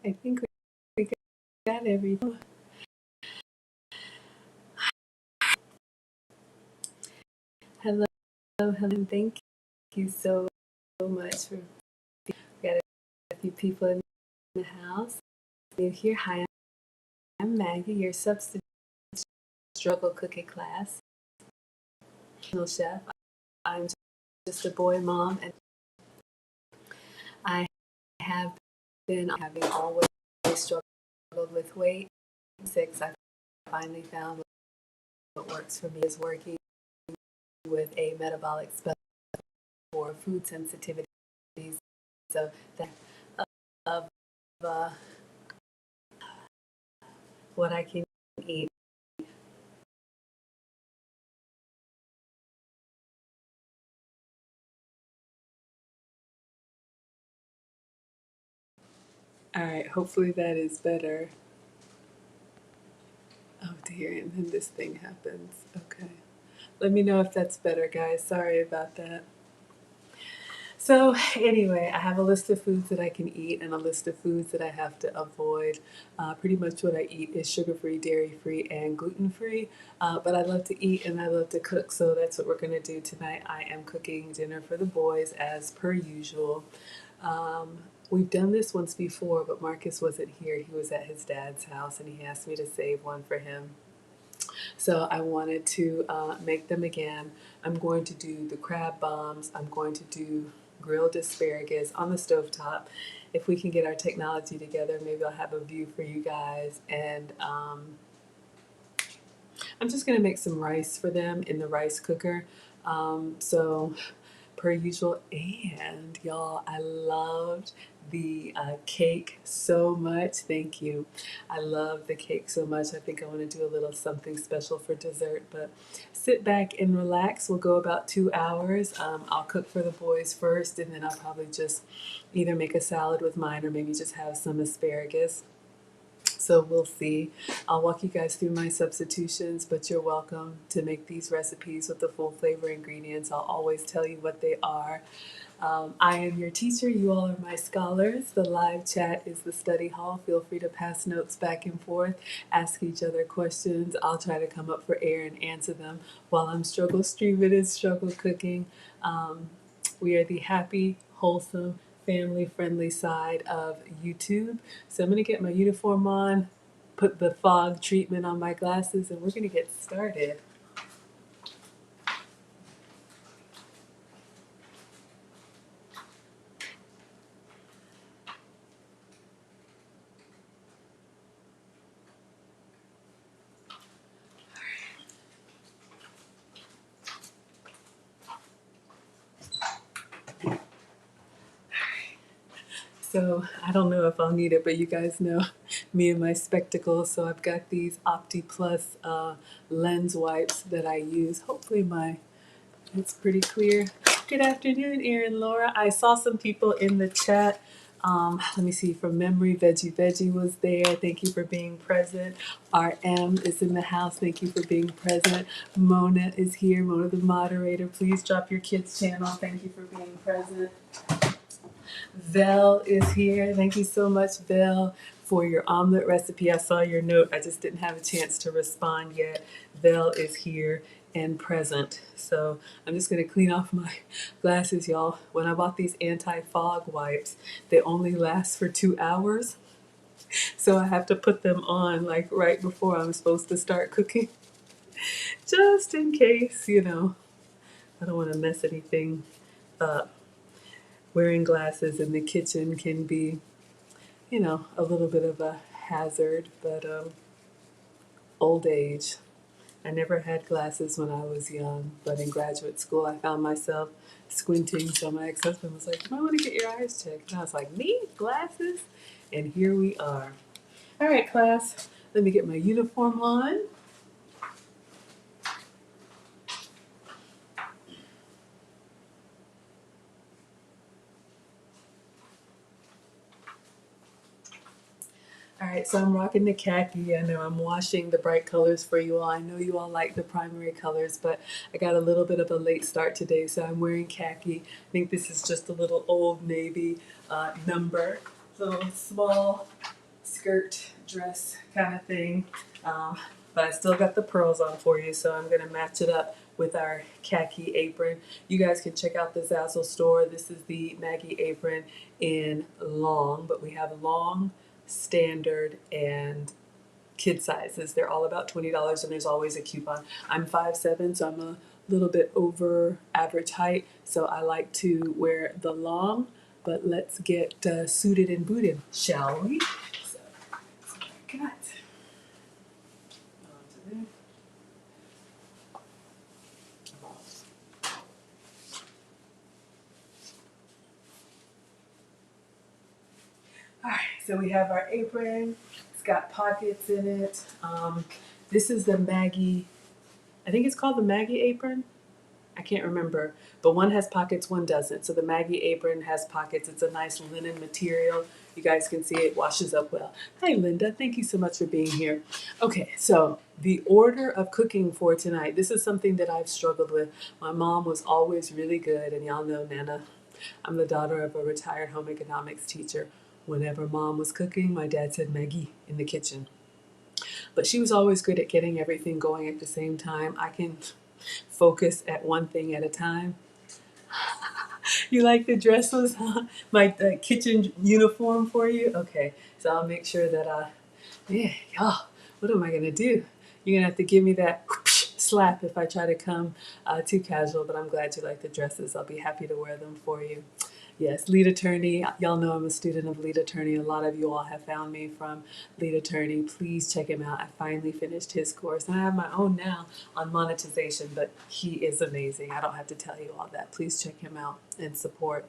I think we got everything. hello, and thank you so much for we got a few people in the house. You're here. Hi, I'm Maggie, your substitute struggle cooking class chef. I'm just a boy mom, and I have been having always struggled with weight. 6, I finally found what works for me is working with a metabolic specialist for food sensitivities. So that of what I can eat. All right, hopefully that is better. Oh dear, and then this thing happens. Okay. Let me know if that's better, guys. Sorry about that. So, anyway, I have a list of foods that I can eat and a list of foods that I have to avoid. Pretty much what I eat is sugar-free, dairy-free, and gluten-free. But I love to eat and I love to cook, so that's what we're going to do tonight. I am cooking dinner for the boys as per usual. We've done this once before, but Marcus wasn't here. He was at his dad's house and he asked me to save one for him. So I wanted to make them again. I'm going to do the crab bombs. I'm going to do grilled asparagus on the stovetop. If we can get our technology together, maybe I'll have a view for you guys. And I'm just going to make some rice for them in the rice cooker. So per usual, and y'all, I loved the cake so much. Thank you. I love the cake so much. I think I want to do a little something special for dessert, but sit back and relax. We'll go about 2 hours. I'll cook for the boys first, and then I'll probably just either make a salad with mine or maybe just have some asparagus. So we'll see. I'll walk you guys through my substitutions, but you're welcome to make these recipes with the full flavor ingredients. I'll always tell you what they are. I am your teacher. You all are my scholars. The live chat is the study hall. Feel free to pass notes back and forth, ask each other questions. I'll try to come up for air and answer them while I'm struggle streaming and struggle cooking. We are the happy, wholesome, family-friendly side of YouTube. So I'm going to get my uniform on, put the fog treatment on my glasses, and we're going to get started. So I don't know if I'll need it, but you guys know me and my spectacles. So I've got these Opti Plus lens wipes that I use. Hopefully it's pretty clear. Good afternoon, Erin, Laura. I saw some people in the chat. Let me see, from memory, Veggie was there. Thank you for being present. RM is in the house. Thank you for being present. Mona is here. Mona, the moderator. Please drop your kids' channel. Thank you for being present. Vel is here. Thank you so much, Vel, for your omelet recipe. I saw your note. I just didn't have a chance to respond yet. Vel is here and present. So I'm just going to clean off my glasses, y'all. When I bought these anti-fog wipes, they only last for 2 hours. So I have to put them on like right before I'm supposed to start cooking. Just in case, I don't want to mess anything up. Wearing glasses in the kitchen can be, a little bit of a hazard, but old age. I never had glasses when I was young, but in graduate school I found myself squinting, so my ex-husband was like, "I want to get your eyes checked." And I was like, "Me? Glasses?" And here we are. All right, class, let me get my uniform on. All right, so I'm rocking the khaki. I know I'm washing the bright colors for you all. I know you all like the primary colors, but I got a little bit of a late start today, so I'm wearing khaki. I think this is just a little Old Navy number, little small skirt dress kind of thing. but I still got the pearls on for you, so I'm gonna match it up with our khaki apron. You guys can check out the Zazzle store. This is the Maggie apron in long, but we have long, standard, and kid sizes. They're all about $20, and there's always a coupon. I'm 5'7", so I'm a little bit over average height, so I like to wear the long, but let's get suited and booted, shall we? So what I got. Alright, so we have our apron. It's got pockets in it. This is the Maggie, I think it's called the Maggie apron. I can't remember, but one has pockets, one doesn't. So the Maggie apron has pockets. It's a nice linen material. You guys can see it washes up well. Hi, Linda. Thank you so much for being here. Okay, so the order of cooking for tonight. This is something that I've struggled with. My mom was always really good, and y'all know Nana. I'm the daughter of a retired home economics teacher. Whenever mom was cooking, my dad said Maggie in the kitchen. But she was always good at getting everything going at the same time. I can focus at one thing at a time. You like the dresses, huh? My kitchen uniform for you? Okay, so I'll make sure that, yeah, y'all, what am I gonna do? You're gonna have to give me that slap if I try to come too casual, but I'm glad you like the dresses. I'll be happy to wear them for you. Yes, Lead Attorney. Y'all know I'm a student of Lead Attorney. A lot of you all have found me from Lead Attorney. Please check him out. I finally finished his course, and I have my own now on monetization, but he is amazing. I don't have to tell you all that. Please check him out and support.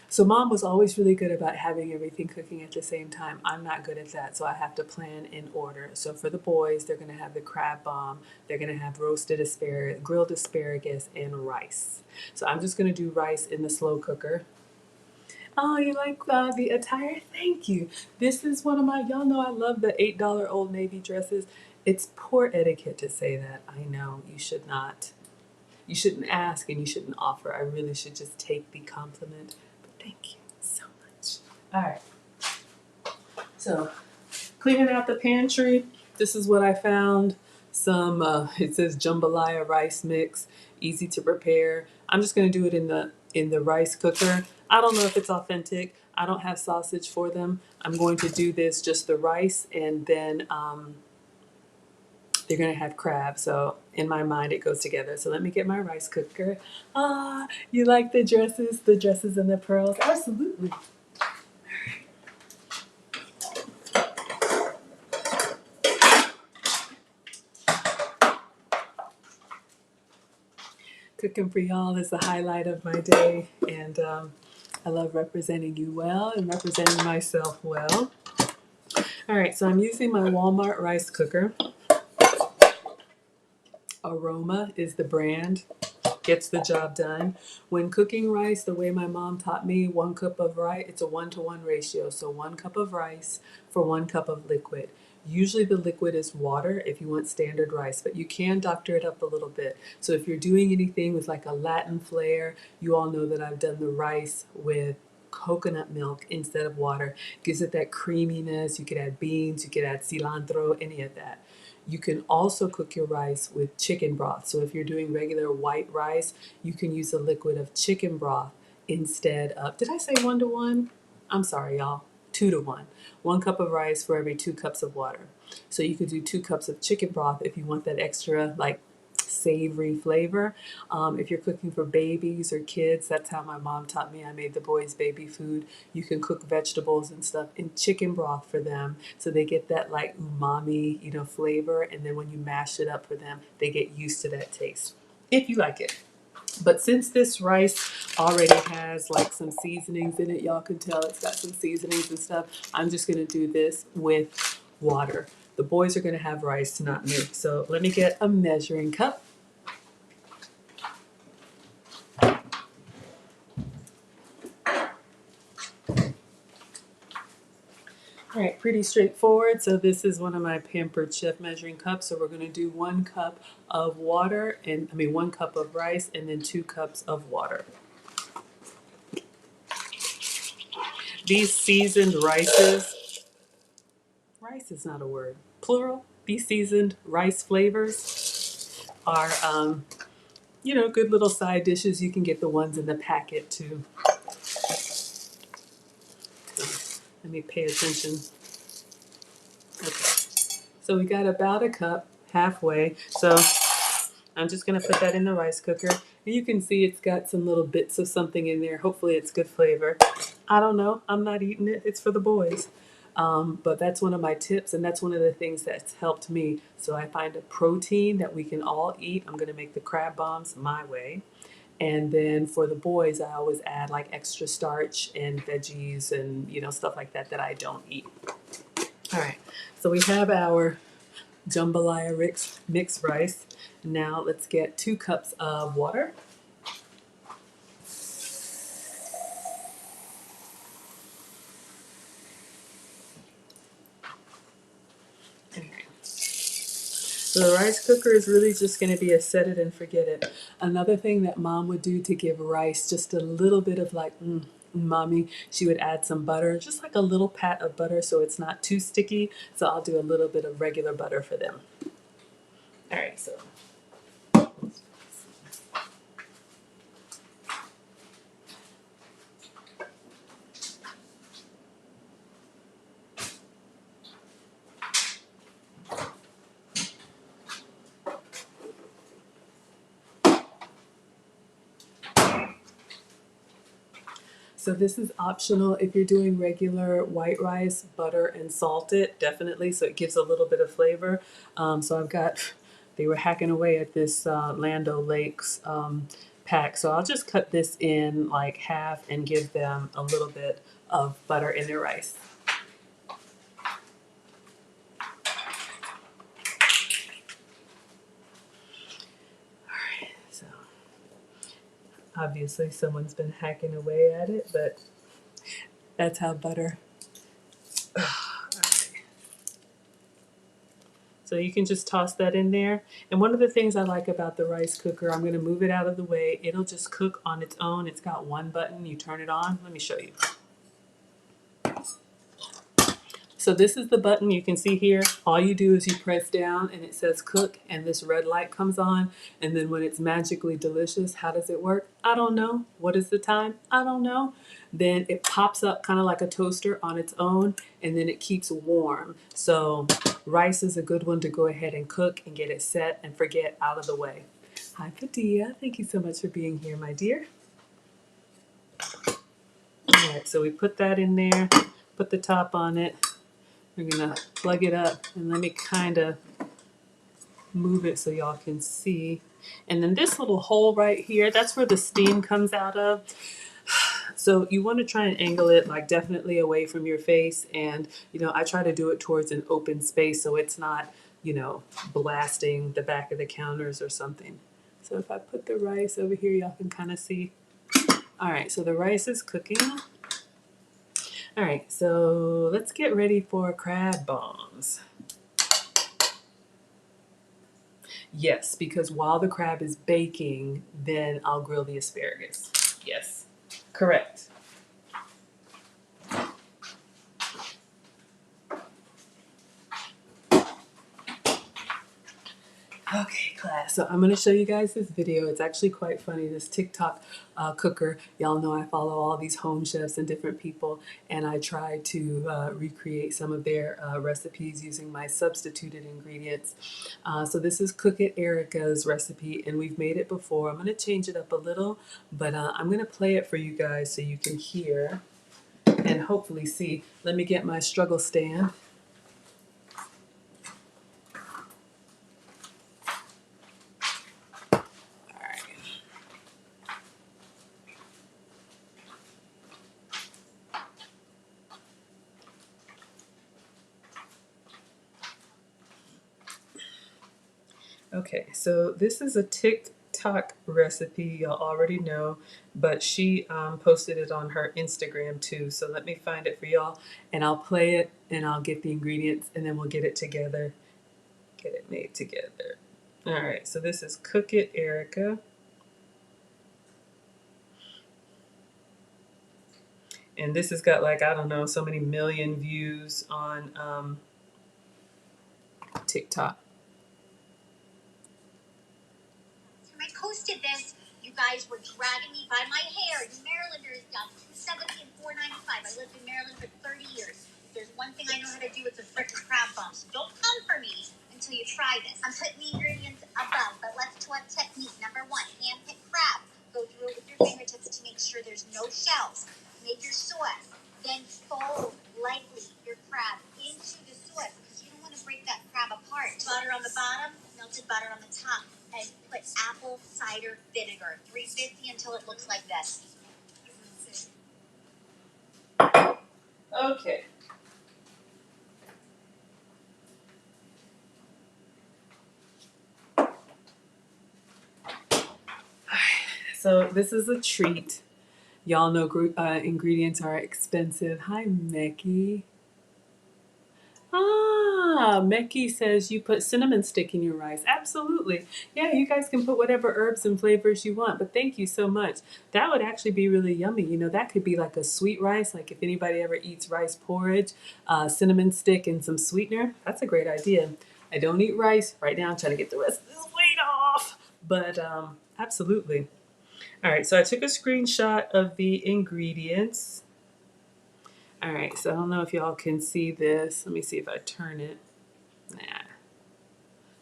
So mom was always really good about having everything cooking at the same time. I'm not good at that, so I have to plan in order. So for the boys, they're going to have the crab bomb. They're going to have roasted asparagus, grilled asparagus, and rice. So I'm just going to do rice in the slow cooker. Oh, you like the attire? Thank you. This is one of my, y'all know I love the $8 Old Navy dresses. It's poor etiquette to say that. I know you should not. You shouldn't ask and you shouldn't offer. I really should just take the compliment. But thank you so much. All right. So, cleaning out the pantry. This is what I found. Some, it says jambalaya rice mix, easy to prepare. I'm just going to do it in the rice cooker. I don't know if it's authentic. I don't have sausage for them. I'm going to do this just the rice, and then they're going to have crab. So in my mind, it goes together. So let me get my rice cooker. Ah, you like the dresses and the pearls? Absolutely. Cooking for y'all is the highlight of my day, and I love representing you well and representing myself well. All right, so I'm using my Walmart rice cooker. Aroma is the brand. Gets the job done. When cooking rice, the way my mom taught me, 1 cup of rice, it's a 1-to-1 ratio. So 1 cup of rice for 1 cup of liquid. Usually the liquid is water if you want standard rice, but you can doctor it up a little bit. So if you're doing anything with like a Latin flair, you all know that I've done the rice with coconut milk instead of water. Gives it that creaminess. You could add beans, you could add cilantro, any of that. You can also cook your rice with chicken broth. So if you're doing regular white rice, you can use a liquid of chicken broth instead of, did I say 1-to-1? I'm sorry, y'all. 2-to-1. 1 cup of rice for every 2 cups of water. So you could do 2 cups of chicken broth if you want that extra like savory flavor. If you're cooking for babies or kids, that's how my mom taught me. I made the boys baby food. You can cook vegetables and stuff in chicken broth for them, so they get that like umami, flavor. And then when you mash it up for them, they get used to that taste, if you like it. But since this rice already has like some seasonings in it, y'all can tell it's got some seasonings and stuff. I'm just gonna do this with water. The boys are gonna have rice, not me. So let me get a measuring cup. All right, pretty straightforward. So this is one of my Pampered Chef measuring cups. So we're going to do 1 cup of water, 1 cup of rice, and then 2 cups of water. These seasoned rices, rice is not a word, plural. These seasoned rice flavors are, you know, good little side dishes. You can get the ones in the packet too. So let me pay attention. Okay. So we got about a cup, halfway. So I'm just going to put that in the rice cooker. And you can see it's got some little bits of something in there. Hopefully it's good flavor. I don't know. I'm not eating it. It's for the boys. But that's one of my tips, and that's one of the things that's helped me. So I find a protein that we can all eat. I'm going to make the crab bombs my way. And then for the boys, I always add like extra starch and veggies and, you know, stuff like that that I don't eat. All right. So we have our jambalaya mixed rice. Now let's get 2 cups of water. So the rice cooker is really just going to be a set it and forget it. Another thing that mom would do to give rice just a little bit of like umami, she would add some butter, just like a little pat of butter so it's not too sticky. So I'll do a little bit of regular butter for them. All right, so So this is optional if you're doing regular white rice, butter and salt it, definitely, so it gives a little bit of flavor. So I've got, they were hacking away at this Land O'Lakes pack, so I'll just cut this in like half and give them a little bit of butter in their rice. So obviously someone's been hacking away at it, but that's how butter. So you can just toss that in there. And one of the things I like about the rice cooker, I'm going to move it out of the way. It'll just cook on its own. It's got one button. You turn it on. Let me show you. So this is the button you can see here. All you do is you press down and it says cook and this red light comes on. And then when it's magically delicious, how does it work? I don't know. What is the time? I don't know. Then it pops up kind of like a toaster on its own and then it keeps warm. So rice is a good one to go ahead and cook and get it set and forget out of the way. Hi Padilla, thank you so much for being here, my dear. All right, so we put that in there, put the top on it. We're gonna plug it up and let me kind of move it so y'all can see. And then this little hole right here, that's where the steam comes out of. So you want to try and angle it like definitely away from your face. And, you know, I try to do it towards an open space so it's not, you know, blasting the back of the counters or something. So if I put the rice over here, y'all can kind of see. All right, so the rice is cooking. All right, so let's get ready for crab bombs. Yes, because while the crab is baking, then I'll grill the asparagus. Yes, correct. Okay, class. So I'm going to show you guys this video. It's actually quite funny. This TikTok cooker. Y'all know I follow all these home chefs and different people, and I try to recreate some of their recipes using my substituted ingredients. So this is Cook It Erica's recipe, and we've made it before. I'm going to change it up a little, but I'm going to play it for you guys so you can hear and hopefully see. Let me get my struggle stand. Okay, so this is a TikTok recipe y'all already know, but she posted it on her Instagram too. So let me find it for y'all and I'll play it and I'll get the ingredients and then we'll get it together, get it made together. All right, so this is Cook It Erica. And this has got like, I don't know, so many million views on TikTok. When I posted this, you guys were dragging me by my hair. You Marylanders down $2.70 and $4.95. I lived in Maryland for 30 years. If there's one thing I know how to do, it's a frickin' crab bump. So don't come for me until you try this. I'm putting the ingredients above, but let's talk technique. Number one, hand-pick crab. Go through it with your fingertips to make sure there's no shells. Make your sauce. Then fold lightly your crab into the sauce because you don't want to break that crab apart. Butter on the bottom, melted butter on the top. And put apple cider vinegar, 350 until it looks like this. Okay. So this is a treat. Y'all know ingredients are expensive. Hi, Mecky. Mecky says you put cinnamon stick in your rice. Absolutely. Yeah, you guys can put whatever herbs and flavors you want, but thank you so much. That would actually be really yummy. You know, that could be like a sweet rice, like if anybody ever eats rice porridge, cinnamon stick and some sweetener. That's a great idea. I don't eat rice. Right now I'm trying to get the rest of this weight off, but absolutely. All right, so I took a screenshot of the ingredients. All right, so I don't know if y'all can see this. Let me see if I turn it. Nah,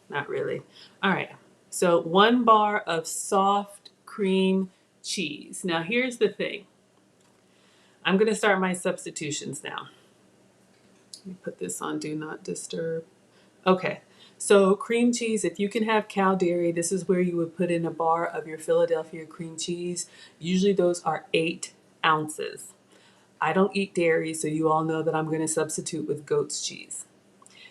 not really. All right, so 1 bar of soft cream cheese. Now here's the thing. I'm gonna start my substitutions now. Let me put this on Do Not Disturb. Okay, so cream cheese, if you can have cow dairy, this is where you would put in a bar of your Philadelphia cream cheese. Usually those are 8 ounces. I don't eat dairy, so you all know that I'm going to substitute with goat's cheese.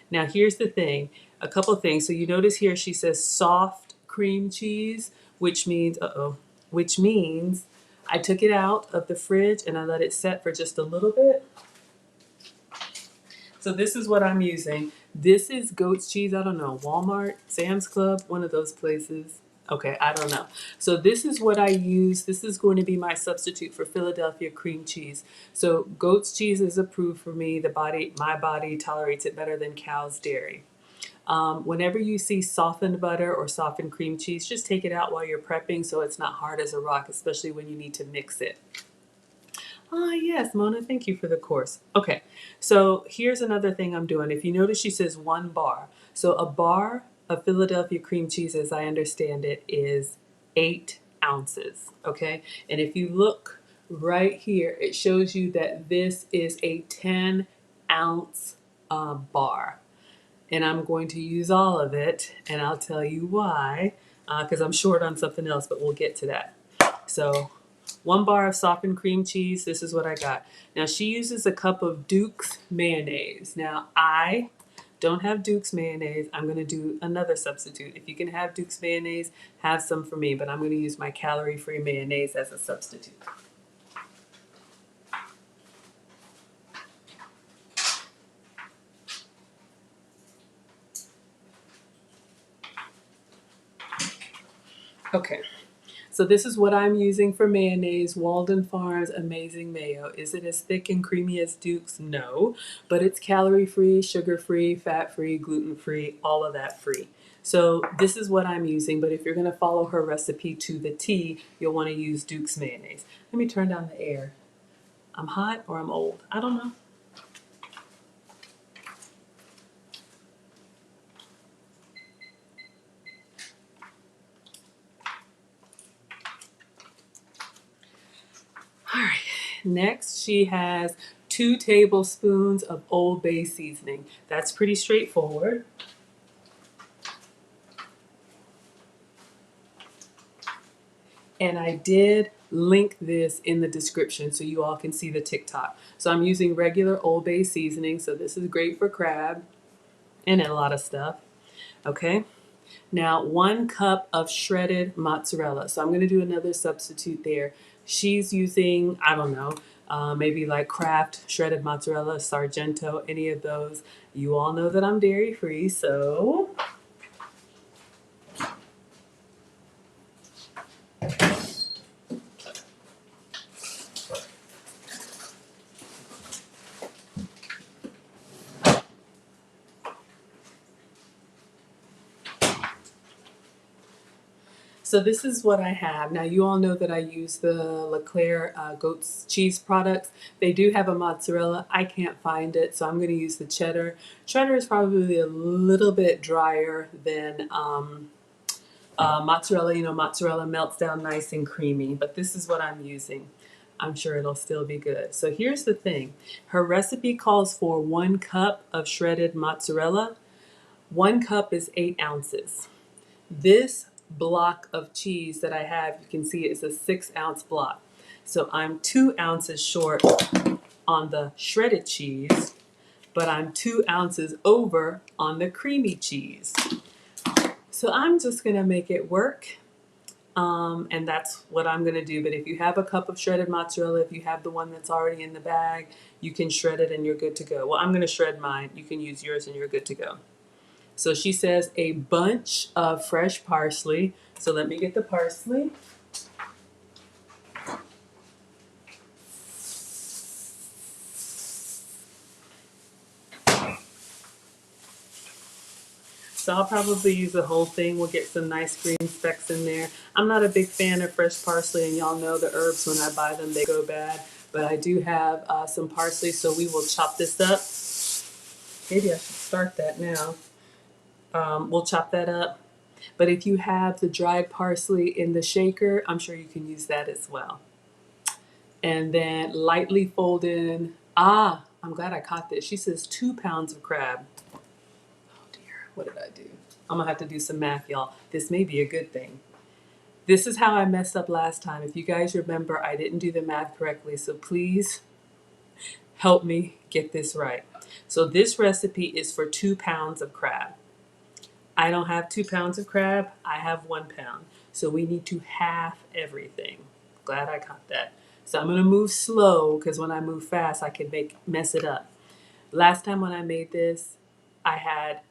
Now, here's the thing, a couple things. So you notice here she says soft cream cheese, which means, which means I took it out of the fridge and I let it set for just a little bit. So this is what I'm using. This is goat's cheese. I don't know, Walmart, Sam's Club, one of those places. Okay, I don't know. So this is what I use. This is going to be my substitute for Philadelphia cream cheese. So goat's cheese is approved for me. My body tolerates it better than cow's dairy. Whenever you see softened butter or softened cream cheese, just take it out while you're prepping so it's not hard as a rock, especially when you need to mix it. Ah, yes, Mona, thank you for the course. Okay, so here's another thing I'm doing. If you notice, she says 1 bar. So a bar of Philadelphia cream cheese, as I understand it, is 8 ounces, okay? And if you look right here, it shows you that this is a 10-ounce bar. And I'm going to use all of it, and I'll tell you why, because I'm short on something else, but we'll get to that. So 1 bar of softened cream cheese. This is what I got. Now she uses a cup of Duke's mayonnaise. Now I don't have Duke's mayonnaise. I'm going to do another substitute. If you can have Duke's mayonnaise, have some for me, but I'm going to use my calorie-free mayonnaise as a substitute. Okay. So this is what I'm using for mayonnaise, Walden Farms Amazing Mayo. Is it as thick and creamy as Duke's? No, but it's calorie-free, sugar-free, fat-free, gluten-free, all of that free. So this is what I'm using, but if you're gonna follow her recipe to the T, you'll wanna use Duke's mayonnaise. Let me turn down the air. I'm hot or I'm old? I don't know. All right, next she has 2 tablespoons of Old Bay seasoning. That's pretty straightforward. And I did link this in the description so you all can see the TikTok. So I'm using regular Old Bay seasoning, so this is great for crab and a lot of stuff. Okay, now 1 cup of shredded mozzarella. So I'm going to do another substitute there. She's using, I don't know, maybe like Kraft shredded mozzarella, Sargento, any of those. You all know that I'm dairy free, so So this is what I have. Now you all know that I use the LeClaire goat's cheese products. They do have a mozzarella. I can't find it, so I'm going to use the cheddar. Cheddar is probably a little bit drier than mozzarella. You know, mozzarella melts down nice and creamy, but this is what I'm using. I'm sure it'll still be good. So here's the thing. Her recipe calls for 1 cup of shredded mozzarella. 1 cup is 8 ounces. This block of cheese that I have, you can see it's a 6-ounce block. So I'm 2 ounces short on the shredded cheese, but I'm 2 ounces over on the creamy cheese. So I'm just gonna make it work. And that's what I'm gonna do. But if you have a cup of shredded mozzarella, if you have the one that's already in the bag, you can shred it and you're good to go. Well, I'm gonna shred mine. You can use yours and you're good to go. So she says a bunch of fresh parsley. So let me get the parsley. So I'll probably use the whole thing. We'll get some nice green specks in there. I'm not a big fan of fresh parsley, and y'all know the herbs, when I buy them, they go bad. But I do have some parsley, so we will chop this up. Maybe I should start that now. We'll chop that up. But if you have the dried parsley in the shaker, I'm sure you can use that as well. And then lightly fold in, I'm glad I caught this. She says 2 pounds of crab. Oh dear, what did I do? I'm gonna have to do some math, y'all. This may be a good thing. This is how I messed up last time. If you guys remember, I didn't do the math correctly, so please help me get this right. So this recipe is for 2 pounds of crab. I don't have 2 pounds of crab, I have 1 pound. So we need to half everything. Glad I caught that. So I'm gonna move slow because when I move fast, I can mess it up. Last time when I made this, I had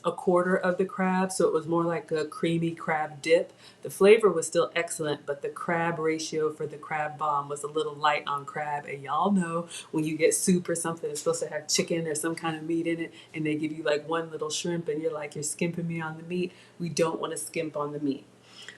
a quarter of the crab, so it was more like a creamy crab dip. The flavor was still excellent, but the crab ratio for the crab bomb was a little light on crab. And y'all know when you get soup or something that's supposed to have chicken or some kind of meat in it, and they give you like one little shrimp, and you're like, you're skimping me on the meat. We don't want to skimp on the meat.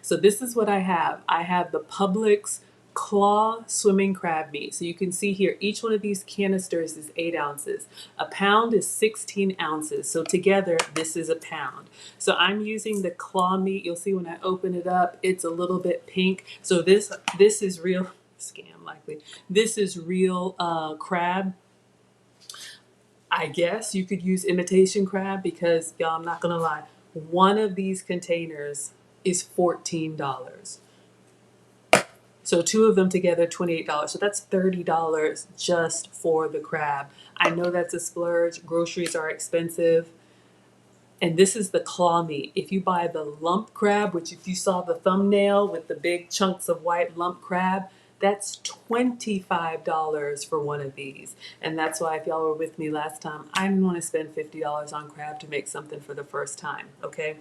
So this is what I have. I have the Publix claw swimming crab meat. So you can see here, each one of these canisters is 8 ounces. A pound is 16 ounces. So together, this is a pound. So I'm using the claw meat. You'll see when I open it up, it's a little bit pink. So this is real, scam likely. This is real crab. I guess you could use imitation crab because, y'all, I'm not gonna lie, one of these containers is $14. So 2 of them together, $28. So that's $30 just for the crab. I know that's a splurge. Groceries are expensive. And this is the claw meat. If you buy the lump crab, which if you saw the thumbnail with the big chunks of white lump crab, that's $25 for one of these. And that's why if y'all were with me last time, I didn't want to spend $50 on crab to make something for the first time, okay?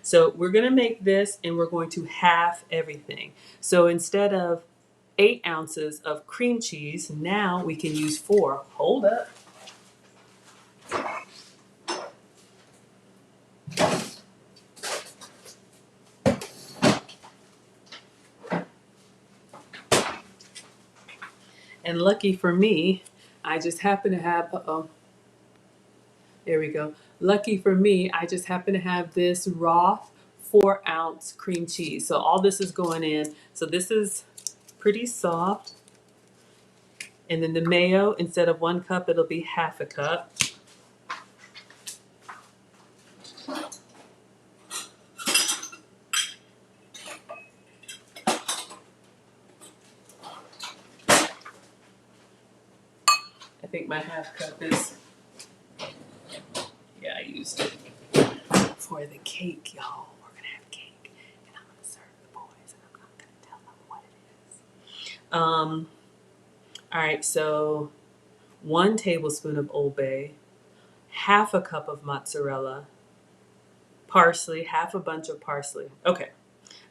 So we're gonna make this and we're going to half everything. So instead of 8 ounces of cream cheese, now we can use 4. Hold up. And lucky for me, I just happen to have, there we go. Lucky for me, I just happen to have this raw 4-ounce cream cheese. So all this is going in. So this is pretty soft. And then the mayo, instead of 1 cup, it'll be half a cup. I think my half cup is, yeah, I used it for the cake, y'all. We're gonna have cake, and I'm gonna serve the boys, and I'm not gonna tell them what it is. All right, so 1 tablespoon of Old Bay, half a cup of mozzarella, parsley, half a bunch of parsley. Okay,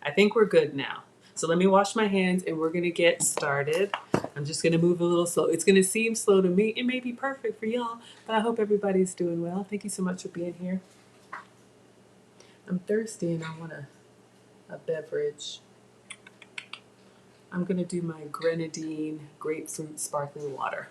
I think we're good now. So let me wash my hands and we're gonna get started. I'm just gonna move a little slow. It's gonna seem slow to me. It may be perfect for y'all, but I hope everybody's doing well. Thank you so much for being here. I'm thirsty and I wanna a beverage. I'm gonna do my grenadine grapefruit sparkling water.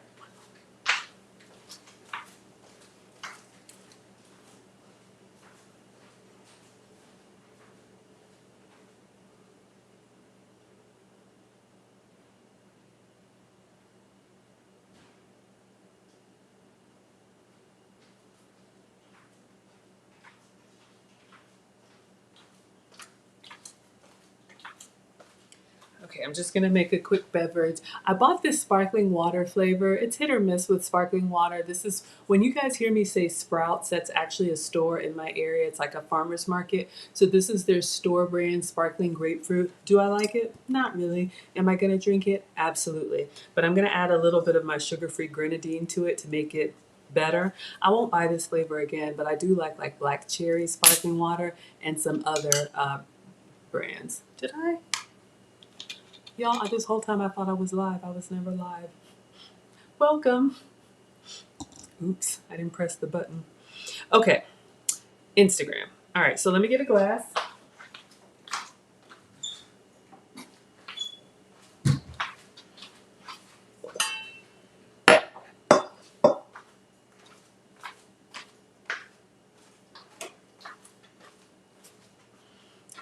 Okay, I'm just gonna make a quick beverage. I bought this sparkling water flavor. It's hit or miss with sparkling water. This is, when you guys hear me say Sprouts, that's actually a store in my area. It's like a farmer's market. So this is their store brand sparkling grapefruit. Do I like it? Not really. Am I gonna drink it? Absolutely. But I'm gonna add a little bit of my sugar-free grenadine to it to make it better. I won't buy this flavor again, but I do like black cherry sparkling water and some other brands. Did I? Y'all, this whole time I thought I was live. I was never live. Welcome. Oops, I didn't press the button. Okay, Instagram. All right, so let me get a glass.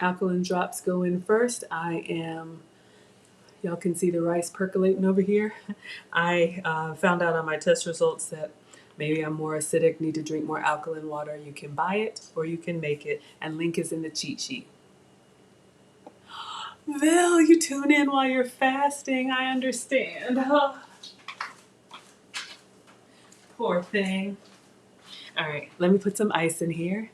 Alkaline drops go in first. Y'all can see the rice percolating over here. I found out on my test results that maybe I'm more acidic, need to drink more alkaline water. You can buy it or you can make it, and link is in the cheat sheet. Val, you tune in while you're fasting. I understand. Oh, poor thing. All right, let me put some ice in here.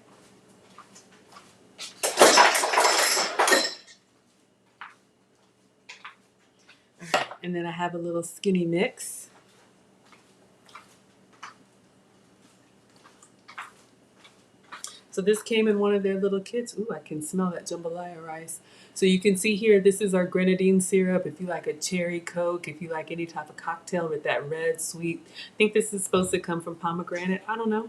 And then I have a little skinny mix. So this came in one of their little kits. Ooh, I can smell that jambalaya rice. So you can see here, this is our grenadine syrup. If you like a cherry Coke, if you like any type of cocktail with that red, sweet. I think this is supposed to come from pomegranate. I don't know.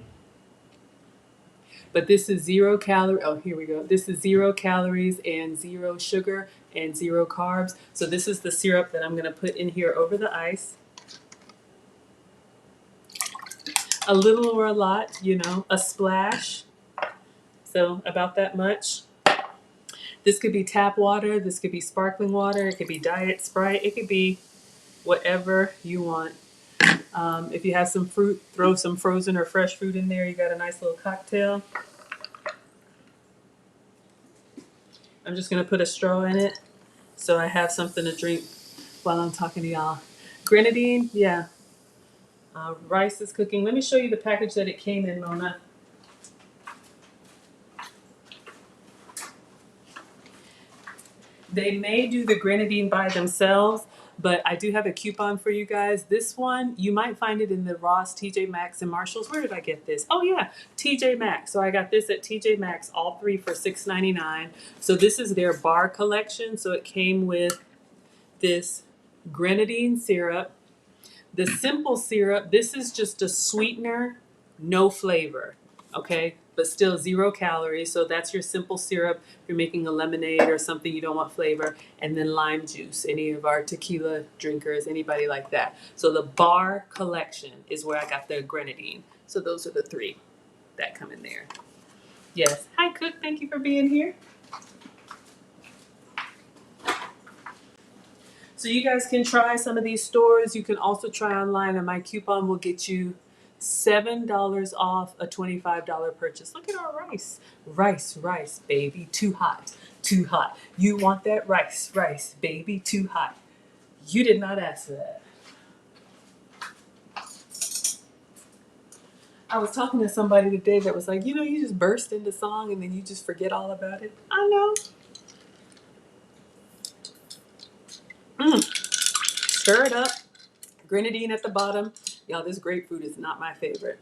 But this is 0 calorie. Oh, here we go. This is 0 calories and 0 sugar and 0 carbs. So this is the syrup that I'm going to put in here over the ice. A little or a lot, you know, a splash. So about that much. This could be tap water. This could be sparkling water. It could be Diet Sprite. It could be whatever you want. If you have some fruit, throw some frozen or fresh fruit in there. You got a nice little cocktail. I'm just going to put a straw in it so I have something to drink while I'm talking to y'all. Grenadine, yeah. Rice is cooking. Let me show you the package that it came in, Mona. They may do the grenadine by themselves, but I do have a coupon for you guys. This one, you might find it in the Ross, TJ Maxx, and Marshalls. Where did I get this? Oh yeah, TJ Maxx. So I got this at TJ Maxx, all three for $6.99. So this is their bar collection. So it came with this grenadine syrup. The simple syrup, this is just a sweetener, no flavor, okay? But still 0 calories. So that's your simple syrup. If you're making a lemonade or something, you don't want flavor. And then lime juice, any of our tequila drinkers, anybody like that. So the bar collection is where I got the grenadine. So those are the three that come in there. Yes. Hi, Cook. Thank you for being here. So you guys can try some of these stores. You can also try online, and my coupon will get you $7 off a $25 purchase. Look at our rice. Rice, baby, too hot, too hot. You want that rice, baby, too hot. You did not ask for that. I was talking to somebody today that was like, you just burst into song and then you just forget all about it. I know. Stir it up. Grenadine at the bottom. Y'all, this grapefruit is not my favorite.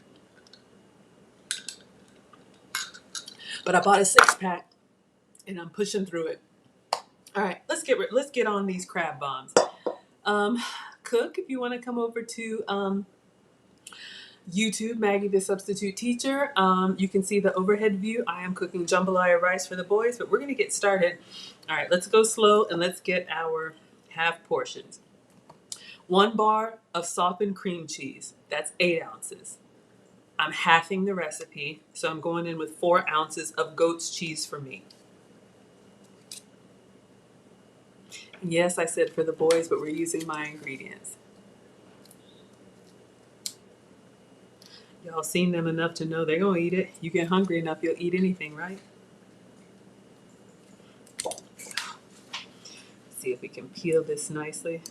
But I bought a 6-pack and I'm pushing through it. All right, let's get on these crab bombs. Cook, if you want to come over to YouTube, Maggie the Substitute Teacher. You can see the overhead view. I am cooking jambalaya rice for the boys, but we're going to get started. All right, let's go slow and let's get our half portions. 1 bar of softened cream cheese. That's 8 ounces. I'm halving the recipe, so I'm going in with 4 ounces of goat's cheese for me. And yes, I said for the boys, but we're using my ingredients. Y'all seen them enough to know they're gonna eat it. You get hungry enough, you'll eat anything, right? See if we can peel this nicely.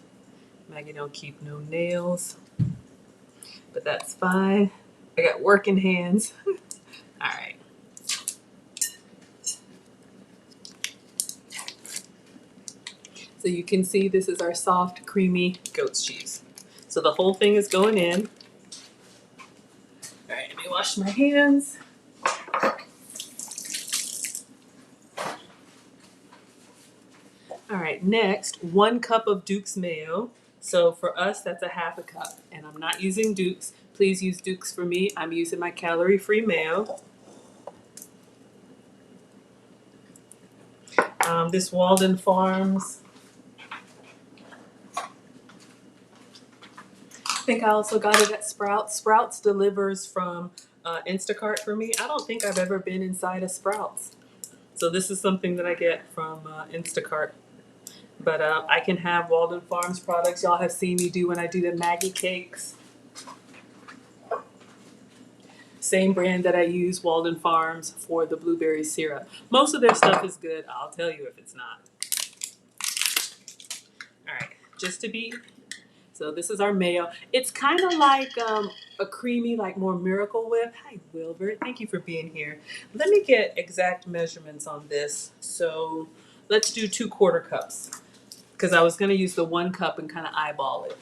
Maggie don't keep no nails, but that's fine. I got working hands. All right. So you can see this is our soft, creamy goat's cheese. So the whole thing is going in. All right, let me wash my hands. All right, next, 1 cup of Duke's mayo. So for us, that's a half a cup. And I'm not using Duke's. Please use Duke's for me. I'm using my calorie-free mayo. This Walden Farms. I think I also got it at Sprouts. Sprouts delivers from Instacart for me. I don't think I've ever been inside of Sprouts. So this is something that I get from Instacart. But I can have Walden Farms products. Y'all have seen me do when I do the Maggie cakes. Same brand that I use, Walden Farms, for the blueberry syrup. Most of their stuff is good. I'll tell you if it's not. All right, just to be. So this is our mayo. It's kind of like a creamy, like more Miracle Whip. Hi, Wilbert. Thank you for being here. Let me get exact measurements on this. So let's do 2/4 cups because I was going to use the 1 cup and kind of eyeball it.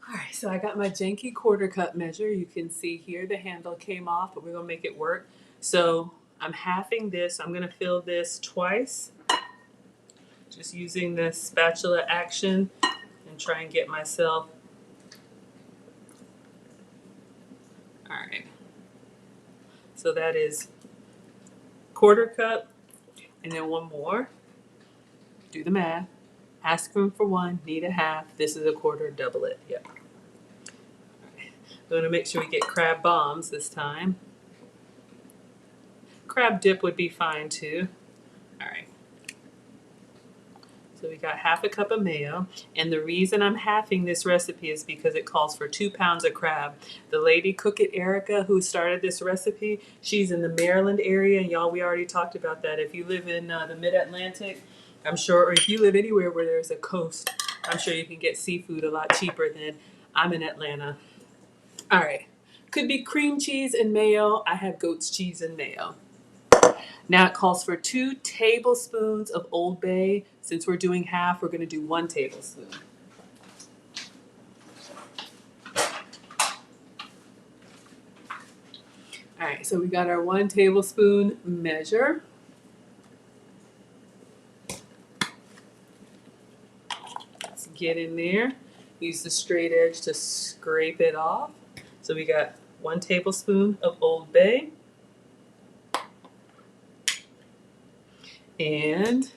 All right, so I got my janky 1/4 cup measure. You can see here the handle came off, but we're gonna make it work. So I'm halving this. I'm gonna fill this twice, just using the spatula action and try and get myself. All right, so that is 1/4 cup, and then 1 more. Do the math. Ask them for 1, need a half. This is a 1/4, double it. Yep. We're gonna make sure we get crab bombs this time. Crab dip would be fine too. All right. So we got half a cup of mayo. And the reason I'm halving this recipe is because it calls for 2 pounds of crab. The lady Cook It Erica who started this recipe, she's in the Maryland area. And y'all, we already talked about that. If you live in the mid-Atlantic, I'm sure, or if you live anywhere where there's a coast, I'm sure you can get seafood a lot cheaper than I'm in Atlanta. All right. Could be cream cheese and mayo. I have goat's cheese and mayo. Now it calls for 2 tablespoons of Old Bay. Since we're doing half, we're going to do 1 tablespoon. All right, so we got our 1 tablespoon measure. Let's get in there. Use the straight edge to scrape it off. So we got 1 tablespoon of Old Bay. And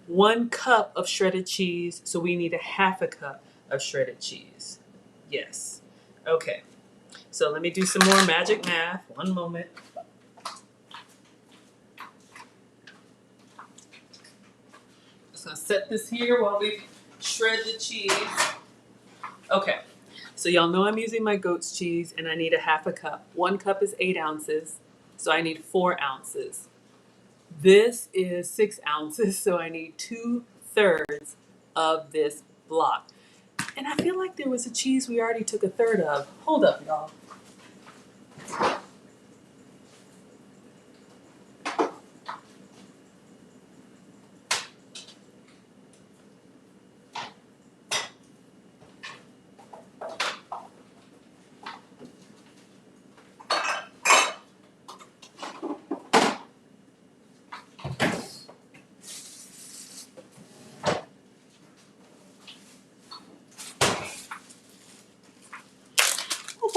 1 cup of shredded cheese, so we need a half a cup of shredded cheese. Yes. Okay. So let me do some more magic math. 1 moment. Just gonna set this here while we shred the cheese. Okay. So y'all know I'm using my goat's cheese and I need a half a cup. 1 cup is 8 ounces, so I need 4 ounces. This is 6 ounces, so I need 2/3 of this block. And I feel like there was a cheese we already took 1/3 of. Hold up, y'all.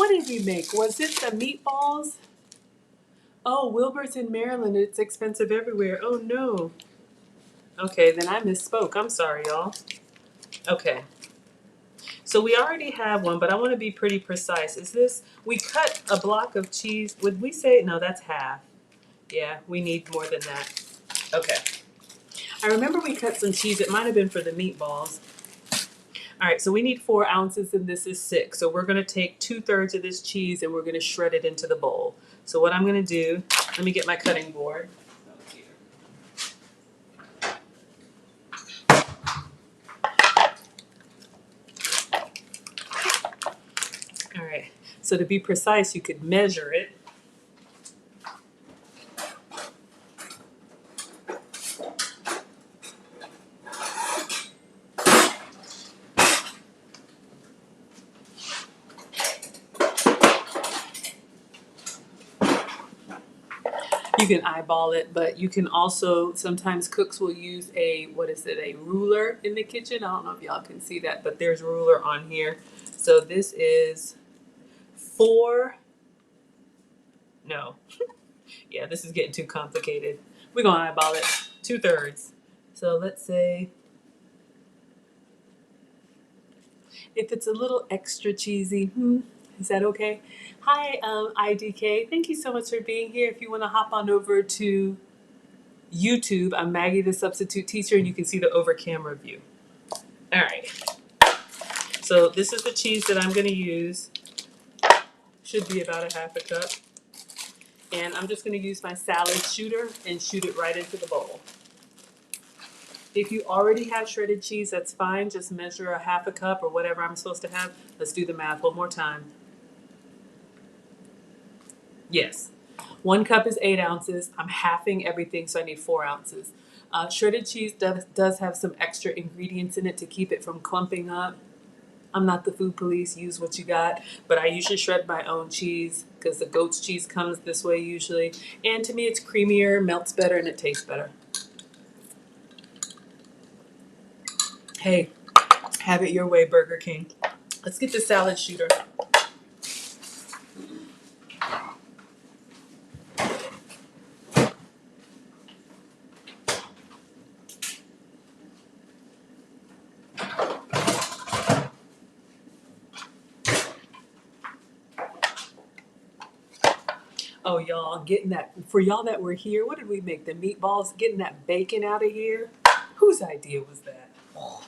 what did we make? Was it the meatballs? Oh, Wilbur's in Maryland. It's expensive everywhere. Oh no. Okay, then I misspoke. I'm sorry, y'all. Okay. So we already have one, but I want to be pretty precise. Is this, we cut a block of cheese. Would we say, no, that's half. Yeah, we need more than that. Okay. I remember we cut some cheese. It might have been for the meatballs. All right, so we need 4 ounces and this is 6. So we're gonna take 2/3 of this cheese and we're gonna shred it into the bowl. So what I'm gonna do, let me get my cutting board. All right, so to be precise, you could measure it. You can eyeball it, but you can also, sometimes cooks will use a, what is it, a ruler in the kitchen. I don't know if y'all can see that, but there's a ruler on here. So this is 4, no, yeah, this is getting too complicated. We're gonna eyeball it, 2/3. So let's say, if it's a little extra cheesy, is that okay? Hi, IDK. Thank you so much for being here. If you want to hop on over to YouTube, I'm Maggie the Substitute Teacher, and you can see the over camera view. All right. So this is the cheese that I'm going to use. Should be about a 1/2 cup. And I'm just going to use my salad shooter and shoot it right into the bowl. If you already have shredded cheese, that's fine. Just measure a 1/2 cup or whatever I'm supposed to have. Let's do the math one more time. Yes. 1 cup is 8 ounces. I'm halving everything, so I need 4 ounces. Shredded cheese does have some extra ingredients in it to keep it from clumping up. I'm not the food police, use what you got, but I usually shred my own cheese because the goat's cheese comes this way usually. And to me, it's creamier, melts better, and it tastes better. Hey, have it your way, Burger King. Let's get the salad shooter. Oh, y'all, getting that, for y'all that were here, what did we make? The meatballs, getting that bacon out of here. Whose idea was that? Oh.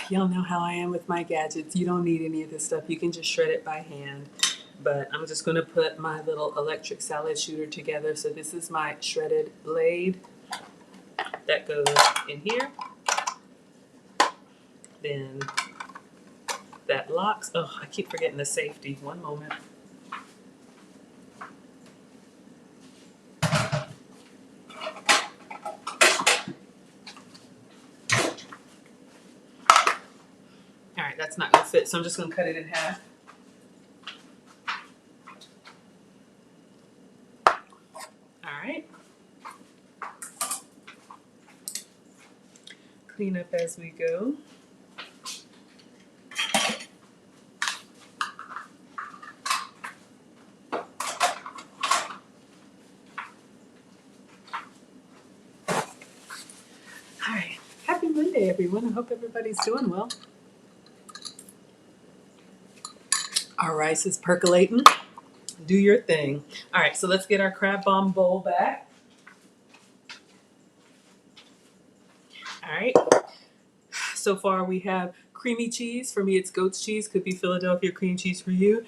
Y'all know how I am with my gadgets. You don't need any of this stuff. You can just shred it by hand. But I'm just going to put my little electric salad shooter together. So this is my shredded blade. That goes in here. Then that locks. Oh, I keep forgetting the safety. One moment. All right, that's not going to fit. So I'm just going to cut it in half. All right. Clean up as we go. All right. Happy Monday, everyone. I hope everybody's doing well. Our rice is percolating. Do your thing. All right, so let's get our crab bomb bowl back. All right. So far we have creamy cheese. For me, it's goat's cheese. Could be Philadelphia cream cheese for you.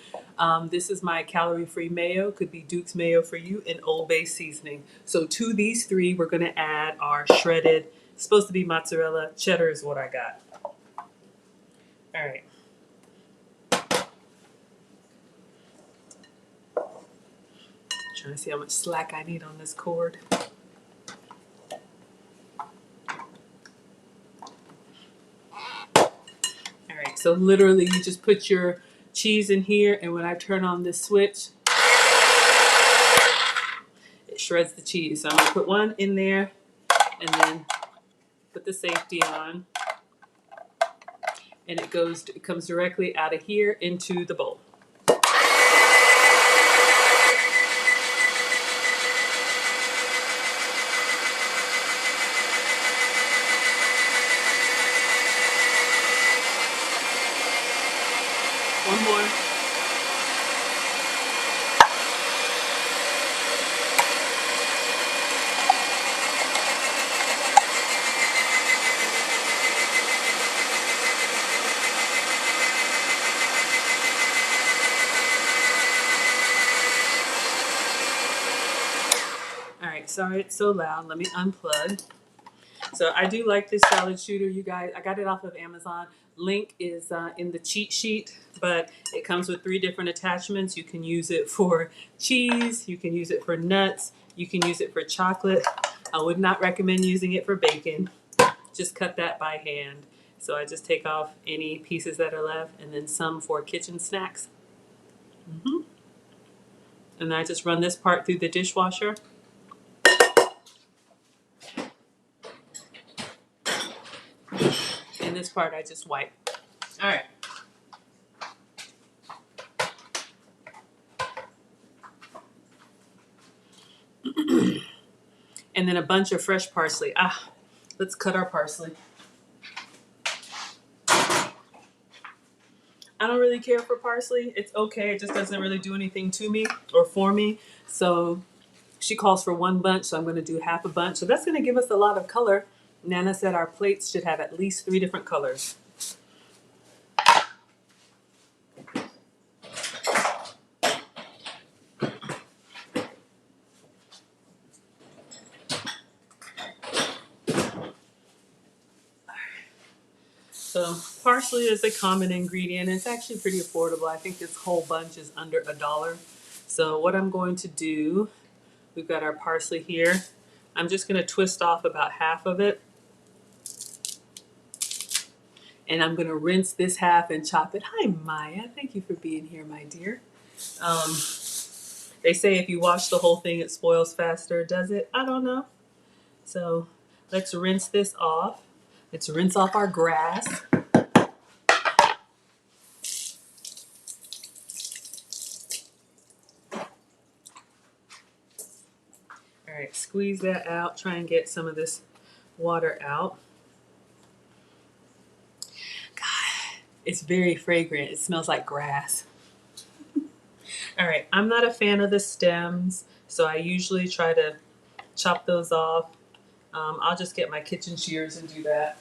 This is my calorie-free mayo. Could be Duke's mayo for you, and Old Bay seasoning. So to these 3, we're going to add our shredded, it's supposed to be mozzarella. Cheddar is what I got. All right. Trying to see how much slack I need on this cord. So literally you just put your cheese in here, and when I turn on this switch, it shreds the cheese. So I'm gonna put one in there and then put the safety on, and it comes directly out of here into the bowl. One more. All right, sorry it's so loud. Let me unplug. So I do like this salad shooter, you guys. I got it off of Amazon. Link is in the cheat sheet, but it comes with 3 different attachments. You can use it for cheese, you can use it for nuts, you can use it for chocolate. I would not recommend using it for bacon. Just cut that by hand. So I just take off any pieces that are left, and then some for kitchen snacks. And I just run this part through the dishwasher. And this part I just wipe. All right. And then a bunch of fresh parsley. Let's cut our parsley. I don't really care for parsley. It's okay. It just doesn't really do anything to me or for me. So she calls for 1 bunch, so I'm going to do half a bunch. So that's going to give us a lot of color. Nana said our plates should have at least 3 different colors. So parsley is a common ingredient. It's actually pretty affordable. I think this whole bunch is under $1. So what I'm going to do, we've got our parsley here. I'm just going to twist off about half of it. And I'm going to rinse this half and chop it. Hi, Maya. Thank you for being here, my dear. They say if you wash the whole thing, it spoils faster. Does it? I don't know. So let's rinse this off. Let's rinse off our grass. All right, squeeze that out. Try and get some of this water out. God, it's very fragrant. It smells like grass. All right, I'm not a fan of the stems, so I usually try to chop those off. I'll just get my kitchen shears and do that.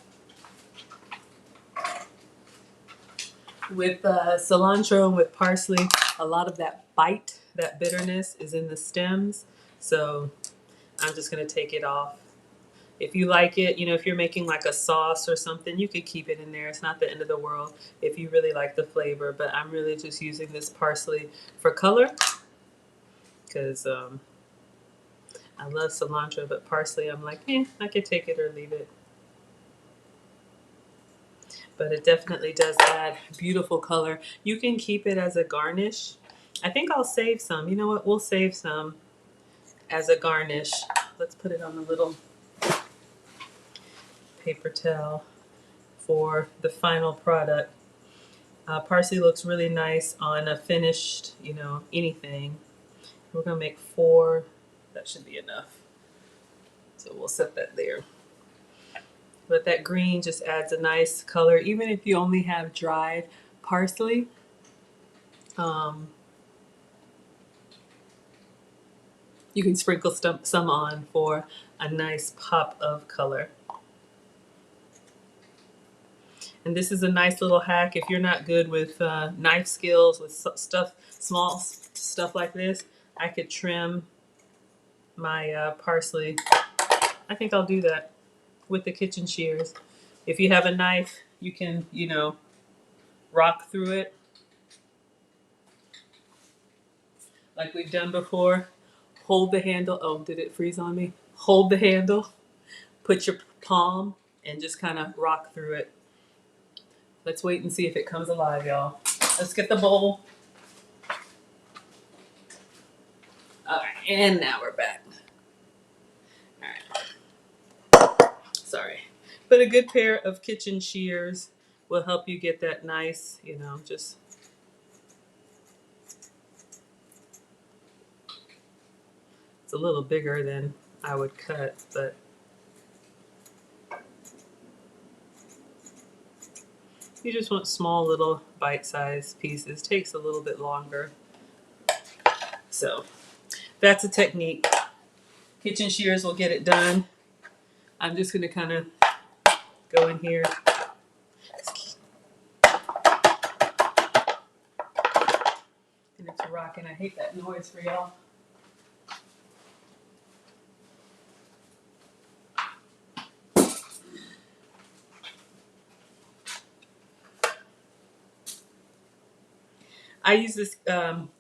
With cilantro and with parsley, a lot of that bite, that bitterness is in the stems. So I'm just going to take it off. If you like it, you know, if you're making like a sauce or something, you could keep it in there. It's not the end of the world if you really like the flavor. But I'm really just using this parsley for color because I love cilantro, but parsley, I'm like, I could take it or leave it. But it definitely does add beautiful color. You can keep it as a garnish. I think I'll save some. You know what? We'll save some as a garnish. Let's put it on a little paper towel for the final product. Parsley looks really nice on a finished, you know, anything. We're gonna make 4. That should be enough. So we'll set that there. But that green just adds a nice color, even if you only have dried parsley. You can sprinkle some on for a nice pop of color. And this is a nice little hack if you're not good with knife skills, with small stuff like this. I could trim my parsley. I think I'll do that with the kitchen shears. If you have a knife, you can, you know, rock through it like we've done before. Hold the handle. Oh, did it freeze on me? Hold the handle, put your palm, and just kind of rock through it. Let's wait and see if it comes alive, y'all. Let's get the bowl. All right, and now we're back. All right. Sorry. But a good pair of kitchen shears will help you get that nice, you know, just. It's a little bigger than I would cut, but you just want small little bite-sized pieces. Takes a little bit longer. So that's a technique. Kitchen shears will get it done. I'm just gonna kind of go in here. And it's rocking. I hate that noise for y'all. I use this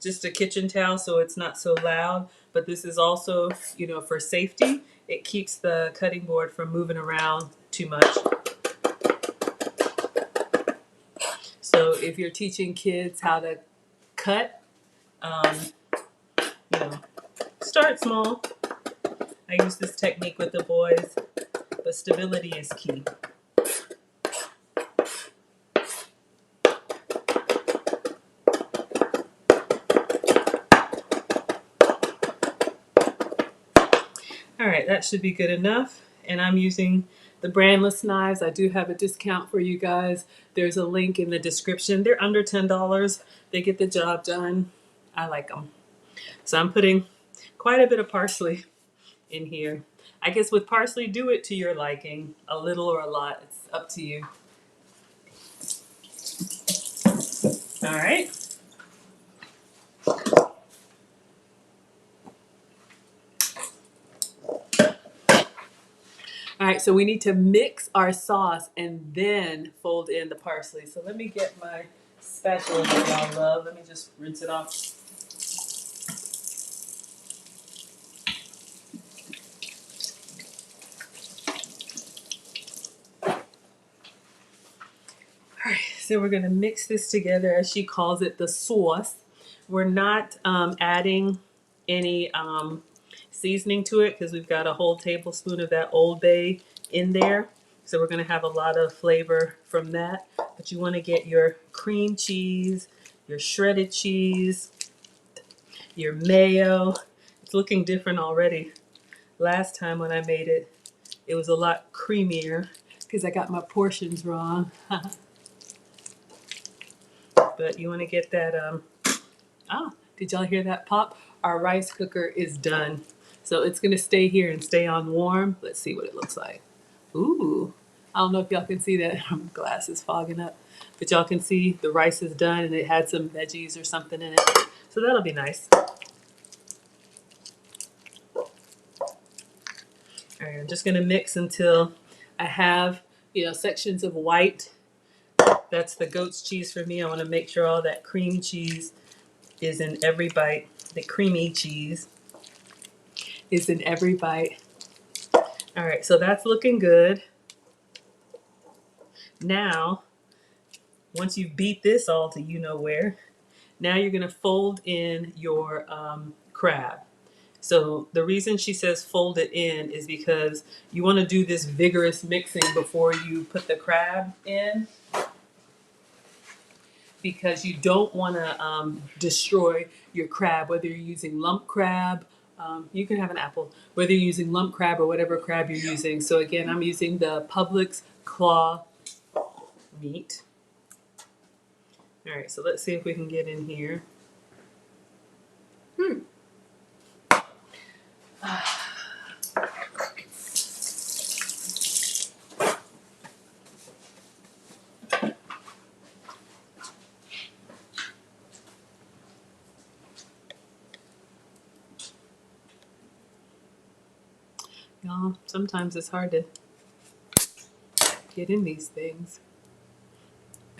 just a kitchen towel so it's not so loud, but this is also, you know, for safety. It keeps the cutting board from moving around too much. So if you're teaching kids how to cut, you know, start small. I use this technique with the boys, but stability is key. All right, that should be good enough. And I'm using the brandless knives. I do have a discount for you guys. There's a link in the description. They're under $10. They get the job done. I like them. So I'm putting quite a bit of parsley in here. I guess with parsley, do it to your liking. A little or a lot, it's up to you. All right. All right, so we need to mix our sauce and then fold in the parsley. So let me get my spatula that y'all love. Let me just rinse it off. All right, so we're gonna mix this together, as she calls it, the sauce. We're not adding any seasoning to it because we've got a whole tablespoon of that Old Bay in there. So we're gonna have a lot of flavor from that. But you wanna get your cream cheese, your shredded cheese, your mayo. It's looking different already. Last time when I made it, it was a lot creamier because I got my portions wrong. But you want to get that, did y'all hear that pop? Our rice cooker is done. So it's going to stay here and stay on warm. Let's see what it looks like. Ooh, I don't know if y'all can see that. My glass is fogging up. But y'all can see the rice is done and it had some veggies or something in it. So that'll be nice. All right, I'm just going to mix until I have, you know, sections of white. That's the goat's cheese for me. I want to make sure all that cream cheese is in every bite. The creamy cheese is in every bite. All right, so that's looking good. Now, once you beat this all to you know where, now you're gonna fold in your crab. So the reason she says fold it in is because you wanna do this vigorous mixing before you put the crab in, because you don't wanna destroy your crab, whether you're using lump crab. You can have an apple, whether you're using lump crab or whatever crab you're using. So again, I'm using the Publix claw meat. All right, so let's see if we can get in here. Y'all, sometimes it's hard to get in these things.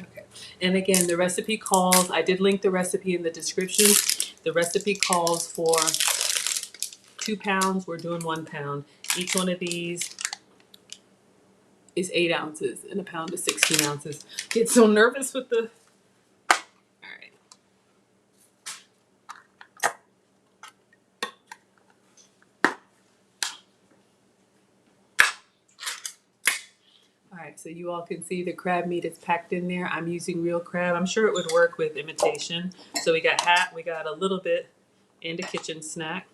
Okay, and again, the recipe calls, I did link the recipe in the description. The recipe calls for 2 pounds, we're doing 1 pound. Each one of these is 8 ounces and a pound is 16 ounces. Get so nervous with the, all right. All right, so you all can see the crab meat is packed in there. I'm using real crab. I'm sure it would work with imitation. So we got a little bit in the kitchen snack.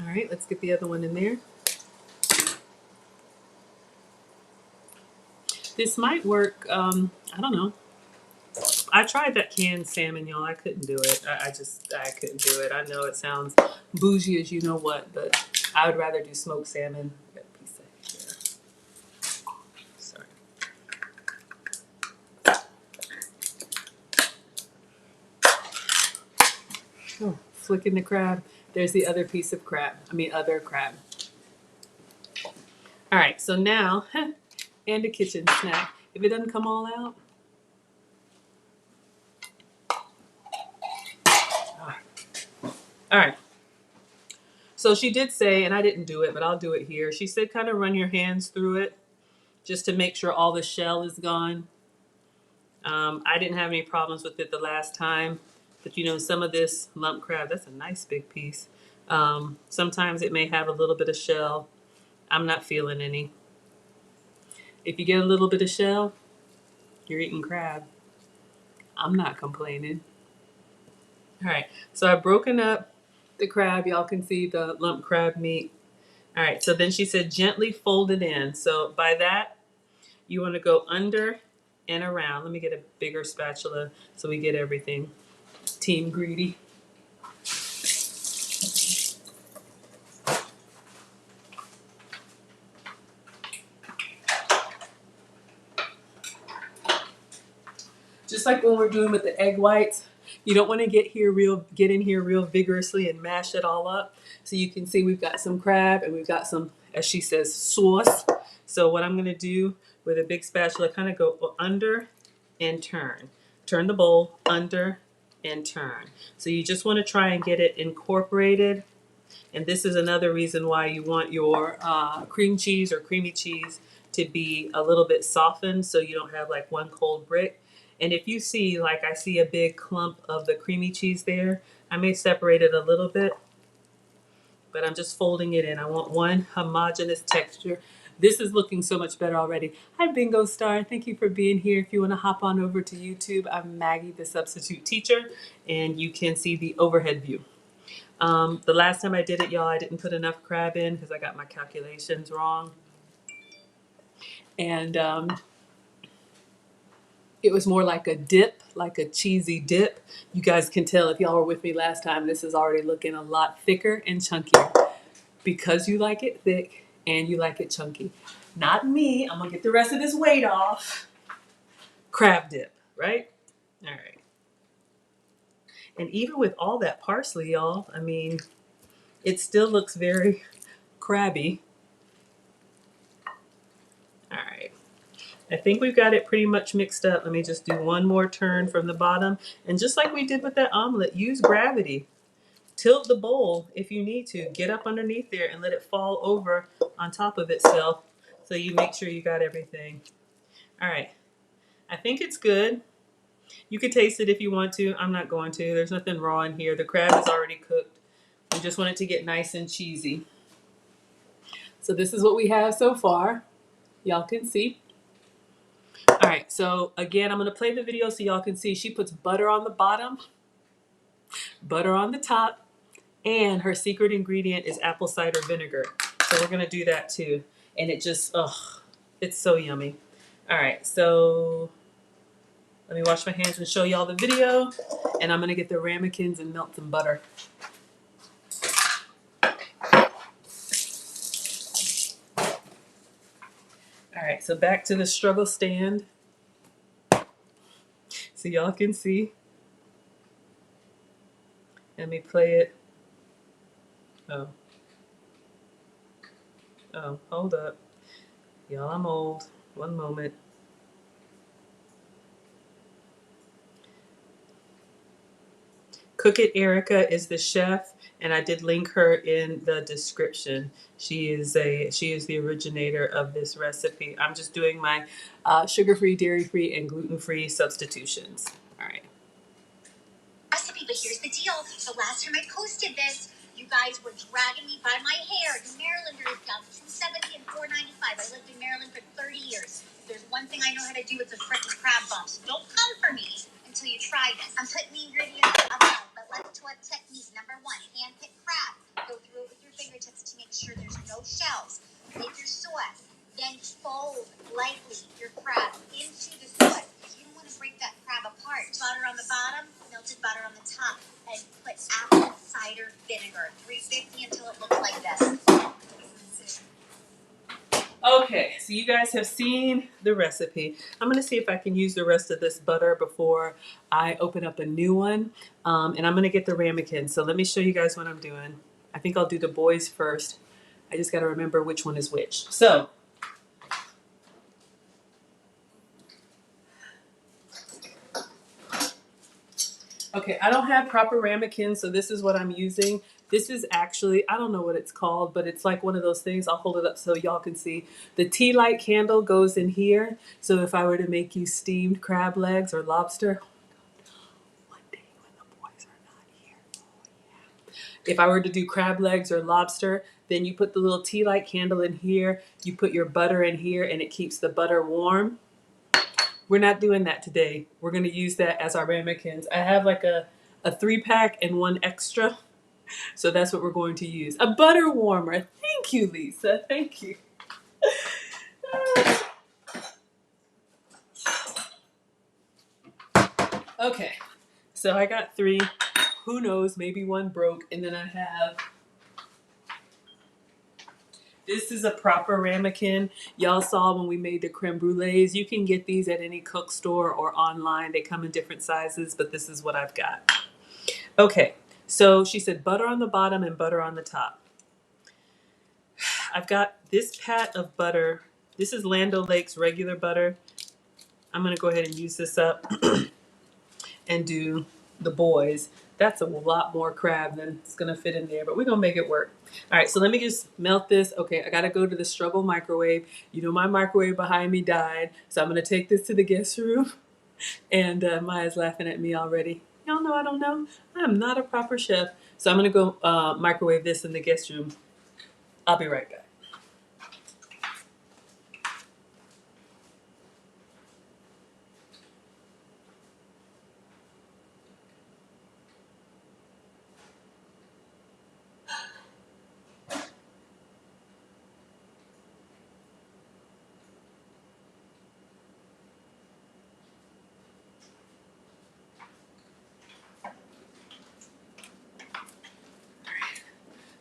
All right, let's get the other one in there. This might work. I don't know. I tried that canned salmon, y'all. I couldn't do it. I couldn't do it. I know it sounds bougie as you know what, but I would rather do smoked salmon. Got a piece of here. Sorry. Oh, flicking the crab. There's the other piece of crab. Other crab. All right, so now, and a kitchen snack. If it doesn't come all out, all right. So she did say, and I didn't do it, but I'll do it here. She said kind of run your hands through it just to make sure all the shell is gone. I didn't have any problems with it the last time, but you know, some of this lump crab, that's a nice big piece. Sometimes it may have a little bit of shell. I'm not feeling any. If you get a little bit of shell, you're eating crab. I'm not complaining. All right, so I've broken up the crab. Y'all can see the lump crab meat. All right, so then she said gently fold it in. So by that, you want to go under and around. Let me get a bigger spatula so we get everything. Team greedy. Just like when we're doing with the egg whites, you don't want to get in here real vigorously and mash it all up. So you can see we've got some crab and we've got some, as she says, sauce. So what I'm going to do with a big spatula, kind of go under and turn. Turn the bowl under and turn. So you just want to try and get it incorporated. And this is another reason why you want your cream cheese or creamy cheese to be a little bit softened so you don't have like one cold brick. And if you see, like I see a big clump of the creamy cheese there, I may separate it a little bit, but I'm just folding it in. I want one homogeneous texture. This is looking so much better already. Hi, Bingo Star. Thank you for being here. If you want to hop on over to YouTube, I'm Maggie, the substitute teacher, and you can see the overhead view. The last time I did it, y'all, I didn't put enough crab in because I got my calculations wrong. And it was more like a dip, like a cheesy dip. You guys can tell if y'all were with me last time, this is already looking a lot thicker and chunkier because you like it thick and you like it chunky. Not me. I'm going to get the rest of this weight off. Crab dip, right? All right. And even with all that parsley, y'all, it still looks very crabby. All right. I think we've got it pretty much mixed up. Let me just do one more turn from the bottom. And just like we did with that omelet, use gravity. Tilt the bowl if you need to. Get up underneath there and let it fall over on top of itself so you make sure you got everything. All right. I think it's good. You could taste it if you want to. I'm not going to. There's nothing raw in here. The crab is already cooked. We just want it to get nice and cheesy. So this is what we have so far. Y'all can see. All right, so again, I'm going to play the video so y'all can see. She puts butter on the bottom, butter on the top, and her secret ingredient is apple cider vinegar. So we're going to do that too. And it just, it's so yummy. All right, so let me wash my hands and show y'all the video. And I'm going to get the ramekins and melt some butter. All right, so back to the struggle stand. So y'all can see. Let me play it. Oh, hold up. Y'all, I'm old. One moment. Cook It Erica is the chef, and I did link her in the description. She is the originator of this recipe. I'm just doing my sugar-free, dairy-free, and gluten-free substitutions. All right. Recipe, but here's the deal. The last time I posted this, you guys were dragging me by my hair. You Marylanders down $2.70 and $4.95. I lived in Maryland for 30 years. If there's one thing I know how to do, it's a frickin' crab bump. So don't come for me until you try this. I'm putting the ingredients above, but let's talk technique. Number one, hand-pick crab. Go through it with your fingertips to make sure there's no shells. Make your sauce. Then fold lightly your crab into the sauce. You don't want to break that crab apart. Butter on the bottom, melted butter on the top, and put apple cider vinegar, 350 until it looks like this. Okay, so you guys have seen the recipe. I'm gonna see if I can use the rest of this butter before I open up a new one. And I'm gonna get the ramekin. So let me show you guys what I'm doing. I think I'll do the boys first. I just gotta remember which one is which. So, okay, I don't have proper ramekins, so this is what I'm using. This is actually, I don't know what it's called, but it's like one of those things. I'll hold it up so y'all can see. The tea light candle goes in here. So if I were to make you steamed crab legs or lobster, one day when the boys are not here, oh yeah. If I were to do crab legs or lobster, then you put the little tea light candle in here, you put your butter in here, and it keeps the butter warm. We're not doing that today. We're going to use that as our ramekins. I have like a 3-pack and one extra. So that's what we're going to use. A butter warmer. Thank you, Lisa. Thank you. Okay. So I got 3. Who knows? Maybe one broke. And then I have... This is a proper ramekin. Y'all saw when we made the creme brulees. You can get these at any cook store or online. They come in different sizes, but this is what I've got. Okay, so she said butter on the bottom and butter on the top. I've got this pat of butter. This is Land O'Lakes regular butter. I'm going to go ahead and use this up and do the boys. That's a lot more crab than it's going to fit in there, but we're going to make it work. All right, so let me just melt this. Okay, I got to go to the struggle microwave. You know, my microwave behind me died, so I'm going to take this to the guest room. And Maya's laughing at me already. Y'all know I don't know. I'm not a proper chef. So I'm going to go microwave this in the guest room. I'll be right back.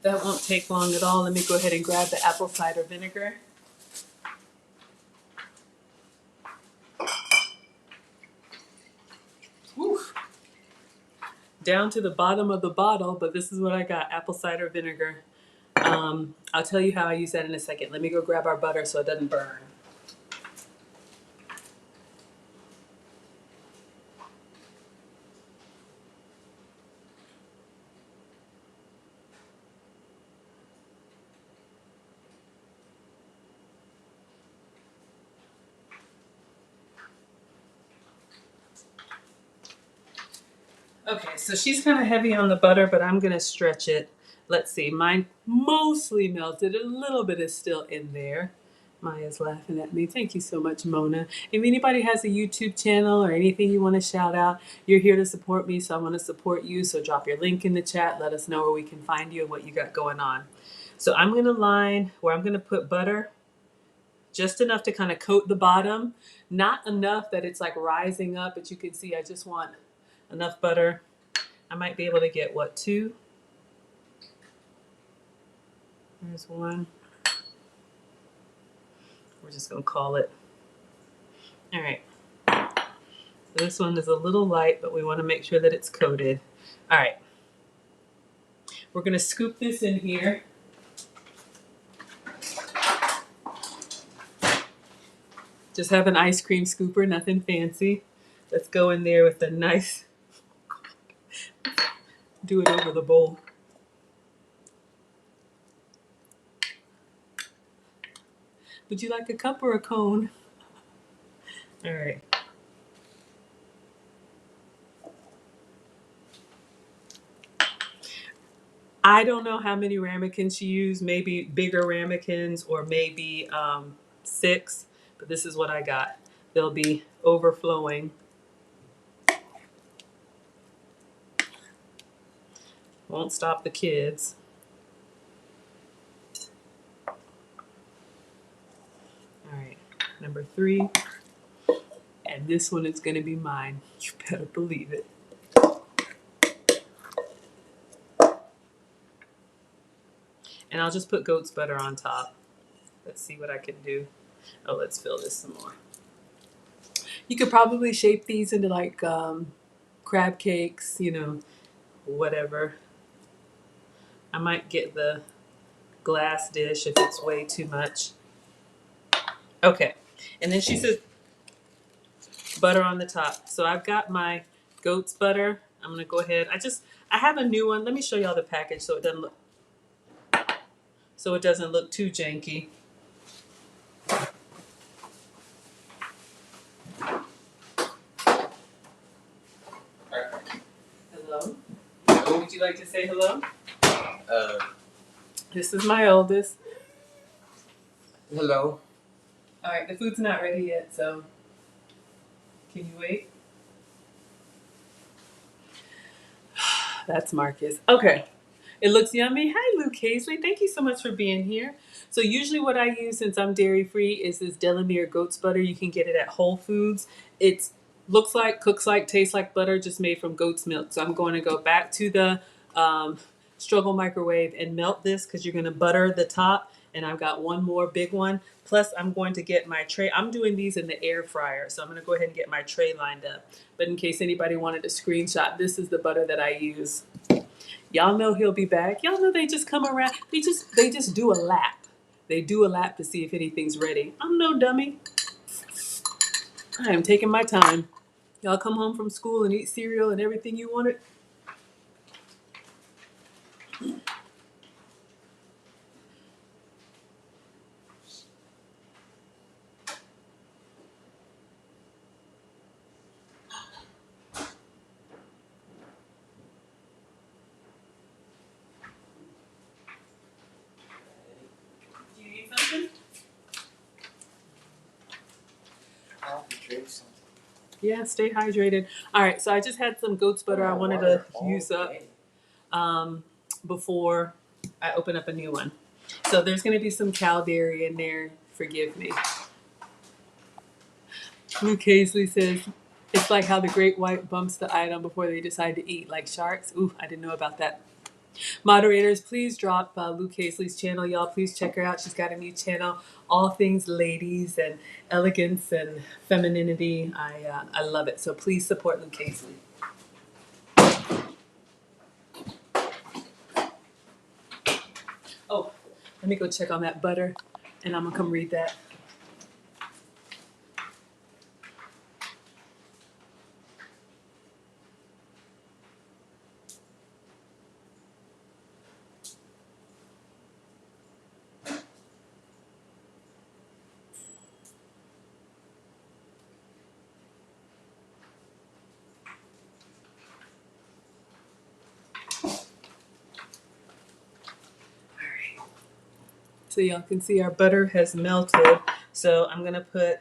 That won't take long at all. Let me go ahead and grab the apple cider vinegar. Whew. Down to the bottom of the bottle, but this is what I got, apple cider vinegar. I'll tell you how I use that in a second. Let me go grab our butter so it doesn't burn. Okay, so she's kind of heavy on the butter, but I'm going to stretch it. Let's see, mine mostly melted. A little bit is still in there. Maya's laughing at me. Thank you so much, Mona. If anybody has a YouTube channel or anything you want to shout out, you're here to support me, so I want to support you. So drop your link in the chat. Let us know where we can find you and what you got going on. So I'm going to line where I'm going to put butter, just enough to kind of coat the bottom. Not enough that it's like rising up, but you can see I just want enough butter. I might be able to get, what, 2? There's 1. We're just going to call it. All right. So this one is a little light, but we want to make sure that it's coated. All right. We're going to scoop this in here. Just have an ice cream scooper, nothing fancy. Let's go in there with a nice... Do it over the bowl. Would you like a cup or a cone? All right. I don't know how many ramekins you use, maybe bigger ramekins or maybe 6, but this is what I got. They'll be overflowing. Won't stop the kids. All right, number 3. And this one is gonna be mine. You better believe it. And I'll just put goat's butter on top. Let's see what I can do. Oh, let's fill this some more. You could probably shape these into like crab cakes, you know, whatever. I might get the glass dish if it's way too much. Okay. And then she says butter on the top. So I've got my goat's butter. I'm gonna go ahead. I have a new one. Let me show y'all the package so it doesn't look too janky. Hello. Would you like to say hello? This is my oldest. Hello. All right, the food's not ready yet, so can you wait? That's Marcus. Okay. It looks yummy. Hi, Luke Hazley. Thank you so much for being here. So usually what I use since I'm dairy free is this Delamere goat's butter. You can get it at Whole Foods. It looks like, cooks like, tastes like butter just made from goat's milk. So I'm going to go back to the struggle microwave and melt this because you're going to butter the top. And I've got one more big one. Plus I'm going to get my tray. I'm doing these in the air fryer. So I'm going to go ahead and get my tray lined up. But in case anybody wanted to screenshot, this is the butter that I use. Y'all know he'll be back. Y'all know they just come around. They just do a lap. They do a lap to see if anything's ready. I'm no dummy. I am taking my time. Y'all come home from school and eat cereal and everything you wanted. Do you need something? I'll drink something. Yeah, stay hydrated. All right, so I just had some goat's butter I wanted to use up before I open up a new one. So there's going to be some cow dairy in there. Forgive me. Luke Hazley says, it's like how the great white bumps the item before they decide to eat, like sharks. Ooh, I didn't know about that. Moderators, please drop Luke Hazley's channel. Y'all, please check her out. She's got a new channel, all things ladies and elegance and femininity. I love it. So please support Luke Hazley. Oh, let me go check on that butter, and I'm gonna come read that. So y'all can see our butter has melted. So I'm gonna put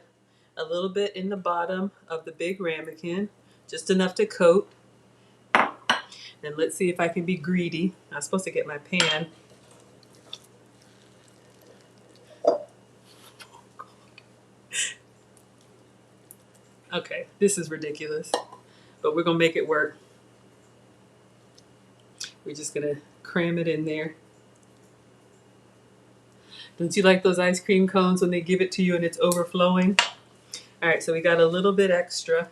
a little bit in the bottom of the big ramekin, just enough to coat. And let's see if I can be greedy. I'm supposed to get my pan. Okay, this is ridiculous, but we're gonna make it work. We're just gonna cram it in there. Don't you like those ice cream cones when they give it to you and it's overflowing? All right, so we got a little bit extra.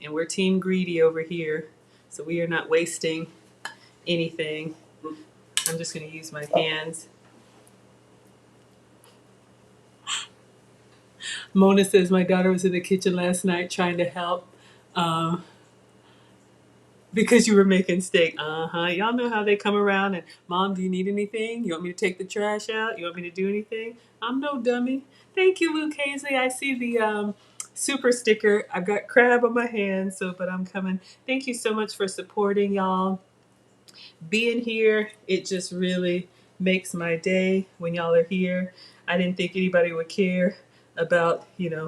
And we're team greedy over here. So we are not wasting anything. I'm just gonna use my hands. Mona says my daughter was in the kitchen last night trying to help Because you were making steak. Y'all know how they come around and, Mom, do you need anything? You want me to take the trash out? You want me to do anything? I'm no dummy. Thank you, Luke Hazley. I see the super sticker. I've got crab on my hand, but I'm coming. Thank you so much for supporting y'all. Being here, it just really makes my day when y'all are here. I didn't think anybody would care about,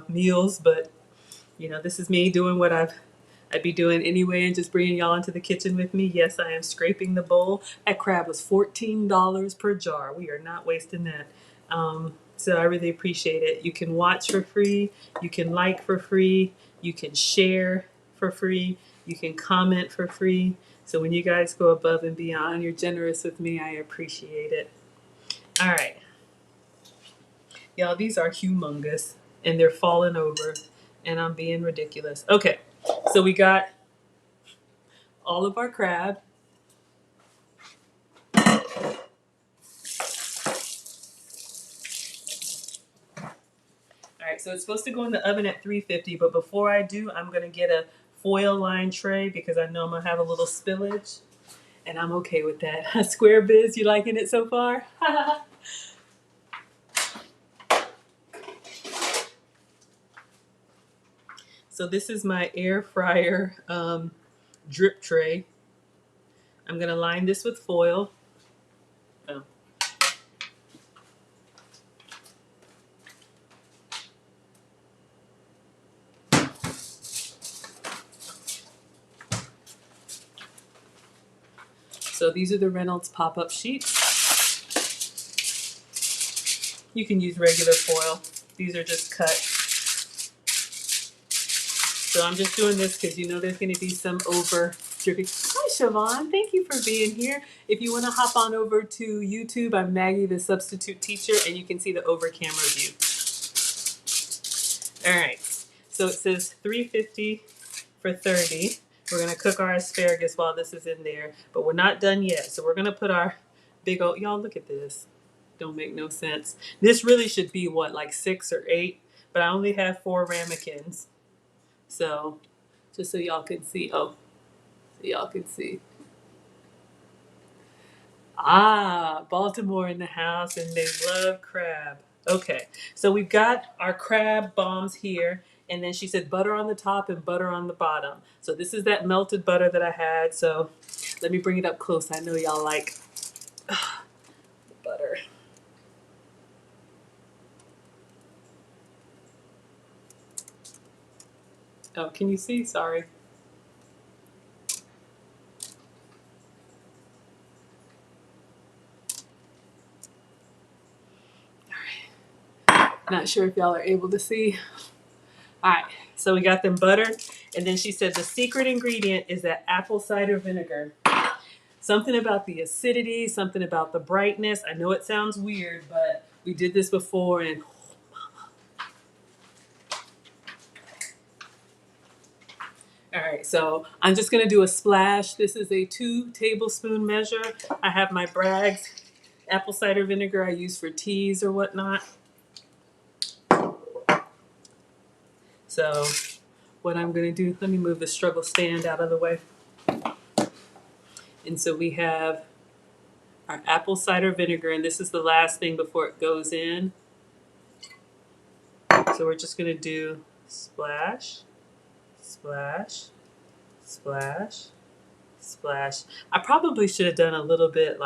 meals, but this is me doing what I'd be doing anyway and just bringing y'all into the kitchen with me. Yes, I am scraping the bowl. That crab was $14 per jar. We are not wasting that. So I really appreciate it. You can watch for free. You can like for free. You can share for free. You can comment for free. So when you guys go above and beyond, you're generous with me. I appreciate it. All right. Y'all, these are humongous and they're falling over and I'm being ridiculous. Okay. So we got all of our crab. All right, so it's supposed to go in the oven at 350, but before I do, I'm gonna get a foil lined tray because I know I'm gonna have a little spillage, and I'm okay with that. Square Biz, you liking it so far? So this is my air fryer drip tray. I'm gonna line this with foil. Oh. So these are the Reynolds pop-up sheets. You can use regular foil. These are just cut. So I'm just doing this because there's going to be some over dripping. Hi, Siobhan. Thank you for being here. If you want to hop on over to YouTube, I'm Maggie, the substitute teacher, and you can see the over camera view. All right. So it says 350 for 30. We're going to cook our asparagus while this is in there, but we're not done yet. So we're going to put our big old, y'all look at this. Don't make no sense. This really should be what, like 6 or 8, but I only have 4 ramekins. So just so y'all can see. Oh, so y'all can see. Ah, Baltimore in the house and they love crab. Okay, so we've got our crab bombs here. And then she said butter on the top and butter on the bottom. So this is that melted butter that I had. So let me bring it up close. I know y'all like butter. Oh, can you see? Sorry. Not sure if y'all are able to see. All right, so we got them buttered. And then she said the secret ingredient is that apple cider vinegar. Something about the acidity, something about the brightness. I know it sounds weird, but we did this before and all right, so I'm just gonna do a splash. This is a 2 tablespoon measure. I have my Bragg's apple cider vinegar I use for teas or whatnot. So what I'm gonna do, let me move the struggle stand out of the way. And so we have our apple cider vinegar, and this is the last thing before it goes in. So we're just gonna do splash, splash, splash, splash. I probably should have done a little bit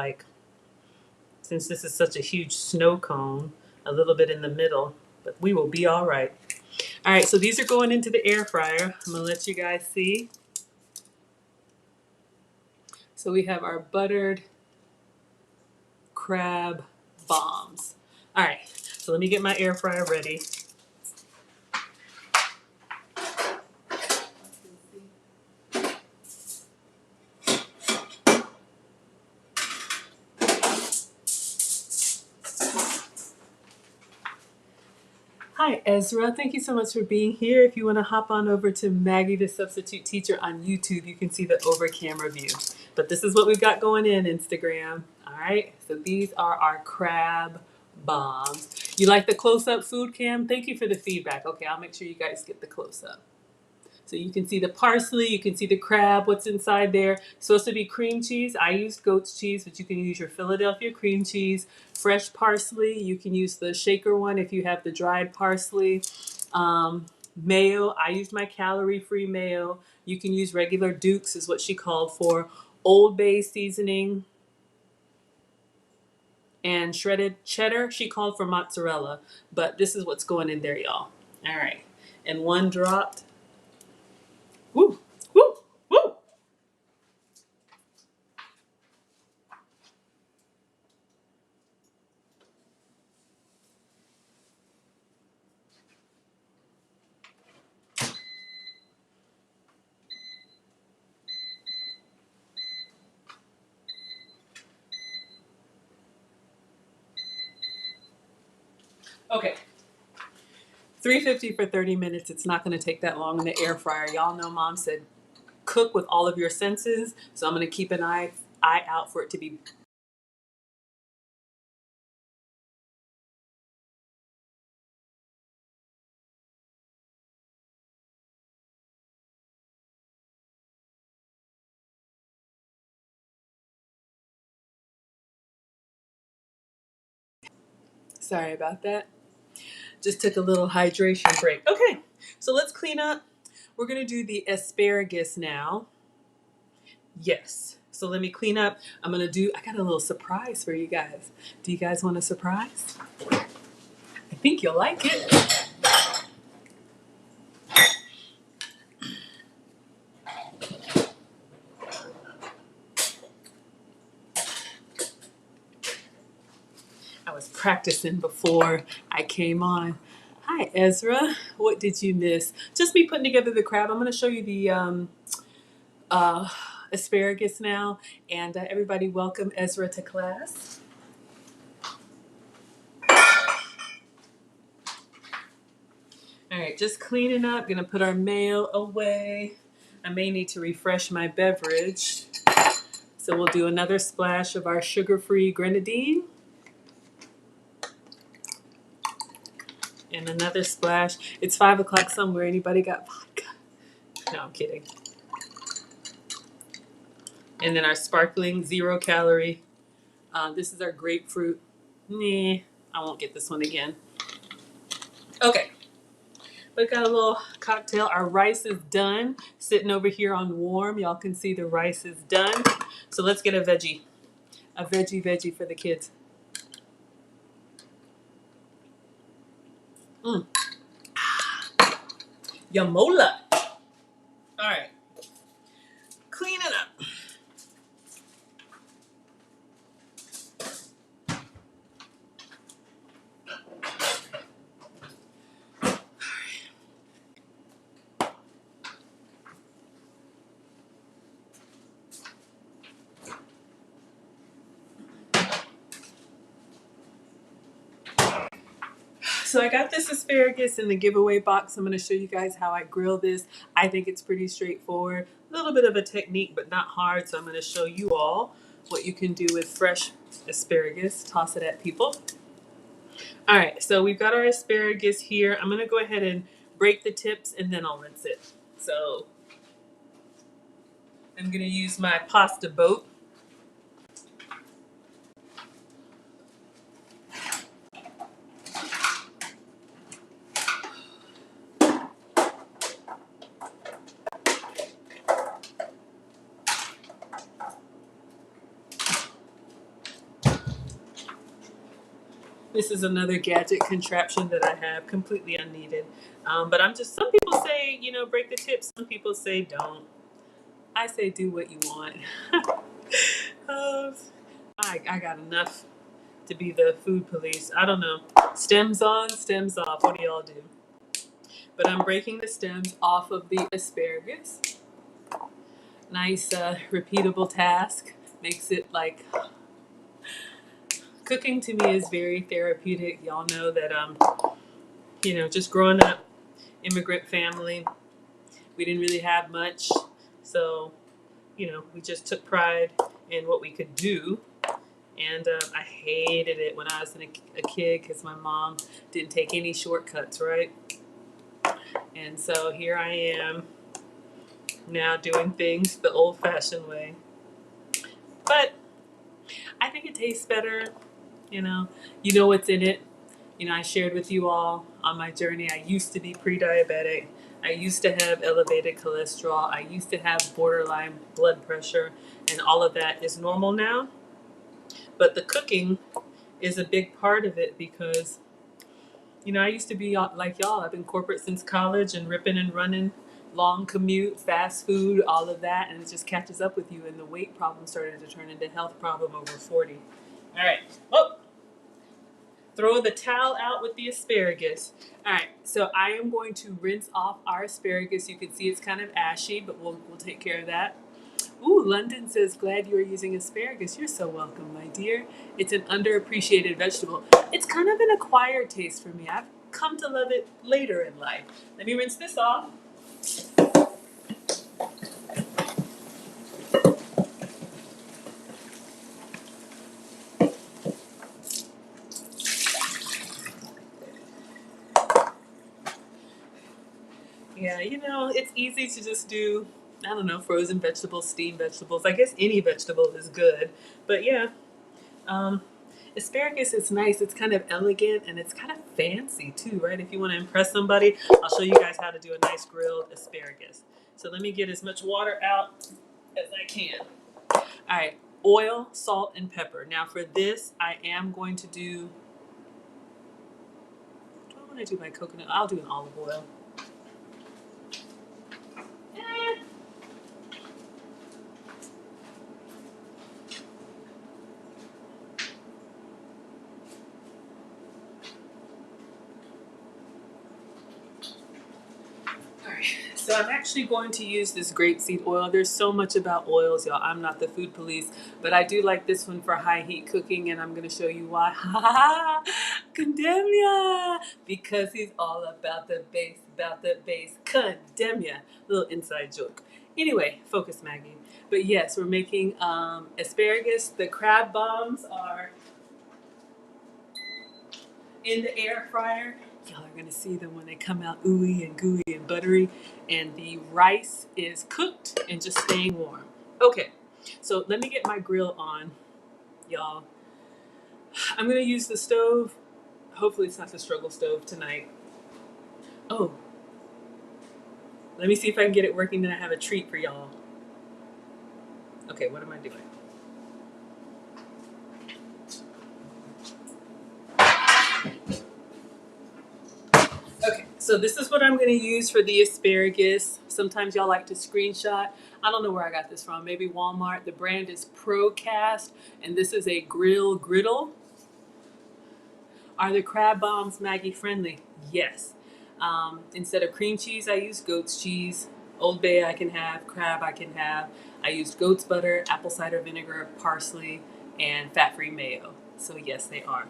since this is such a huge snow cone, a little bit in the middle, but we will be all right. All right, so these are going into the air fryer. I'm gonna let you guys see. So we have our buttered crab bombs. All right, so let me get my air fryer ready. Hi, Ezra. Thank you so much for being here. If you want to hop on over to Maggie, the substitute teacher on YouTube, you can see the over camera view. But this is what we've got going in Instagram. All right, so these are our crab bombs. You like the close-up food cam? Thank you for the feedback. Okay, I'll make sure you guys get the close-up. So you can see the parsley, you can see the crab, what's inside there. It's supposed to be cream cheese. I use goat's cheese, but you can use your Philadelphia cream cheese. Fresh parsley, you can use the shaker one if you have the dried parsley. Mayo, I use my calorie-free mayo. You can use regular Duke's is what she called for. Old Bay seasoning and shredded cheddar. She called for mozzarella, but this is what's going in there, y'all. All right. And one dropped. Woo, woo, woo. Okay. 350 for 30 minutes. It's not going to take that long in the air fryer. Y'all know mom said cook with all of your senses. So I'm going to keep an eye out for it to be. Sorry about that. Just took a little hydration break. Okay. So let's clean up. We're going to do the asparagus now. Yes. So let me clean up. I got a little surprise for you guys. Do you guys want a surprise? I think you'll like it. I was practicing before I came on. Hi, Ezra. What did you miss? Just me putting together the crab. I'm going to show you the uh, asparagus now. And everybody, welcome Ezra to class. All right, just cleaning up. Going to put our mayo away. I may need to refresh my beverage. So we'll do another splash of our sugar-free grenadine. And another splash. It's 5 o'clock somewhere. Anybody got vodka? No, I'm kidding. And then our sparkling 0-calorie. This is our grapefruit. Nah, I won't get this one again. Okay. But got a little cocktail. Our rice is done. Sitting over here on warm. Y'all can see the rice is done. So let's get a veggie. A veggie for the kids. Mm. Yamola. All right. Clean it up. So I got this asparagus in the giveaway box. I'm going to show you guys how I grill this. I think it's pretty straightforward. A little bit of a technique, but not hard. So I'm going to show you all what you can do with fresh asparagus. Toss it at people. All right, so we've got our asparagus here. I'm going to go ahead and break the tips and then I'll rinse it. So I'm going to use my pasta boat. This is another gadget contraption that I have, completely unneeded. But some people say, break the tips. Some people say don't. I say do what you want. I got enough to be the food police. I don't know. Stems on, stems off. What do y'all do? But I'm breaking the stems off of the asparagus. Nice, repeatable task. Makes it like cooking to me is very therapeutic. Y'all know that just growing up, immigrant family, we didn't really have much, so we just took pride in what we could do. And I hated it when I was a kid because my mom didn't take any shortcuts, right? And so here I am now doing things the old-fashioned way. But I think it tastes better, you know. You know what's in it. You know, I shared with you all on my journey. I used to be pre-diabetic. I used to have elevated cholesterol. I used to have borderline blood pressure, and all of that is normal now. But the cooking is a big part of it because, you know, I used to be like y'all. I've been corporate since college and ripping and running, long commute, fast food, all of that, and it just catches up with you. And the weight problem started to turn into health problem over 40. All right. Oh, throw the towel out with the asparagus. All right, so I am going to rinse off our asparagus. You can see it's kind of ashy, but we'll take care of that. Ooh, London says, glad you are using asparagus. You're so welcome, my dear. It's an underappreciated vegetable. It's kind of an acquired taste for me. I've come to love it later in life. Let me rinse this off. Yeah, you know, it's easy to just do, I don't know, frozen vegetables, steamed vegetables. I guess any vegetable is good. But yeah, um, asparagus is nice. It's kind of elegant and it's kind of fancy too, right? If you want to impress somebody, I'll show you guys how to do a nice grilled asparagus. So let me get as much water out as I can. All right, oil, salt, and pepper. Now for this, I am going to do I want to do my coconut? I'll do an olive oil. Eh. Alright, so I'm actually going to use this grapeseed oil. There's so much about oils, y'all. I'm not the food police, but I do like this one for high heat cooking, and I'm going to show you why. Condemn ya! Because he's all about the base, Condemn ya. Little inside joke. Anyway, focus, Maggie. But yes, we're making asparagus. The crab bombs are in the air fryer. Y'all are gonna see them when they come out ooey and gooey and buttery. And the rice is cooked and just staying warm. Okay, so let me get my grill on, y'all. I'm gonna use the stove. Hopefully it's not the struggle stove tonight. Oh, let me see if I can get it working, then I have a treat for y'all. Okay, what am I doing? Okay, so this is what I'm going to use for the asparagus. Sometimes y'all like to screenshot. I don't know where I got this from. Maybe Walmart. The brand is Procast, and this is a grill griddle. Are the crab bombs Maggie friendly? Yes. Instead of cream cheese, I use goat's cheese. Old Bay I can have, crab I can have. I used goat's butter, apple cider vinegar, parsley, and fat-free mayo. So yes, they are.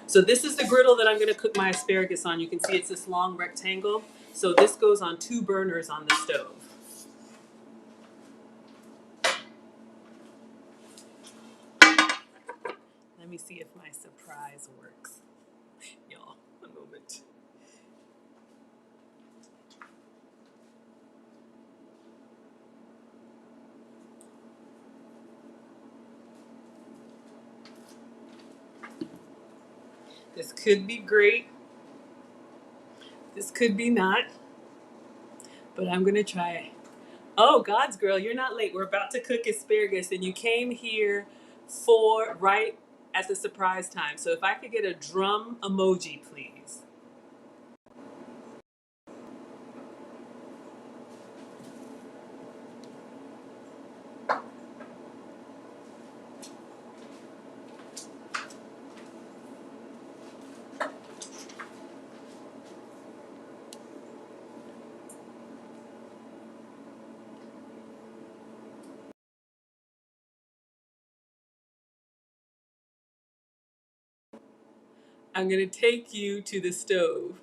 So this is the griddle that I'm going to cook my asparagus on. You can see it's this long rectangle. So this goes on 2 burners on the stove. Let me see if my surprise works. Y'all, a moment. This could be great. This could be not. But I'm going to try it. Oh, God's girl, you're not late. We're about to cook asparagus, and you came here for right at the surprise time. So if I could get a drum emoji, please. I'm going to take you to the stove.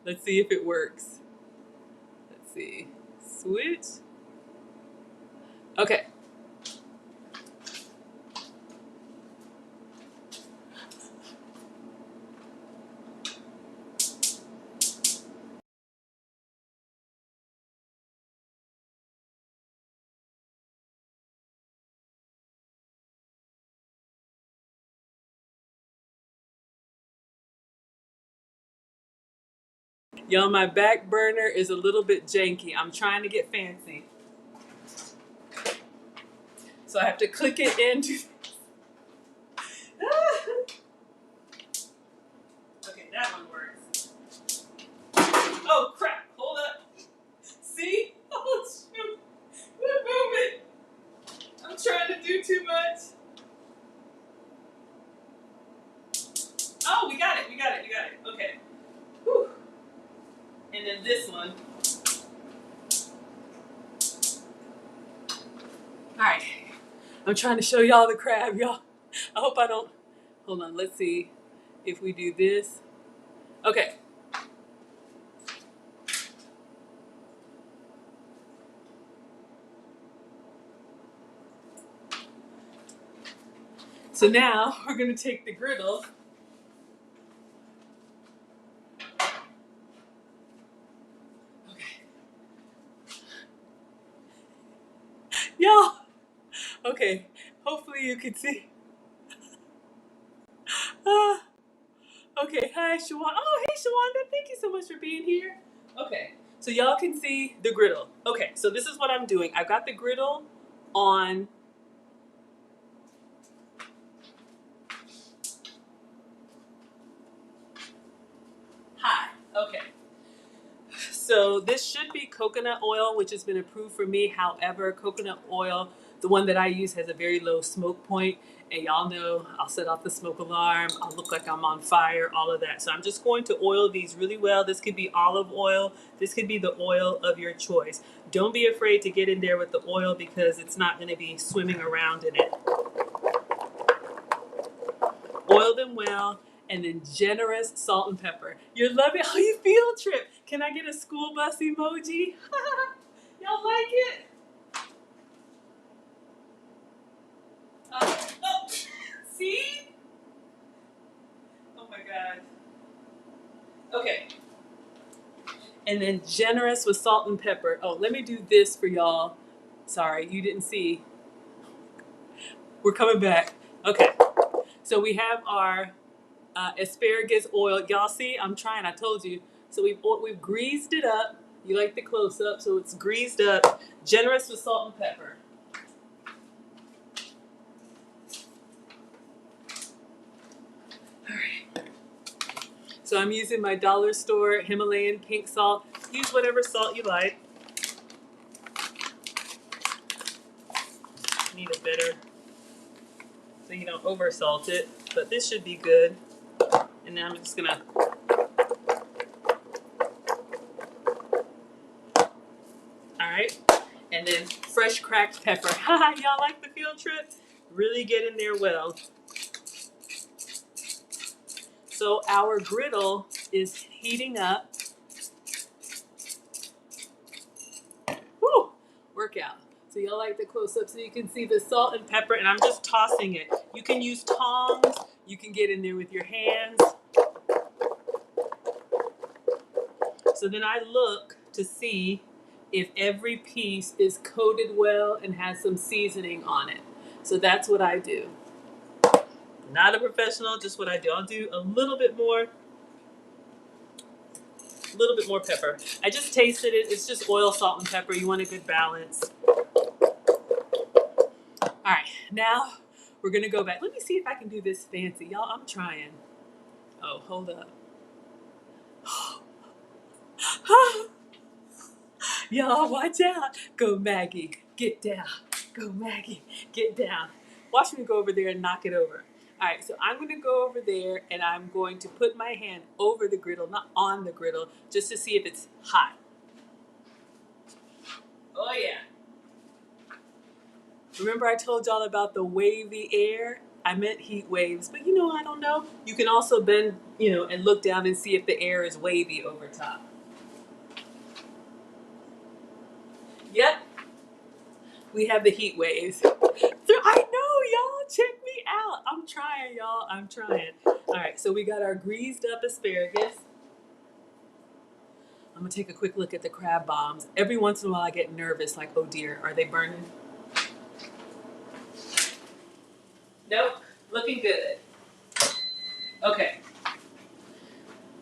Let's see if it works. Let's see. Switch. Okay. Y'all, my back burner is a little bit janky. I'm trying to get fancy. So I have to click it into. Okay, that one works. Oh crap, hold up. See? Oh shoot. Move it. I'm trying to do too much. Oh, we got it. Okay. Whew. And then this one. Alright. I'm trying to show y'all the crab, y'all. I hope I don't. Hold on, let's see if we do this. Okay. So now we're going to take the griddle. Okay. Y'all. Okay. Hopefully you can see. Okay. Hi, Shawanda. Oh, hey, Shawanda. Thank you so much for being here. Okay. So y'all can see the griddle. Okay. So this is what I'm doing. I've got the griddle on. High. Okay. So this should be coconut oil, which has been approved for me. However, coconut oil, the one that I use, has a very low smoke point. And y'all know I'll set off the smoke alarm. I'll look like I'm on fire, all of that. So I'm just going to oil these really well. This could be olive oil. This could be the oil of your choice. Don't be afraid to get in there with the oil because it's not going to be swimming around in it. Oil them well, and then generous salt and pepper. You're loving how you field trip. Can I get a school bus emoji? Y'all like it? Oh, see? Oh my God. Okay. And then generous with salt and pepper. Oh, let me do this for y'all. Sorry, you didn't see. We're coming back. Okay. So we have our asparagus oil. Y'all see? I'm trying. I told you. So we've greased it up. You like the close up, so it's greased up. Generous with salt and pepper. All right. So I'm using my dollar store Himalayan pink salt. Use whatever salt you like. Need a bitter, so you don't over salt it. But this should be good. And then I'm just gonna. All right. And then fresh cracked pepper. Haha, y'all like the field trip? Really get in there well. So our griddle is heating up. Woo! Workout. So y'all like the close up so you can see the salt and pepper, and I'm just tossing it. You can use tongs. You can get in there with your hands. So then I look to see if every piece is coated well and has some seasoning on it. So that's what I do. Not a professional, just what I do. I'll do a little bit more pepper. I just tasted it. It's just oil, salt, and pepper. You want a good balance. All right, now we're gonna go back. Let me see if I can do this fancy. Y'all, I'm trying. Oh, hold up. Y'all, watch out. Go Maggie, get down. Go Maggie, get down. Watch me go over there and knock it over. All right, so I'm going to go over there and I'm going to put my hand over the griddle, not on the griddle, just to see if it's hot. Oh, yeah. Remember I told y'all about the wavy air? I meant heat waves, but I don't know. You can also bend, and look down and see if the air is wavy over top. Yep, we have the heat waves. I know, y'all. Check me out. I'm trying, y'all. I'm trying. All right, so we got our greased up asparagus. I'm gonna take a quick look at the crab bombs. Every once in a while I get nervous, like, oh dear, are they burning? Nope, looking good. Okay.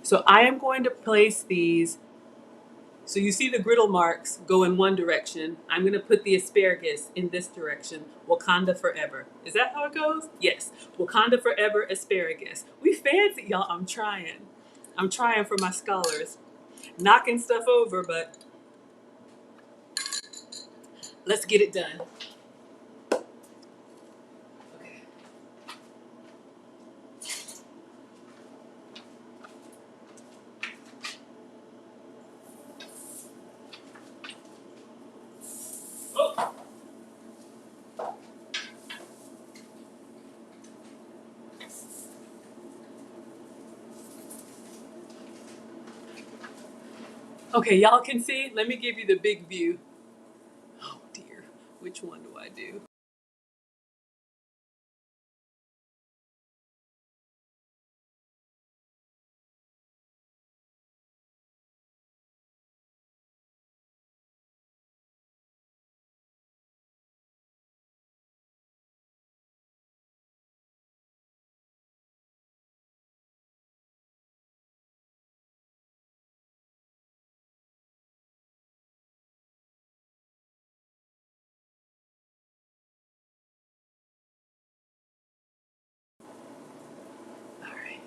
So I am going to place these. So you see the griddle marks go in one direction. I'm going to put the asparagus in this direction. Wakanda forever. Is that how it goes? Yes. Wakanda forever asparagus. We fancy, y'all. I'm trying. I'm trying for my scholars. Knocking stuff over, but let's get it done. Okay. Oh. Okay, y'all can see. Let me give you the big view. Oh dear. Which one do I do? All right.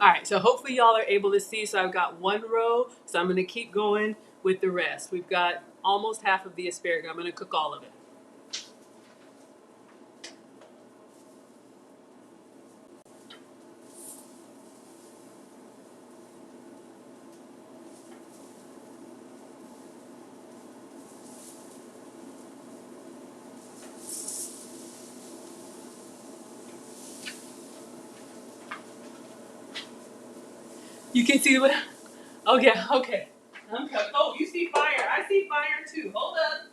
All right, so hopefully y'all are able to see. So I've got one row, so I'm gonna keep going with the rest. We've got almost half of the asparagus. I'm gonna cook all of it. You can see what, okay, okay. I'm coming. Oh, you see fire. I see fire too. Hold up.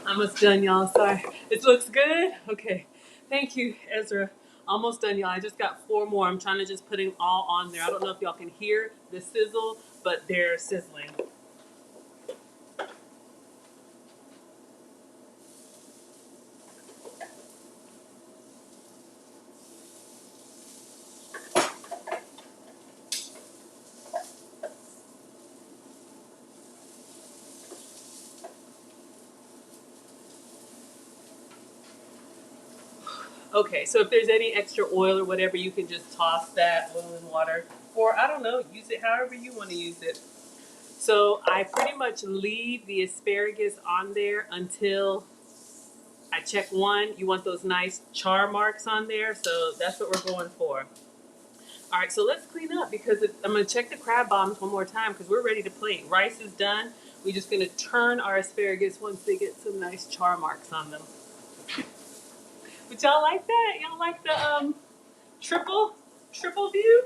Almost done, y'all. Sorry. It looks good? Okay. Thank you, Ezra. Almost done, y'all. I just got 4 more. I'm trying to just put them all on there. I don't know if y'all can hear the sizzle, but they're sizzling. Okay, so if there's any extra oil or whatever, you can just toss that oil in water. Or, I don't know, use it however you want to use it. So I pretty much leave the asparagus on there until I check one. You want those nice char marks on there, so that's what we're going for. All right, so let's clean up because I'm going to check the crab bombs one more time because we're ready to plate. Rice is done. We're just going to turn our asparagus once they get some nice char marks on them. But y'all like that? Y'all like the triple view?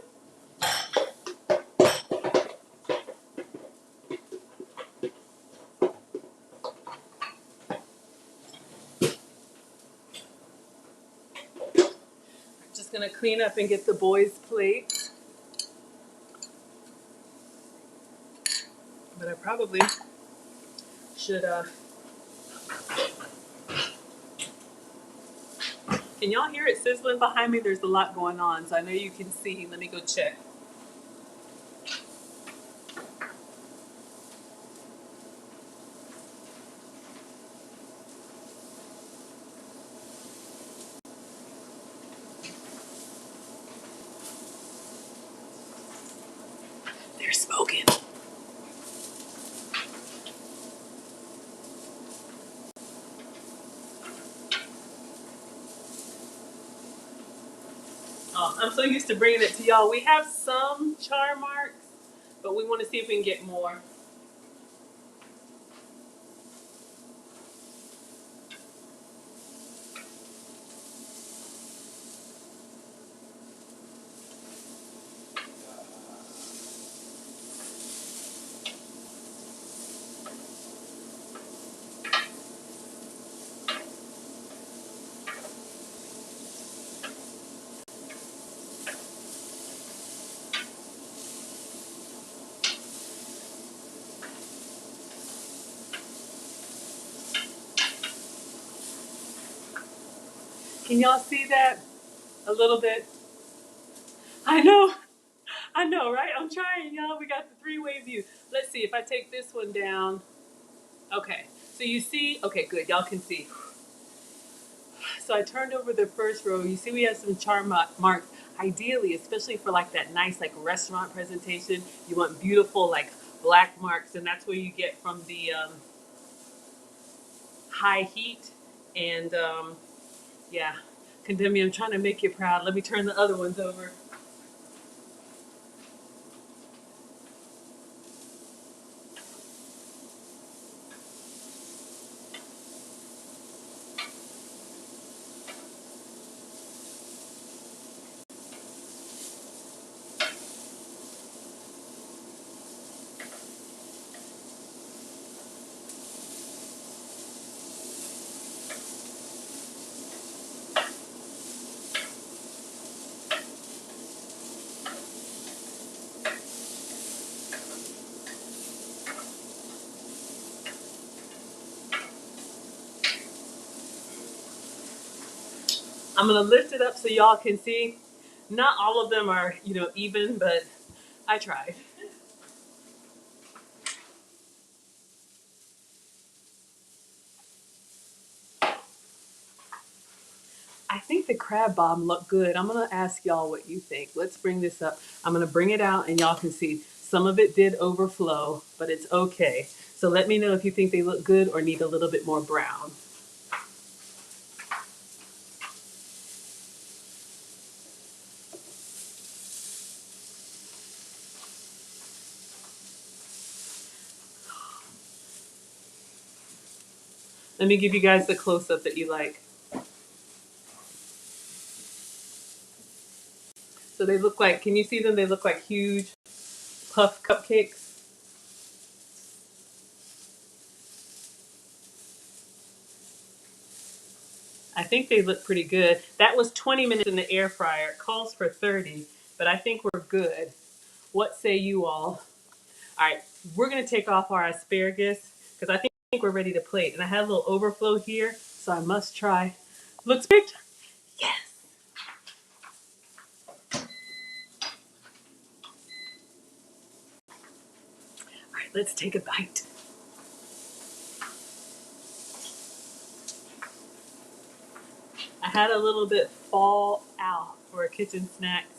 Just going to clean up and get the boys' plate. But I probably should can y'all hear it sizzling behind me? There's a lot going on, so I know you can see. Let me go check. They're smoking. Oh, I'm so used to bringing it to y'all. We have some char marks, but we want to see if we can get more. Can y'all see that a little bit? I know, right? I'm trying, y'all. We got the three-way view. Let's see if I take this one down. Okay, so you see, okay, good. Y'all can see. So I turned over the first row. You see we have some char marks. Ideally, especially for like that nice like restaurant presentation, you want beautiful like black marks, and that's where you get from the high heat. And yeah, Condemn me, I'm trying to make you proud. Let me turn the other ones over. I'm gonna lift it up so y'all can see. Not all of them are, even, but I tried. I think the crab bomb looked good. I'm gonna ask y'all what you think. Let's bring this up. I'm gonna bring it out and y'all can see some of it did overflow, but it's okay. So let me know if you think they look good or need a little bit more brown. Let me give you guys the close up that you like. So they look like, can you see them? They look like huge puff cupcakes. I think they look pretty good. That was 20 minutes in the air fryer. It calls for 30, but I think we're good. What say you all? All right, we're gonna take off our asparagus because I think we're ready to plate. And I had a little overflow here, so I must try. Looks picked? Yes. All right, let's take a bite. I had a little bit fall out for kitchen snacks.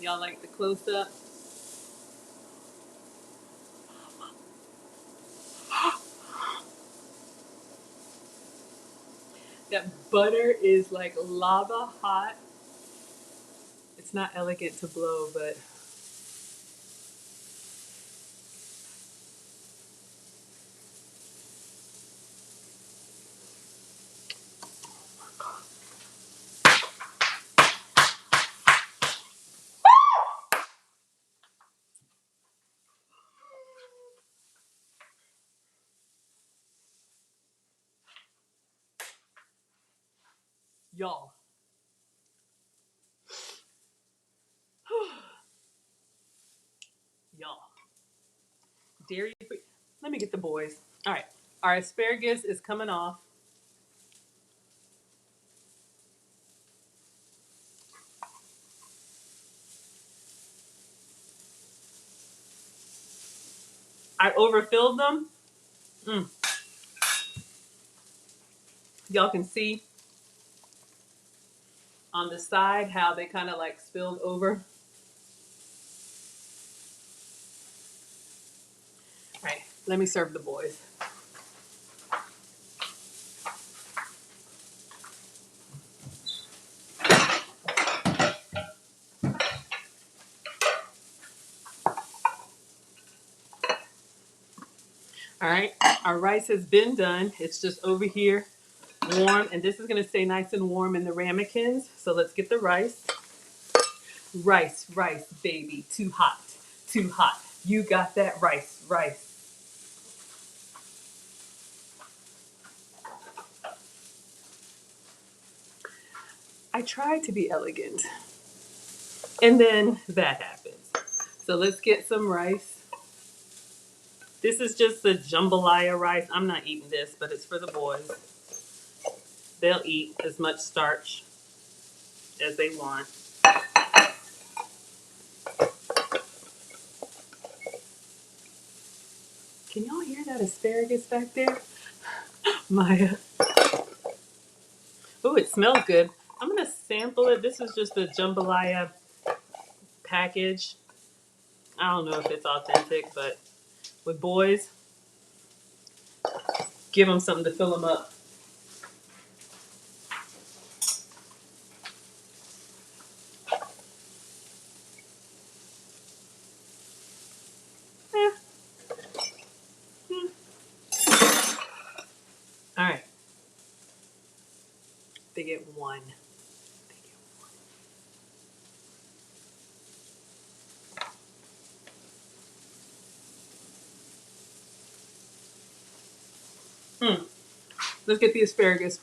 Y'all like the close up? That butter is like lava hot. It's not elegant to blow, but y'all. Y'all. Dairy free. Let me get the boys. All right. Our asparagus is coming off. I overfilled them. Mm. Y'all can see on the side how they kind of like spilled over. All right, let me serve the boys. All right, our rice has been done. It's just over here warm, and this is gonna stay nice and warm in the ramekins. So let's get the rice. Rice, rice, baby, too hot, too hot. You got that rice, rice. I tried to be elegant, and then that happens. So let's get some rice. This is just the jambalaya rice. I'm not eating this, but it's for the boys. They'll eat as much starch as they want. Can y'all hear that asparagus back there? Maya. Oh, it smells good. I'm gonna sample it. This is just the jambalaya package. I don't know if it's authentic, but with boys, give them something to fill them up. Eh. All right. They get one. They get one. Let's get the asparagus.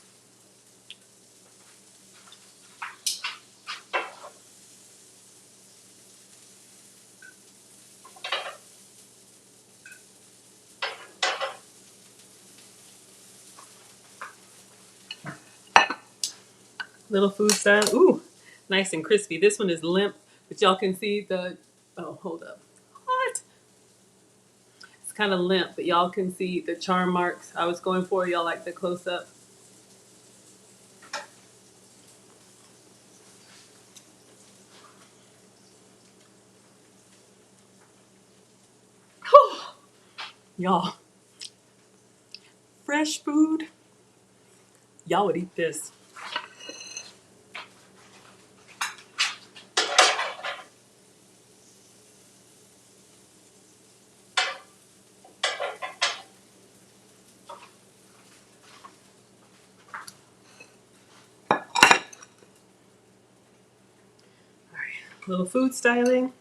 Little food style. Ooh, nice and crispy. This one is limp, but y'all can see the. Oh, hold up. What? It's kind of limp, but y'all can see the charm marks I was going for. Y'all like the close up? Y'all, fresh food. Y'all would eat this. All right, little food styling,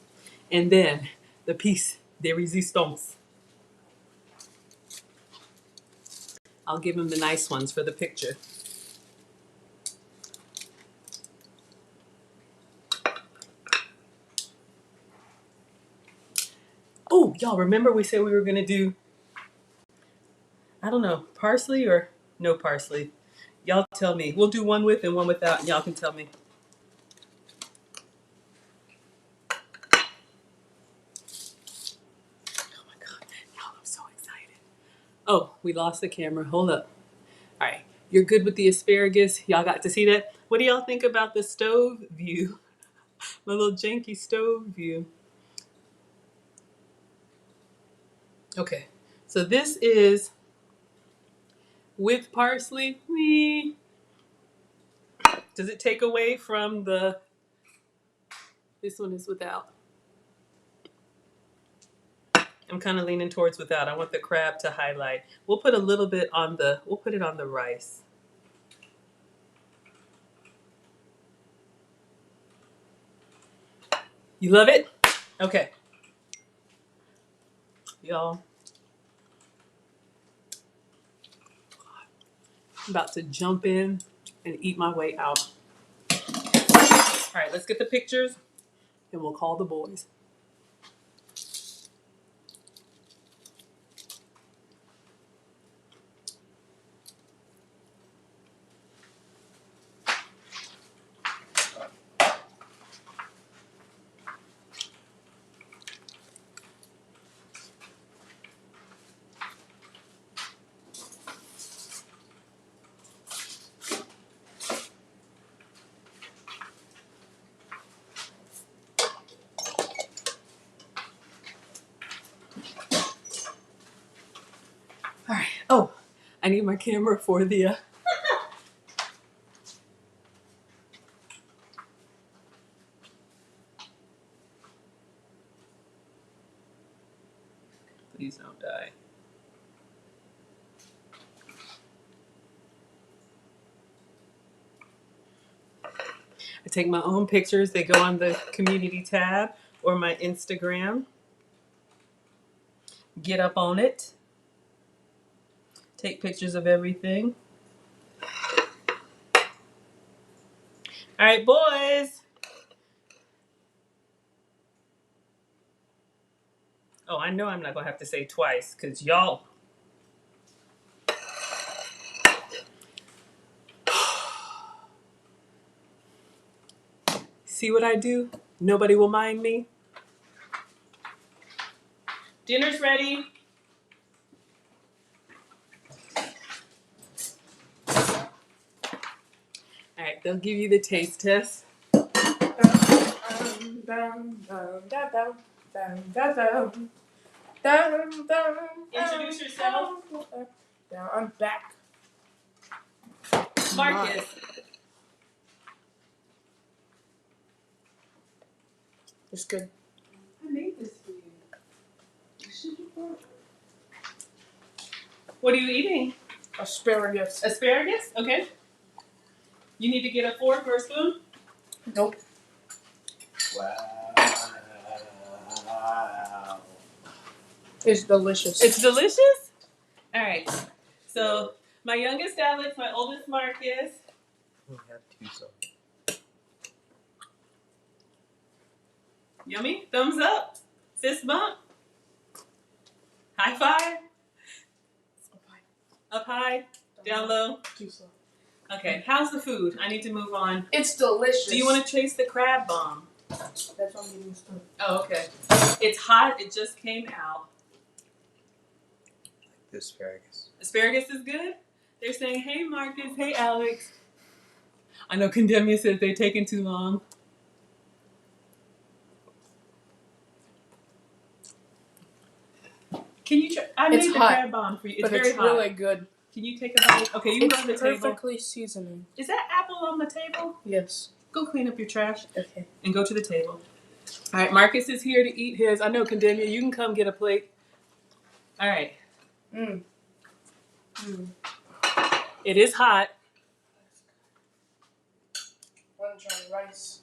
and then the piece de resistance. I'll give him the nice ones for the picture. Oh, y'all remember we said we were gonna do, I don't know, parsley or no parsley? Y'all tell me. We'll do one with and one without, and y'all can tell me. Oh my God, y'all, I'm so excited. Oh, we lost the camera. Hold up. All right, you're good with the asparagus. Y'all got to see that. What do y'all think about the stove view? My little janky stove view. Okay, so this is with parsley. Does it take away from the, this one is without. I'm kind of leaning towards without. I want the crab to highlight. We'll put a little bit on the, we'll put it on the rice. You love it? Okay. Y'all, I'm about to jump in and eat my way out. All right, let's get the pictures and we'll call the boys. All right. Oh, I need my camera for the. Please don't die. I take my own pictures. They go on the community tab or my Instagram. Get up on it. Take pictures of everything. All right, boys. Oh, I know I'm not going to have to say twice because y'all. See what I do? Nobody will mind me. Dinner's ready. All right, they'll give you the taste test. Introduce yourself. Now I'm back. Marcus. It's good. I made this for you. What are you eating? Asparagus. Asparagus? Okay. You need to get a fork or a spoon? Nope. Wow. It's delicious. It's delicious? All right. So, my youngest Alex, my oldest Marcus. We have two songs. Yummy? Thumbs up? Fist bump? High five? Up high? Down low? Too slow. Okay. How's the food? I need to move on. It's delicious. Do you want to chase the crab bomb? That's what I'm getting this time. Oh, okay. It's hot. It just came out. The asparagus. Asparagus is good? They're saying, hey, Marcus. Hey, Alex. I know Condemnia says they're taking too long. Can you try? I It's made the hot, crab bomb for you. It's but very it's hot. really good. Can you take a bite? Okay, you can go to the It's table. perfectly seasoning. Is that apple on the table? Yes. Go clean up your trash Okay. and go to the table. All right, Marcus is here to eat his. I know, Condemnia, you can come get a plate. All right. It is hot. Want to try the rice?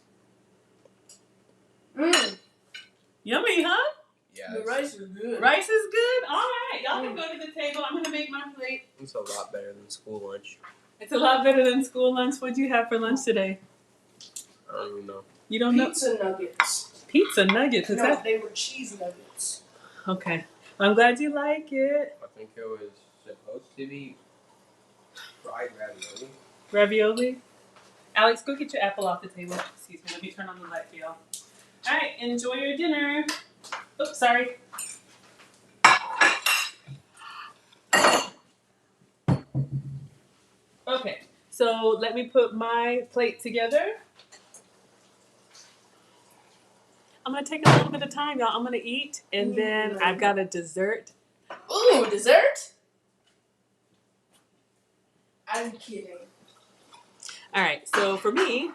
Yummy, huh? Yeah. The rice is good. Rice is good? All right, y'all can go to the table. I'm going to make my plate. It's a lot better than school lunch. It's a lot better than school lunch. What'd you have for lunch today? I don't even know. You don't know? Pizza nuggets. Pizza nuggets. Is No, that? they were cheese nuggets. Okay. I'm glad you like it. I think it was supposed to be fried ravioli. Ravioli. Alex, go get your apple off the table. Excuse me. Let me turn on the light for y'all. All right. Enjoy your dinner. Oops, sorry. Okay. So let me put my plate together. I'm going to take a little bit of time, y'all. I'm going to eat, and then I've got a dessert. Ooh, dessert? I'm kidding. All right. So for me,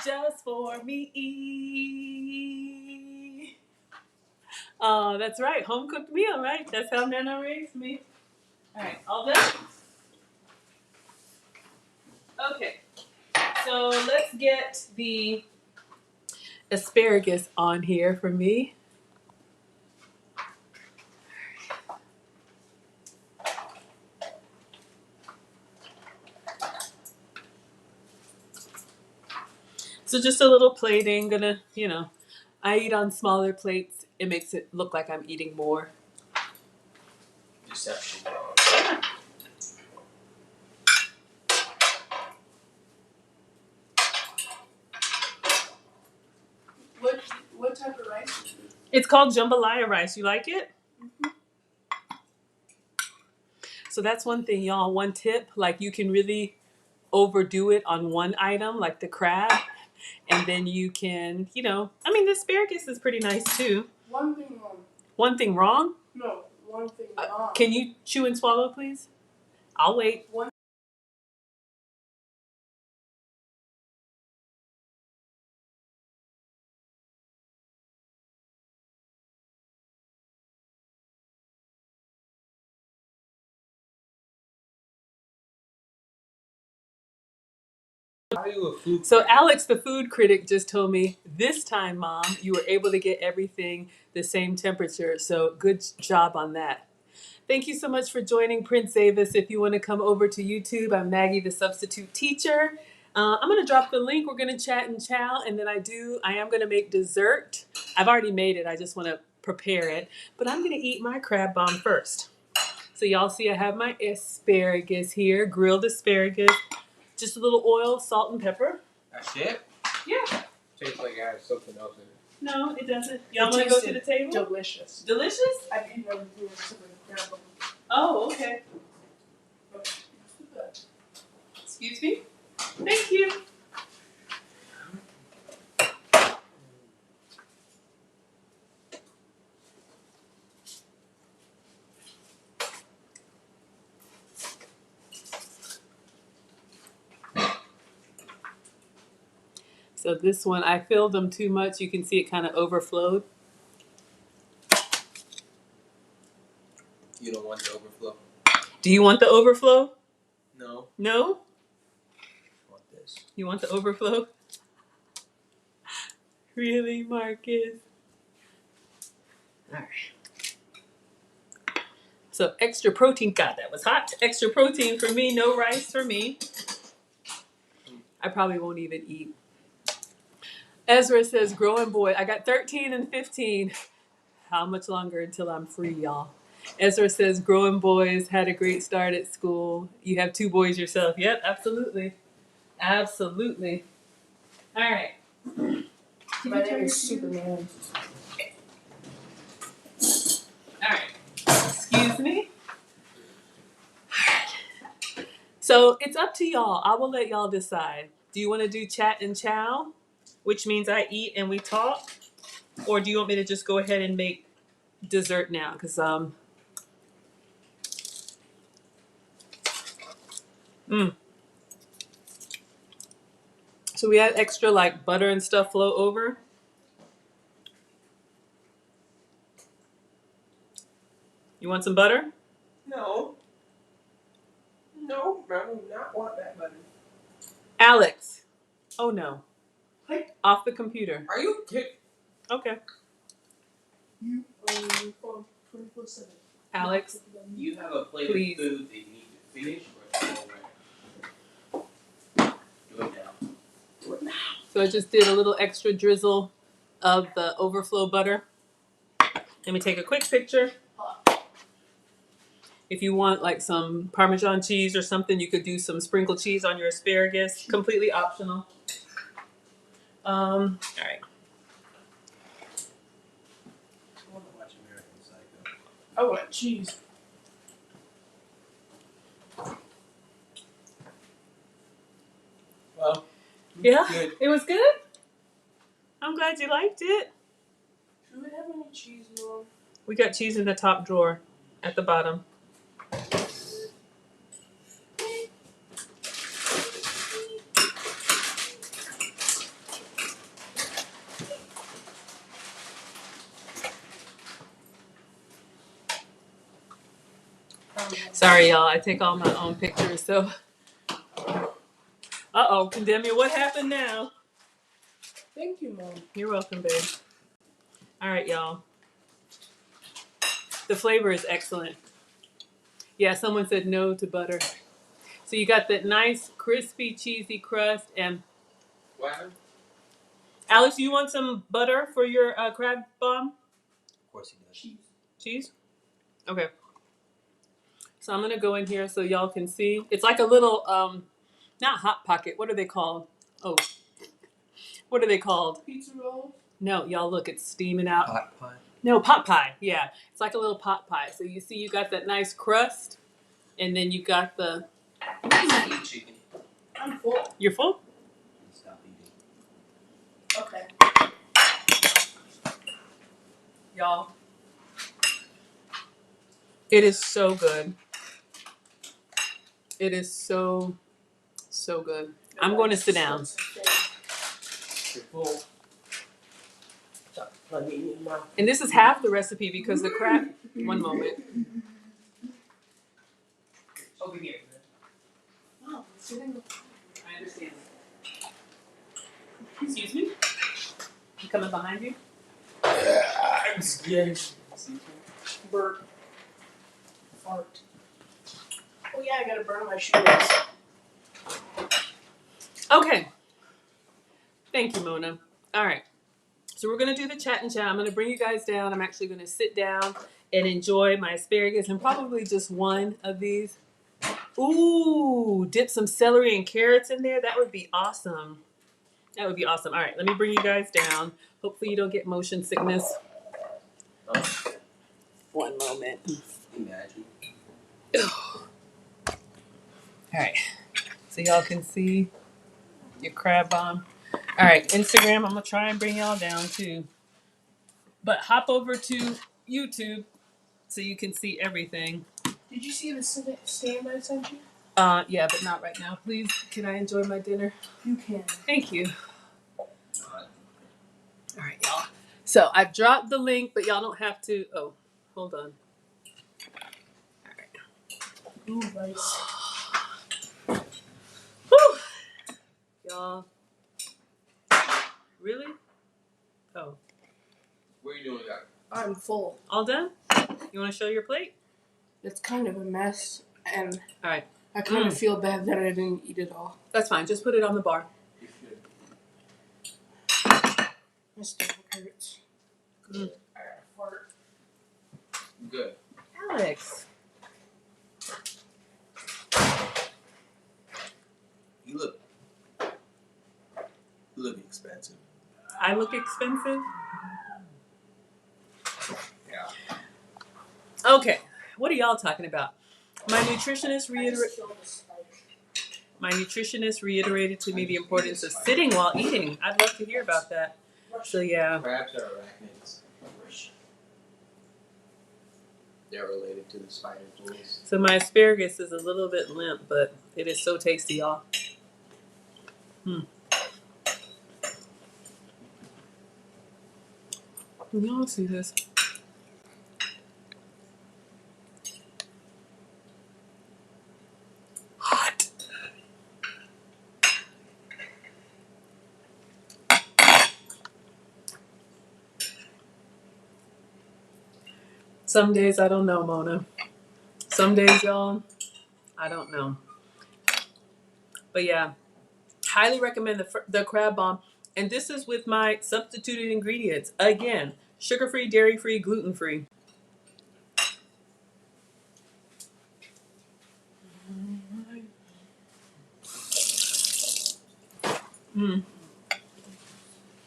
just for me. Oh, that's right. Home cooked meal, right? That's how Nana raised me. All right. All done? Okay. So let's get the asparagus on here for me. So just a little plating. Gonna, I eat on smaller plates. It makes it look like I'm eating more. Deception. What type of rice is it? It's called jambalaya rice. You like it? Mm-hmm. So that's one thing, y'all. One tip, like you can really overdo it on one item, like the crab, and then you can, the asparagus is pretty nice too. One thing wrong. One thing wrong? No, one thing wrong. Can you chew and swallow, please? I'll wait. One How are you a food So critic? Alex, the food critic, just told me this time, Mom, you were able to get everything the same temperature. So good job on that. Thank you so much for joining Prince Avis. If you want to come over to YouTube, I'm Maggie, the substitute teacher. I'm going to drop the link. We're going to chat and chow, and then I am going to make dessert. I've already made it. I just want to prepare it. But I'm going to eat my crab bomb first. So y'all see I have my asparagus here, grilled asparagus. Just a little oil, salt, and pepper. That's it? Yeah. Tastes like it has something else in it. No, it doesn't. Y'all want to go to the table? Delicious. Delicious? I've eaten everything except for the crab. Oh, okay. Excuse me? Thank you. So this one, I filled them too much. You can see it kind of overflowed. You don't want the overflow? Do you want the overflow? No. No? I want this. You want the overflow? Really, Marcus? All right. So extra protein. God, that was hot. Extra protein for me. No rice for me. I probably won't even eat. Ezra says, growing boy. I got 13 and 15. How much longer until I'm free, y'all? Ezra says, growing boys, had a great start at school. You have 2 boys yourself. Yep, absolutely. Absolutely. All right. My name is Superman. All right. Excuse me. So it's up to y'all. I will let y'all decide. Do you want to do chat and chow, which means I eat and we talk? Or do you want me to just go ahead and make dessert now? Because, So we had extra like butter and stuff flow over. You want some butter? No. No, I do not want that butter. Alex. Oh no. Hey. Off the computer. Are you kidding? Okay. You are on 24/7. Alex. You have a plate Please. of food that you need to finish or it's already? Do it now. Do it now. So I just did a little extra drizzle of the overflow butter. Let me take a quick picture. If you want like some Parmesan cheese or something, you could do some sprinkled cheese on your asparagus. Completely optional. All right. I want to watch American Psycho. I want cheese. Well, Yeah, good. it was good. I'm glad you liked it. Do we have any cheese, Mom? We got cheese in the top drawer at the bottom. Sorry, y'all. I take all my own pictures. So, Condemn you. What happened now? Thank you, Mom. You're welcome, babe. All right, y'all. The flavor is excellent. Yeah, someone said no to butter. So you got that nice, crispy, cheesy crust. And What? Alex, you want some butter for your crab bomb? Of course he does. Cheese. Cheese? Okay. So I'm gonna go in here so y'all can see. It's like a little, not hot pocket. What are they called? Oh, what are they called? Pizza rolls. No, y'all look, it's steaming out. Pot pie. No, pot pie. Yeah, it's like a little pot pie. So you see, you got that nice crust, and then you got the. Eat chicken. I'm full. You're full. Stop eating. Okay. Y'all. It is so good. It is so good. I'm going to sit down. You're full. Stop plugging in your mouth. And this is half the recipe because the crab. One moment. Over here. Mom, sit in the I understand. Coming behind you? Yes. Burp. Fart. Oh yeah, I gotta burn my shoes. Okay. Thank you, Mona. All right. So we're going to do the chat and chat. I'm going to bring you guys down. I'm actually going to sit down and enjoy my asparagus and probably just one of these. Ooh, dip some celery and carrots in there. That would be awesome. That would be awesome. All right, let me bring you guys down. Hopefully you don't get motion sickness. One moment. Imagine. All right, so y'all can see your crab bomb. All right, Instagram, I'm going to try and bring y'all down too. But hop over to YouTube so you can see everything. Did you see the stand I sent you? Yeah, but not right now. Please, can I enjoy my dinner? You can. Thank you. All right, y'all. So I've dropped the link, but y'all don't have to. Oh, hold on. All right. Ooh, nice. Whew. Y'all. Really? Oh. What are you doing, guys? I'm full. All done? You want to show your plate? It's kind of a mess, and All right. I kind of feel bad that I didn't eat it all. That's fine. Just put it on the bar. You should. My stomach hurts. I got a fart. Good. Alex. You look expensive. I look expensive? Yeah. Okay. What are y'all talking about? My nutritionist reiterated to me the importance of sitting while eating. I'd love to hear about that. So yeah. Crabs are arachnids. They're related to the spider genus. So my asparagus is a little bit limp, but it is so tasty, y'all. Can y'all see this? Hot. Some days I don't know, Mona. Some days, y'all, I don't know. But yeah, highly recommend the crab bomb. And this is with my substituted ingredients. Again, sugar-free, dairy-free, gluten-free.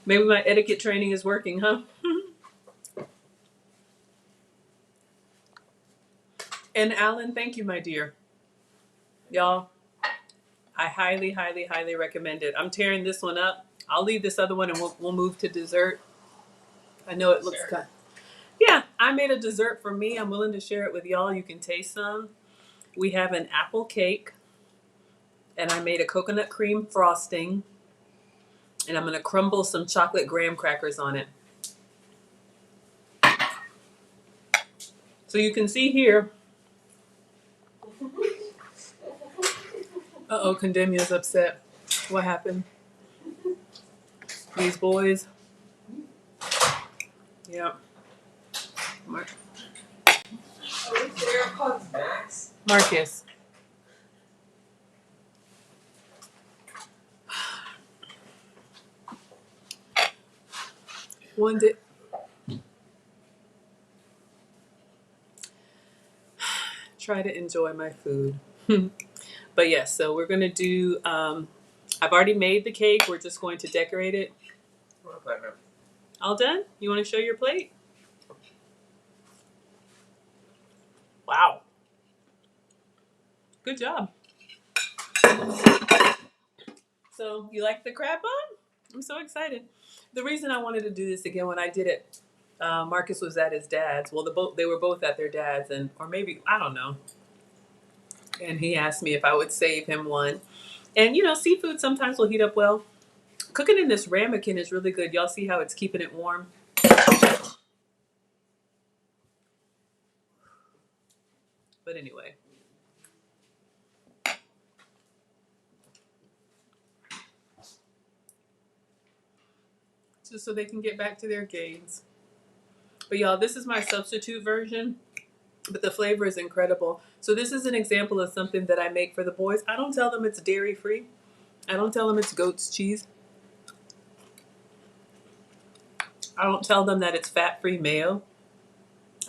Maybe my etiquette training is working, huh? And Alan, thank you, my dear. Y'all, I highly, highly, highly recommend it. I'm tearing this one up. I'll leave this other one and we'll move to dessert. I know it looks good. Yeah, I made a dessert for me. I'm willing to share it with y'all. You can taste some. We have an apple cake, and I made a coconut cream frosting, and I'm going to crumble some chocolate graham crackers on it. So you can see here. Uh-oh, Condemia's upset. What happened? These boys. Yeah. Marcus. One day. Try to enjoy my food. But yes, so we're going to do, I've already made the cake. We're just going to decorate it. All done? You want to show your plate? Wow. Good job. So you like the crab bomb? I'm so excited. The reason I wanted to do this again, when I did it, Marcus was at his dad's. Well, they were both at their dad's, or maybe, I don't know. And he asked me if I would save him one. And seafood sometimes will heat up well. Cooking in this ramekin is really good. Y'all see how it's keeping it warm? But anyway. just so they can get back to their gains. But y'all, this is my substitute version, but the flavor is incredible. So this is an example of something that I make for the boys. I don't tell them it's dairy free. I don't tell them it's goat's cheese. I don't tell them that it's fat free mayo.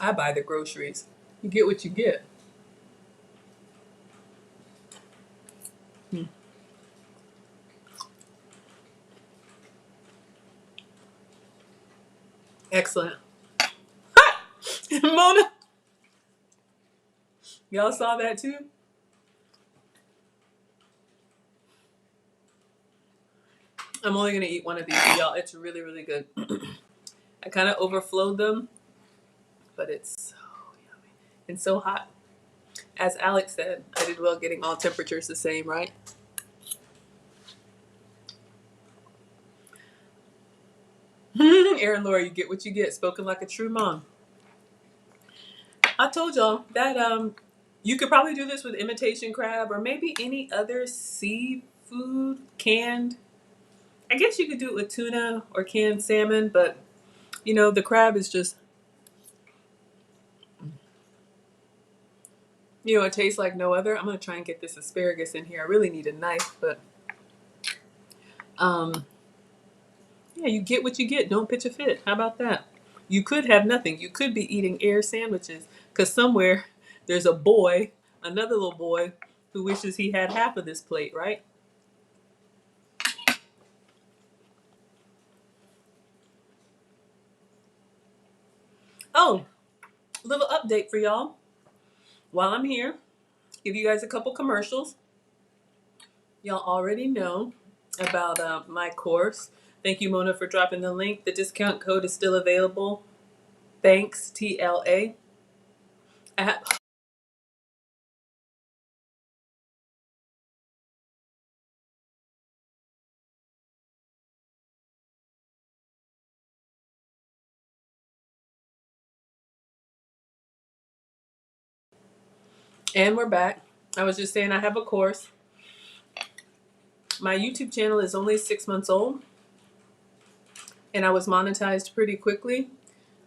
I buy the groceries. You get what you get. Excellent. Mona, y'all saw that too? I'm only gonna eat one of these, y'all. It's really, really good. I kind of overflowed them, but it's so yummy and so hot. As Alex said, I did well getting all temperatures the same, right? Aaron Laura, you get what you get. Spoken like a true mom. I told y'all that you could probably do this with imitation crab or maybe any other seafood canned. I guess you could do it with tuna or canned salmon, but you know, the crab is just, you know, it tastes like no other. I'm gonna try and get this asparagus in here. I really need a knife, but yeah, you get what you get. Don't pitch a fit. How about that? You could have nothing. You could be eating air sandwiches because somewhere there's a boy, another little boy, who wishes he had half of this plate, right? Oh, little update for y'all. While I'm here, give you guys a couple commercials. Y'all already know about my course. Thank you, Mona, for dropping the link. The discount code is still available. Thanks, TLA. And we're back. I was just saying I have a course. My YouTube channel is only 6 months old, and I was monetized pretty quickly.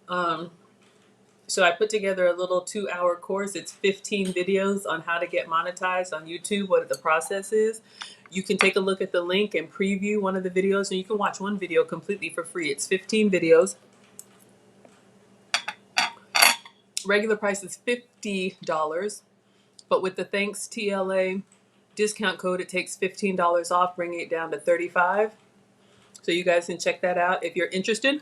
So I put together a little 2-hour course. It's 15 videos on how to get monetized on YouTube, what the process is. You can take a look at the link and preview one of the videos, and you can watch one video completely for free. It's 15 videos. Regular price is $50, but with the Thanks TLA discount code, it takes $15 off, bringing it down to $35. So you guys can check that out if you're interested.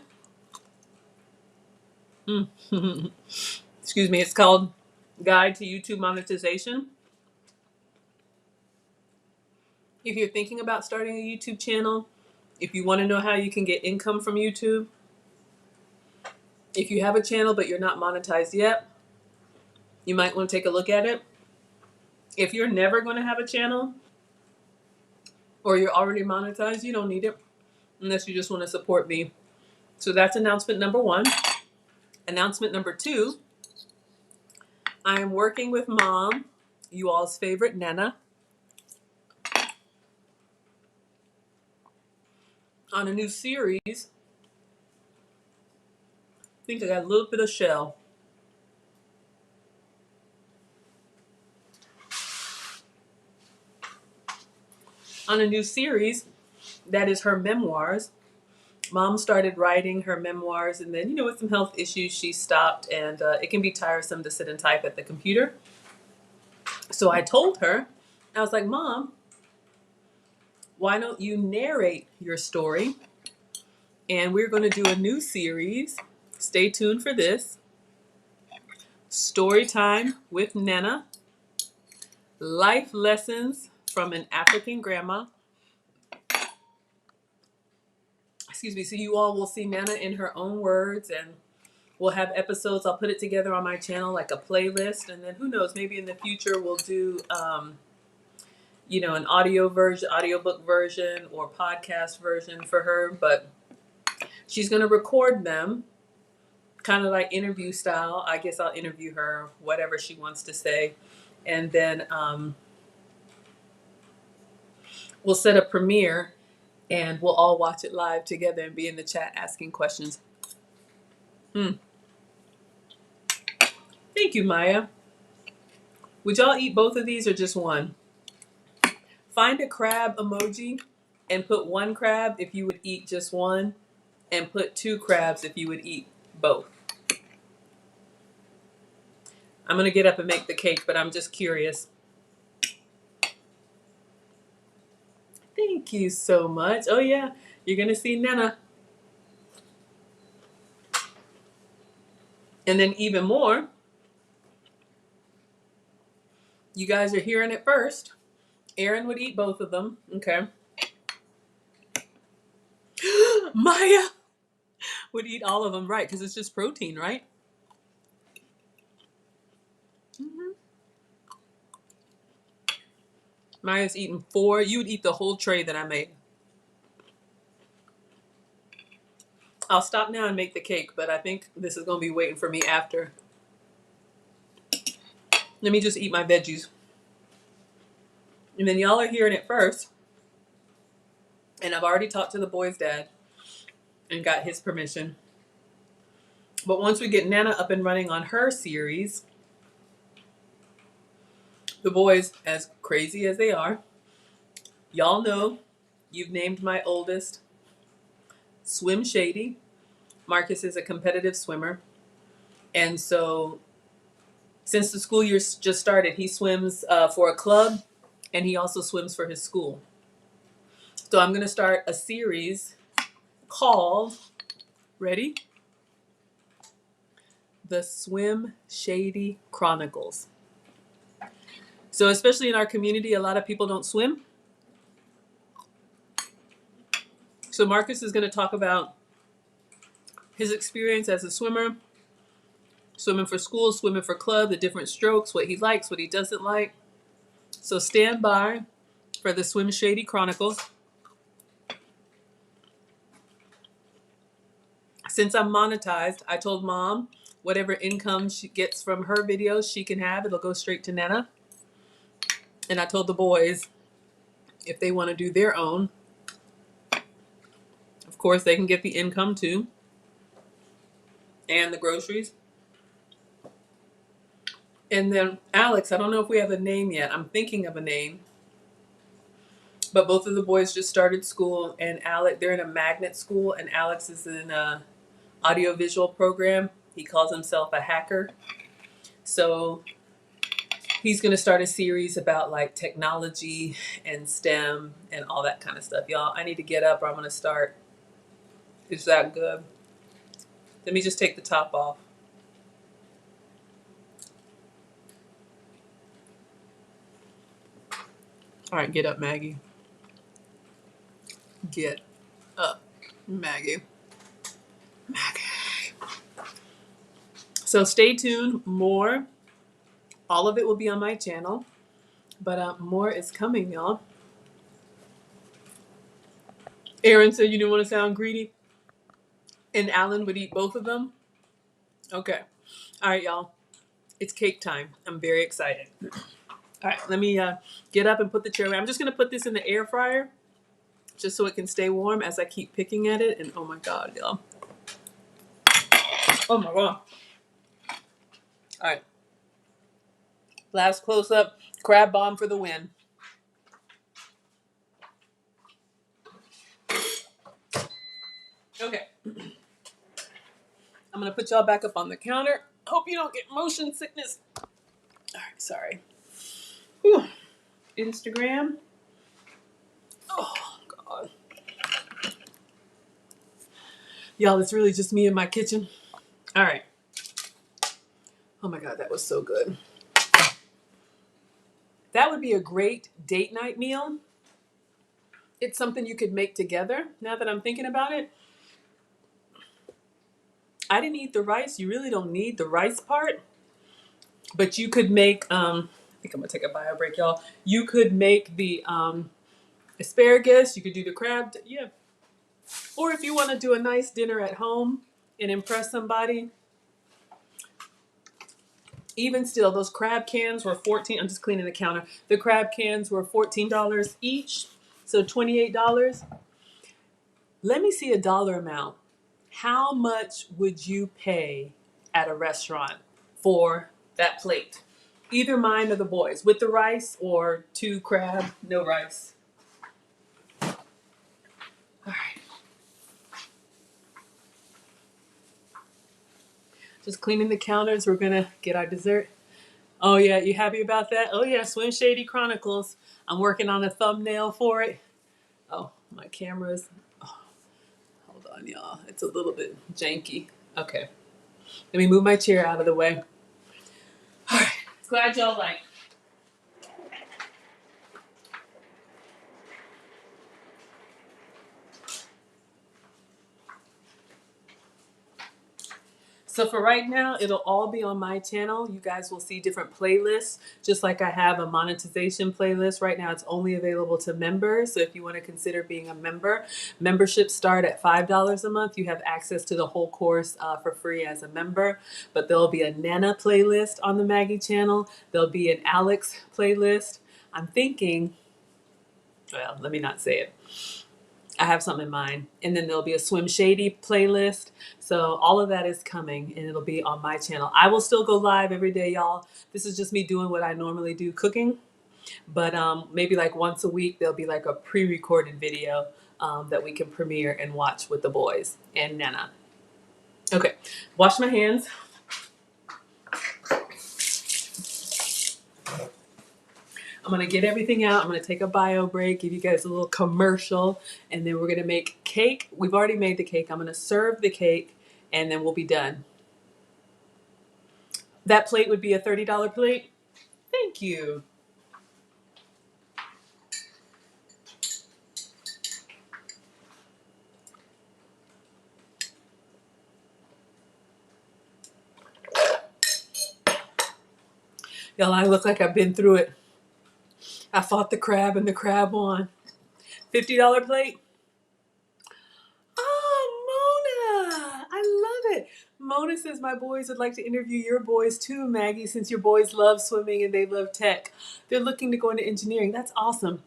Excuse me. It's called Guide to YouTube Monetization. If you're thinking about starting a YouTube channel, if you want to know how you can get income from YouTube, if you have a channel but you're not monetized yet, you might want to take a look at it. If you're never going to have a channel or you're already monetized, you don't need it unless you just want to support me. So that's announcement number 1. Announcement number 2, I am working with Mom, you all's favorite Nana, on a new series. I think I got a little bit of shell. On a new series that is her memoirs. Mom started writing her memoirs, and then, you know, with some health issues, she stopped, and it can be tiresome to sit and type at the computer. So I told her, I was like, Mom, why don't you narrate your story? And we're going to do a new series. Stay tuned for this. Story time with Nana. Life lessons from an African grandma. Excuse me. So you all will see Nana in her own words, and we'll have episodes. I'll put it together on my channel like a playlist, and then who knows, maybe in the future we'll do you know, an audio version, audiobook version, or podcast version for her. But she's going to record them kind of like interview style. I guess I'll interview her, whatever she wants to say, and then we'll set a premiere and we'll all watch it live together and be in the chat asking questions. Thank you, Maya. Would y'all eat both of these or just one? Find a crab emoji and put one crab if you would eat just one, and put two crabs if you would eat both. I'm gonna get up and make the cake, but I'm just curious. Thank you so much. Oh yeah, you're gonna see Nana. And then even more, you guys are hearing it first. Aaron would eat both of them. Okay. Maya would eat all of them, right? Because it's just protein, right? Mm-hmm. Maya's eating 4. You would eat the whole tray that I made. I'll stop now and make the cake, but I think this is going to be waiting for me after. Let me just eat my veggies. And then y'all are hearing it first. And I've already talked to the boy's dad and got his permission. But once we get Nana up and running on her series, the boys, as crazy as they are, y'all know you've named my oldest Swim Shady. Marcus is a competitive swimmer. And so since the school year just started, he swims for a club, and he also swims for his school. So I'm going to start a series called, ready? The Swim Shady Chronicles. So especially in our community, a lot of people don't swim. So Marcus is going to talk about his experience as a swimmer, swimming for school, swimming for club, the different strokes, what he likes, what he doesn't like. So stand by for the Swim Shady Chronicles. Since I'm monetized, I told Mom whatever income she gets from her videos she can have, it'll go straight to Nana. And I told the boys if they want to do their own, of course they can get the income too, and the groceries. And then Alex, I don't know if we have a name yet. I'm thinking of a name. But both of the boys just started school, and Alex, they're in a magnet school, and Alex is in a audiovisual program. He calls himself a hacker. So he's going to start a series about like technology and STEM and all that kind of stuff. Y'all, I need to get up or I'm going to start. Is that good? Let me just take the top off. All right, get up, Maggie. Get up, Maggie. Maggie. So stay tuned. More. All of it will be on my channel. But more is coming, y'all. Aaron said you didn't want to sound greedy. And Alan would eat both of them. Okay. All right, y'all. It's cake time. I'm very excited. All right, let me get up and put the chair away. I'm just going to put this in the air fryer just so it can stay warm as I keep picking at it. And oh my God, y'all. Oh my God. All right. Last close up. Crab bomb for the win. Okay. I'm going to put y'all back up on the counter. Hope you don't get motion sickness. All right, sorry. Whew. Instagram. Oh, God. Y'all, it's really just me in my kitchen. All right. Oh my God, that was so good. That would be a great date night meal. It's something you could make together, now that I'm thinking about it. I didn't eat the rice. You really don't need the rice part. But you could make, I think I'm going to take a bio break, y'all. You could make the asparagus. You could do the crab. Yeah. Or if you want to do a nice dinner at home and impress somebody, even still, those crab cans were $14. I'm just cleaning the counter. The crab cans were $14 each, so $28. Let me see a dollar amount. How much would you pay at a restaurant for that plate? Either mine or the boys, with the rice or 2 crab, no rice. All right. Just cleaning the counters. We're gonna get our dessert. Oh yeah, you happy about that? Oh yeah, Swim Shady Chronicles. I'm working on a thumbnail for it. Oh, my camera's. Oh, hold on, y'all. It's a little bit janky. Okay, let me move my chair out of the way. All right. Glad y'all like. So for right now, it'll all be on my channel. You guys will see different playlists, just like I have a monetization playlist. Right now, it's only available to members. So if you want to consider being a member, memberships start at $5 a month. You have access to the whole course for free as a member. But there'll be a Nana playlist on the Maggie channel. There'll be an Alex playlist. I'm thinking, well, let me not say it. I have something in mind. And then there'll be a Swim Shady playlist. So all of that is coming and it'll be on my channel. I will still go live every day, y'all. This is just me doing what I normally do, cooking. But maybe like once a week, there'll be like a pre-recorded video that we can premiere and watch with the boys and Nana. Okay, wash my hands. I'm gonna get everything out. I'm gonna take a bio break, give you guys a little commercial, and then we're gonna make cake. We've already made the cake. I'm gonna serve the cake, and then we'll be done. That plate would be a $30 plate. Thank you. Y'all, I look like I've been through it. I fought the crab and the crab won. $50 plate. Oh, Mona. I love it. Mona says my boys would like to interview your boys too, Maggie, since your boys love swimming and they love tech. They're looking to go into engineering. That's awesome.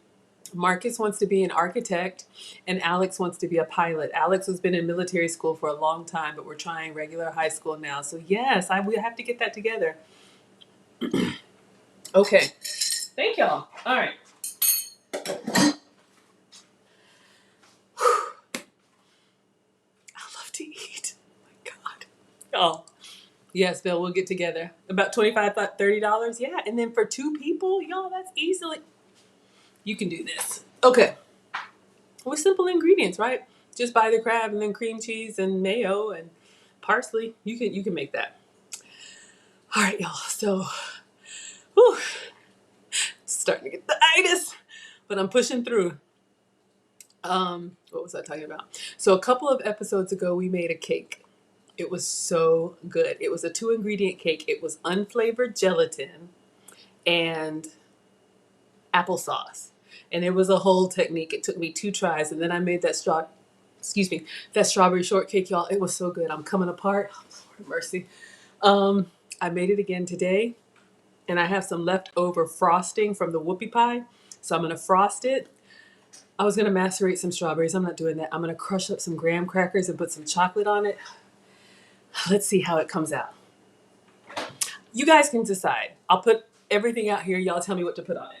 Marcus wants to be an architect and Alex wants to be a pilot. Alex has been in military school for a long time, but we're trying regular high school now. So yes, we have to get that together. Okay. Thank y'all. All right. I love to eat. Oh my God. Oh. Yes, Bill, we'll get together. About $25, $30. Yeah. And then for 2 people, y'all, that's easily. You can do this. Okay. With simple ingredients, right? Just buy the crab and then cream cheese and mayo and parsley. You can make that. All right, y'all. So, whew, starting to get the itis, but I'm pushing through. What was I talking about? So a couple of episodes ago, we made a cake. It was so good. It was a 2-ingredient cake. It was unflavored gelatin and applesauce. And it was a whole technique. It took me 2 tries, and then I made that strawberry shortcake, y'all. It was so good. I'm coming apart. Oh, Lord mercy. I made it again today, and I have some leftover frosting from the whoopie pie. So I'm gonna frost it. I was gonna macerate some strawberries. I'm not doing that. I'm gonna crush up some graham crackers and put some chocolate on it. Let's see how it comes out. You guys can decide. I'll put everything out here. Y'all tell me what to put on it.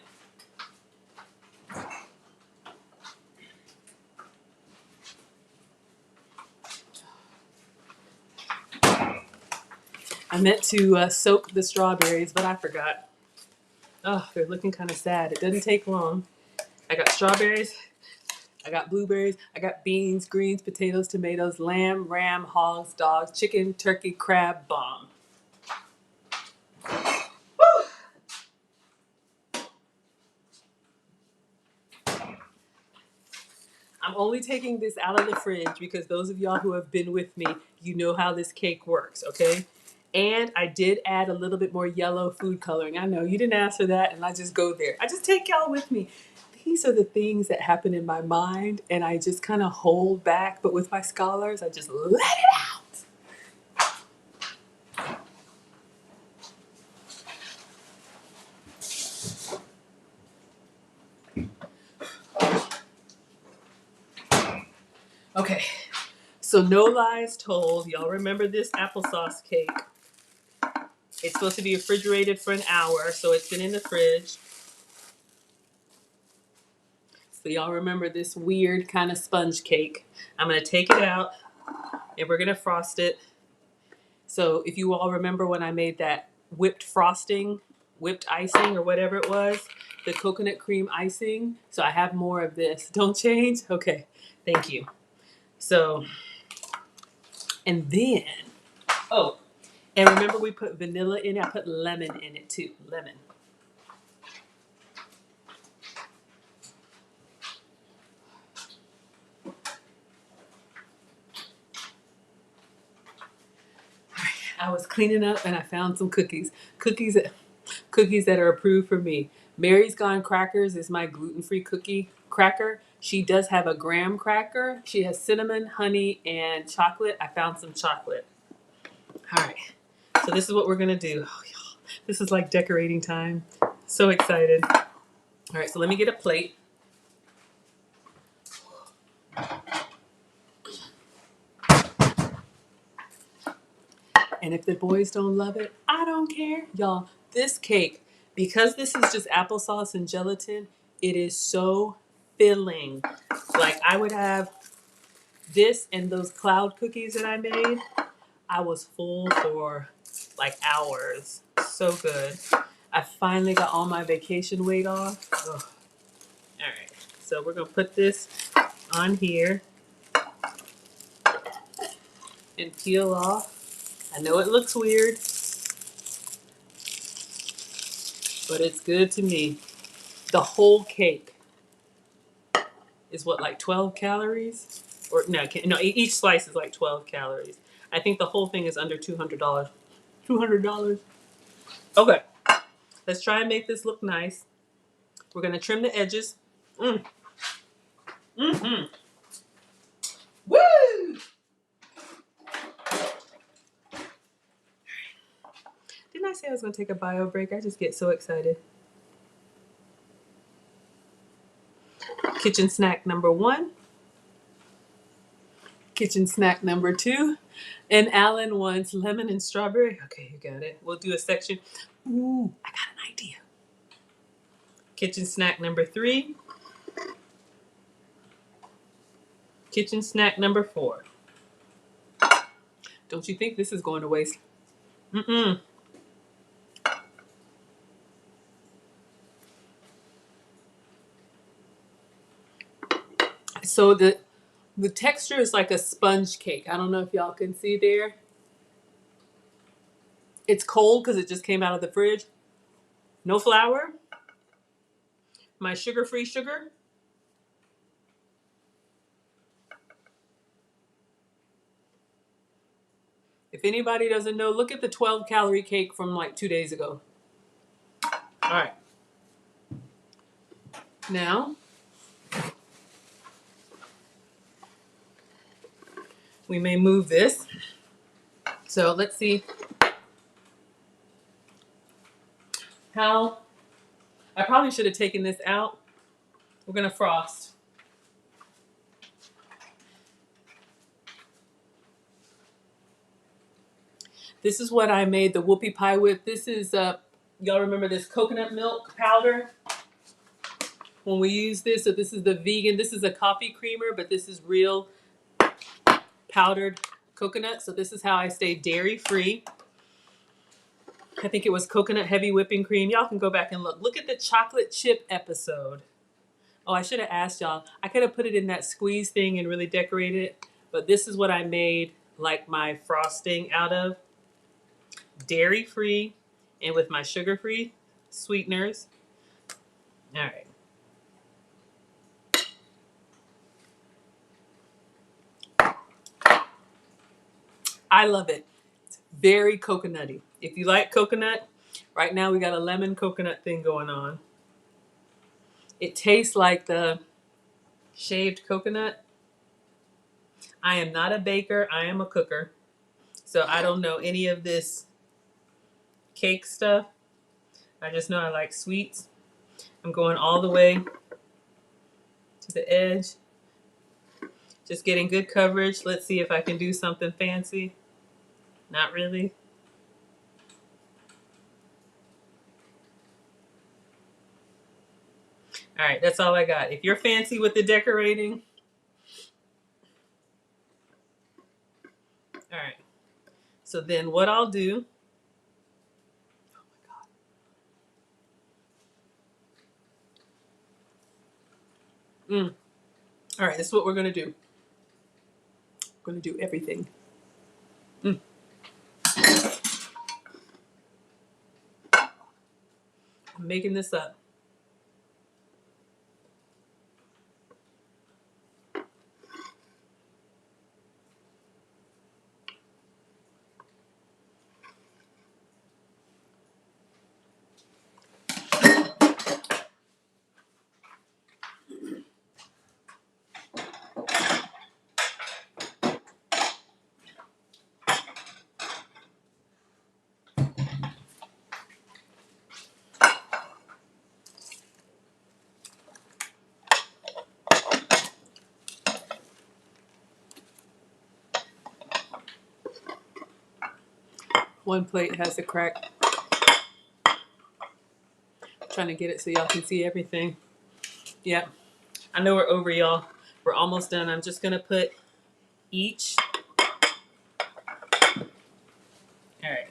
I meant to soak the strawberries, but I forgot. Oh, they're looking kind of sad. It doesn't take long. I got strawberries. I got blueberries. I got beans, greens, potatoes, tomatoes, lamb, ram, hogs, dogs, chicken, turkey, crab, bomb. Woo! I'm only taking this out of the fridge because those of y'all who have been with me, you know how this cake works, okay? And I did add a little bit more yellow food coloring. I know you didn't ask for that, and I just go there. I just take y'all with me. These are the things that happen in my mind, and I just kind of hold back. But with my scholars, I just let it out. Okay, so no lies told. Y'all remember this applesauce cake? It's supposed to be refrigerated for an hour, so it's been in the fridge. So y'all remember this weird kind of sponge cake. I'm gonna take it out and we're gonna frost it. So if you all remember when I made that whipped frosting, whipped icing or whatever it was, the coconut cream icing. So I have more of this. Don't change? Okay, thank you. So, and then, oh, and remember we put vanilla in it. I put lemon in it too, lemon. I was cleaning up and I found some cookies. Cookies that are approved for me. Mary's Gone Crackers is my gluten-free cookie cracker. She does have a graham cracker. She has cinnamon, honey, and chocolate. I found some chocolate. All right. So this is what we're gonna do. Oh, y'all. This is like decorating time. So excited. All right, so let me get a plate. And if the boys don't love it, I don't care. Y'all, this cake, because this is just applesauce and gelatin, it is so filling. Like I would have this and those cloud cookies that I made. I was full for like hours. So good. I finally got all my vacation weight off. Ugh. All right, so we're gonna put this on here and peel off. I know it looks weird, but it's good to me. The whole cake is what, like 12 calories? Or no, each slice is like 12 calories. I think the whole thing is under $200. $200. Okay, let's try and make this look nice. We're gonna trim the edges. Mm-hmm. Woo! Didn't I say I was gonna take a bio break? I just get so excited. Kitchen snack number 1. Kitchen snack number 2. And Alan wants lemon and strawberry. Okay, you got it. We'll do a section. Ooh, I got an idea. Kitchen snack number 3. Kitchen snack number 4. Don't you think this is going to waste? Mm-mm. So the texture is like a sponge cake. I don't know if y'all can see there. It's cold because it just came out of the fridge. No flour. My sugar-free sugar. If anybody doesn't know, look at the 12-calorie cake from like 2 days ago. All right. Now, we may move this. So let's see how, I probably should have taken this out. We're gonna frost. This is what I made the whoopie pie with. This is, y'all remember this coconut milk powder? When we use this, so this is the vegan, this is a coffee creamer, but this is real powdered coconut. So this is how I stay dairy free. I think it was coconut heavy whipping cream. Y'all can go back and look. Look at the chocolate chip episode. Oh, I should have asked y'all. I could have put it in that squeeze thing and really decorated it. But this is what I made like my frosting out of. Dairy free and with my sugar free sweeteners. All right. I love it. It's very coconutty. If you like coconut, right now we got a lemon coconut thing going on. It tastes like the shaved coconut. I am not a baker. I am a cooker. So I don't know any of this cake stuff. I just know I like sweets. I'm going all the way to the edge. Just getting good coverage. Let's see if I can do something fancy. Not really. All right, that's all I got. If you're fancy with the decorating, all right. So then what I'll do, all right, this is what we're gonna do. We're gonna do everything. Mm. I'm making this up. One plate has a crack. Trying to get it so y'all can see everything. Yep. I know we're over, y'all. We're almost done. I'm just gonna put each. All right.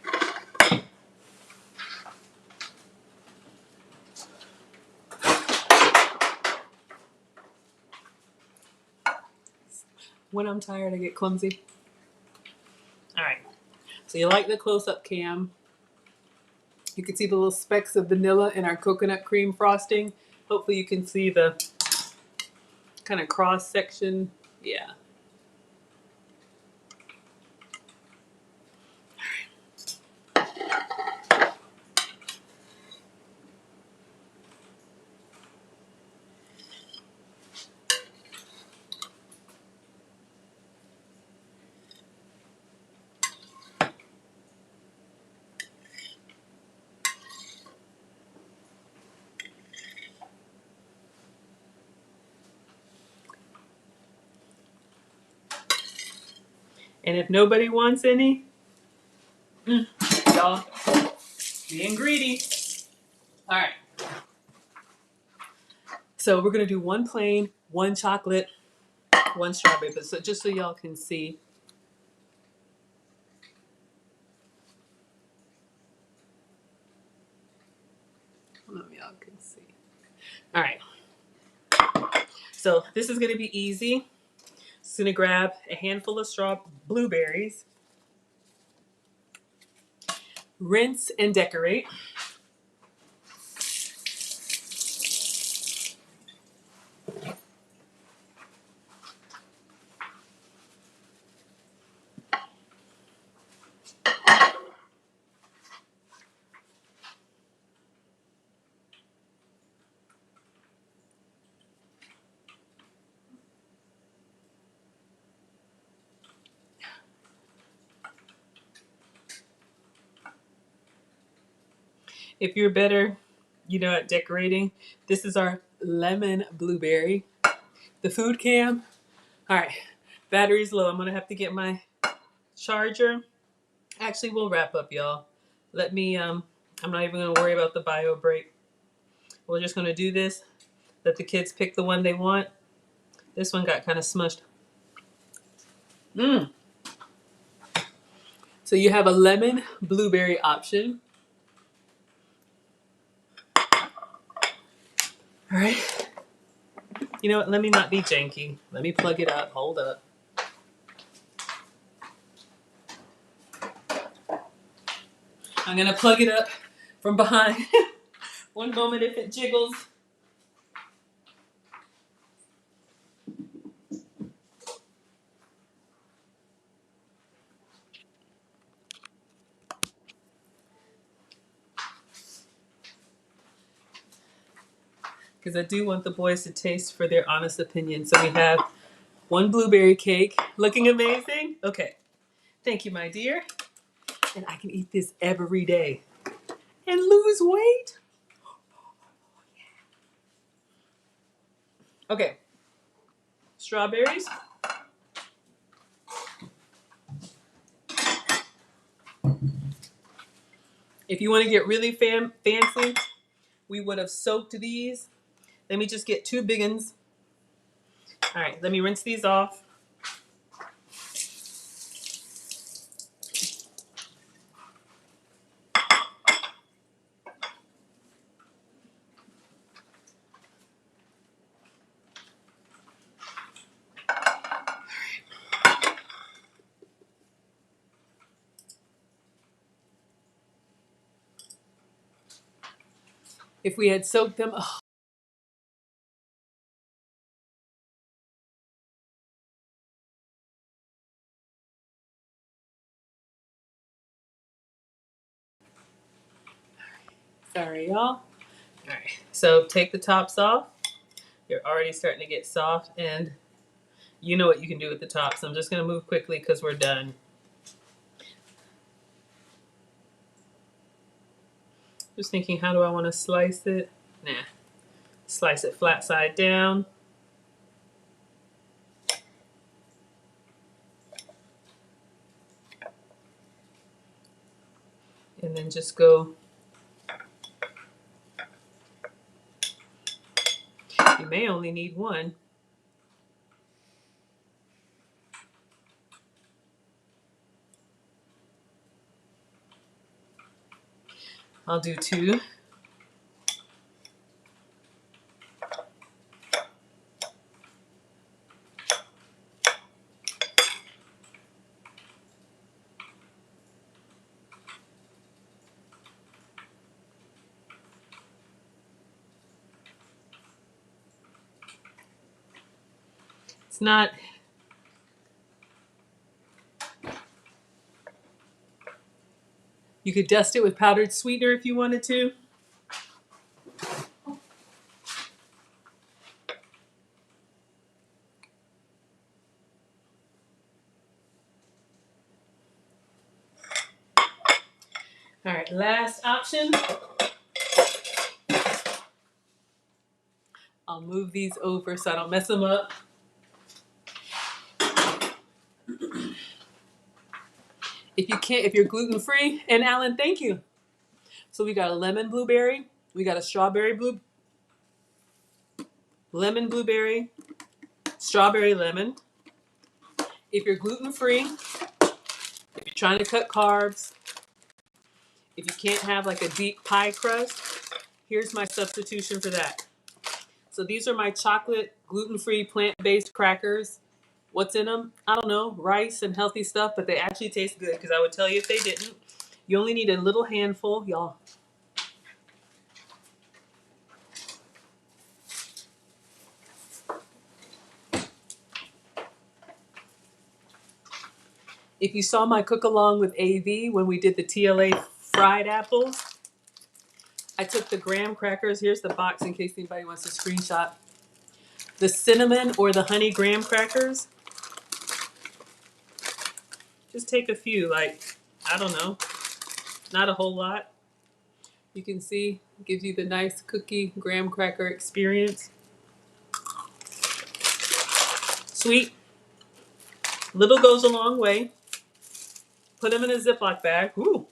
When I'm tired, I get clumsy. All right. So you like the close-up cam. You can see the little specks of vanilla in our coconut cream frosting. Hopefully you can see the kind of cross section. Yeah. And if nobody wants any, y'all, being greedy. All right. So we're gonna do one plain, one chocolate, one strawberry. But so just so y'all can see. I don't know if y'all can see. All right. So this is gonna be easy. Just gonna grab a handful of blueberries, rinse and decorate. If you're better, at decorating, this is our lemon blueberry. The food cam. All right, battery's low. I'm gonna have to get my charger. Actually, we'll wrap up, y'all. Let me. I'm not even gonna worry about the bio break. We're just gonna do this. Let the kids pick the one they want. This one got kind of smushed. So you have a lemon blueberry option. All right. You know what? Let me not be janky. Let me plug it up. Hold up. I'm gonna plug it up from behind. One moment if it jiggles. Because I do want the boys to taste for their honest opinion. So we have one blueberry cake. Looking amazing? Okay. Thank you, my dear. And I can eat this every day. And lose weight? Okay. Strawberries. If you want to get really fancy, we would have soaked these. Let me just get 2 big ones. All right, let me rinse these off. If we had soaked them, oh, sorry, y'all. All right, so take the tops off. They're already starting to get soft, and you know what you can do with the tops. I'm just going to move quickly because we're done. Just thinking, how do I want to slice it? Nah, slice it flat side down. And then just go. You may only need one. I'll do 2. It's not. You could dust it with powdered sweetener if you wanted to. All right, last option. I'll move these over so I don't mess them up. If you're gluten-free, and Alan, thank you. So we got a lemon blueberry, we got a lemon blueberry, strawberry lemon. If you're gluten-free, if you're trying to cut carbs, if you can't have like a deep pie crust, here's my substitution for that. So these are my chocolate, gluten-free, plant-based crackers. What's in them? I don't know, rice and healthy stuff, but they actually taste good because I would tell you if they didn't. You only need a little handful, y'all. If you saw my cook along with AV when we did the TLA fried apples, I took the graham crackers. Here's the box in case anybody wants to screenshot. The cinnamon or the honey graham crackers. Just take a few, like, I don't know, not a whole lot. You can see, it gives you the nice cookie graham cracker experience. Sweet. Little goes a long way. Put them in a Ziploc bag. Ooh,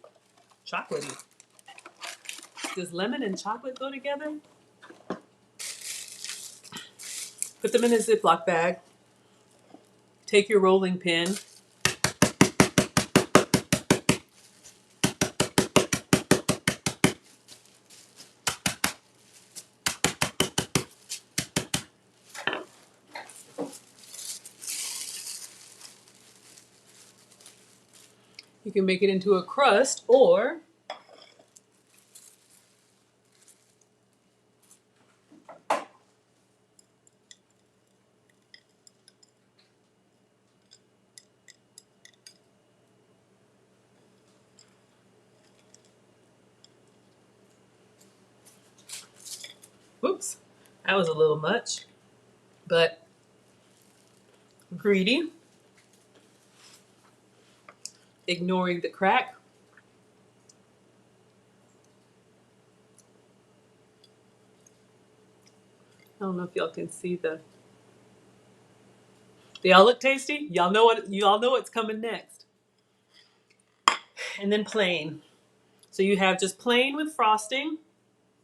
chocolatey. Does lemon and chocolate go together? Put them in a Ziploc bag. Take your rolling pin. You can make it into a crust or whoops, that was a little much, but greedy. Ignoring the crack. I don't know if y'all can see they all look tasty. Y'all know what's coming next. And then plain. So you have just plain with frosting.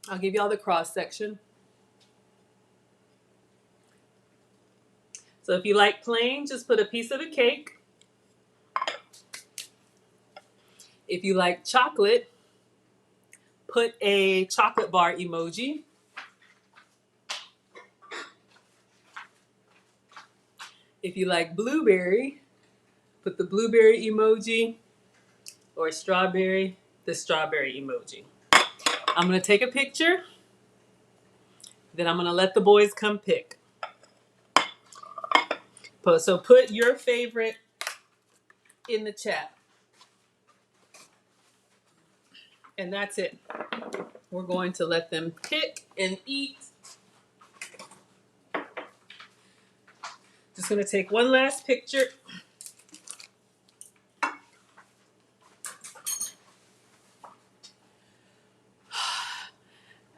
I'll give y'all the cross section. So if you like plain, just put a piece of the cake. If you like chocolate, put a chocolate bar emoji. If you like blueberry, put the blueberry emoji, or strawberry, the strawberry emoji. I'm gonna take a picture, then I'm gonna let the boys come pick. So put your favorite in the chat. And that's it. We're going to let them pick and eat. Just gonna take one last picture.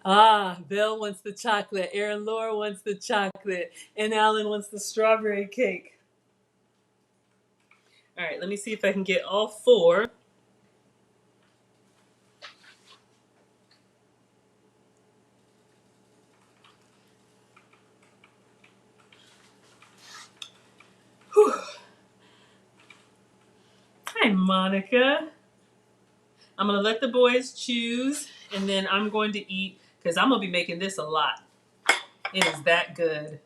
Ah, Belle wants the chocolate. Aaron Laura wants the chocolate. And Alan wants the strawberry cake. All right, let me see if I can get all four. Whew. Hi, Monica. I'm gonna let the boys choose, and then I'm going to eat, because I'm gonna be making this a lot. It is that good.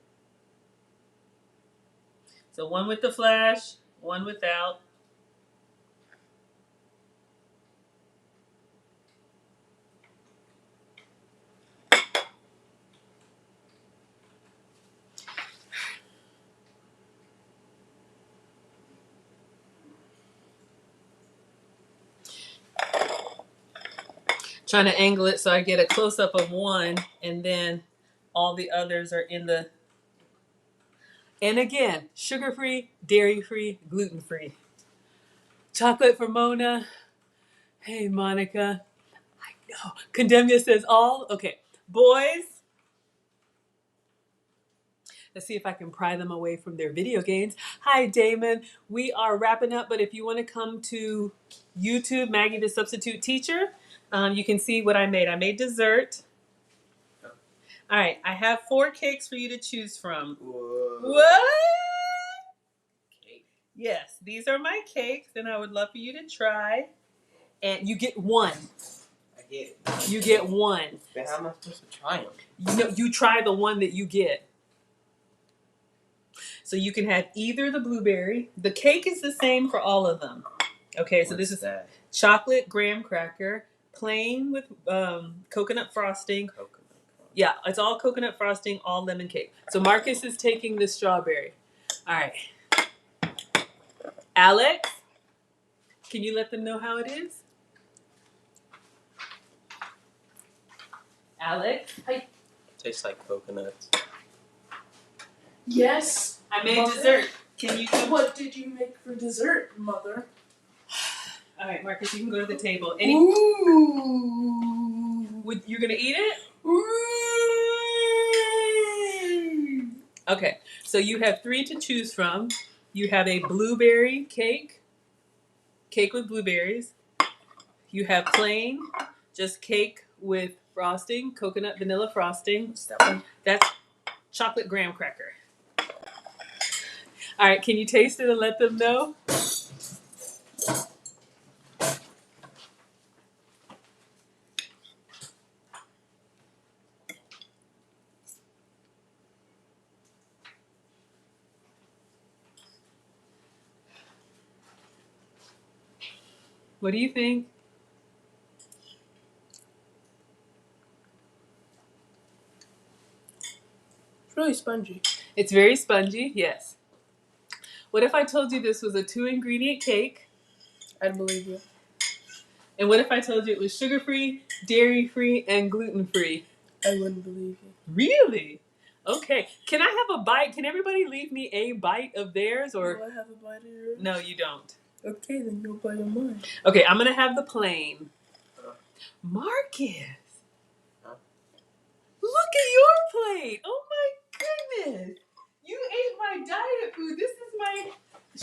So one with the flash, one without. Trying to angle it so I get a close-up of one, and then all the others are in the... And again, sugar-free, dairy-free, gluten-free. Chocolate for Mona. Hey, Monica. I know. Condemnia says all. Okay, boys. Let's see if I can pry them away from their video games. Hi, Damon. We are wrapping up, but if you want to come to YouTube, Maggie the Substitute Teacher, you can see what I made. I made dessert. All right, I have 4 cakes for you to choose from. Whoa. What? Cake. Yes, these are my cakes, and I would love for you to try. And you get one. I get it. You get one. But how am I supposed to try them? You try the one that you get. So you can have either the blueberry. The cake is the same for all of them. Okay, so this is that? chocolate graham cracker, plain with coconut frosting. Coconut. Yeah, it's all coconut frosting, all lemon cake. So Marcus is taking the strawberry. All right. Alex, can you let them know how it is? Alex? Hi. Tastes like coconuts. Yes. I made Mother? dessert. Can you come? What did you make for dessert, Mother? All right, Marcus, you can go to the table. Ooh. You're going to eat it? Ooh. Okay, so you have 3 to choose from. You have a blueberry cake with blueberries. You have plain, just cake with frosting, coconut vanilla frosting. What's that one? That's chocolate graham cracker. All right, can you taste it and let them know? What do you think? It's really spongy. It's very spongy, yes. What if I told you this was a 2-ingredient cake? I'd believe you. And what if I told you it was sugar-free, dairy-free, and gluten-free? I wouldn't believe you. Really? Okay. Can I have a bite? Can everybody leave me a bite of theirs? Or Will I have a bite of yours? no, you don't. Okay, then you'll bite of mine. Okay, I'm gonna have the plain. Marcus, look at your plate. Oh my goodness. You ate my diet food. This is my...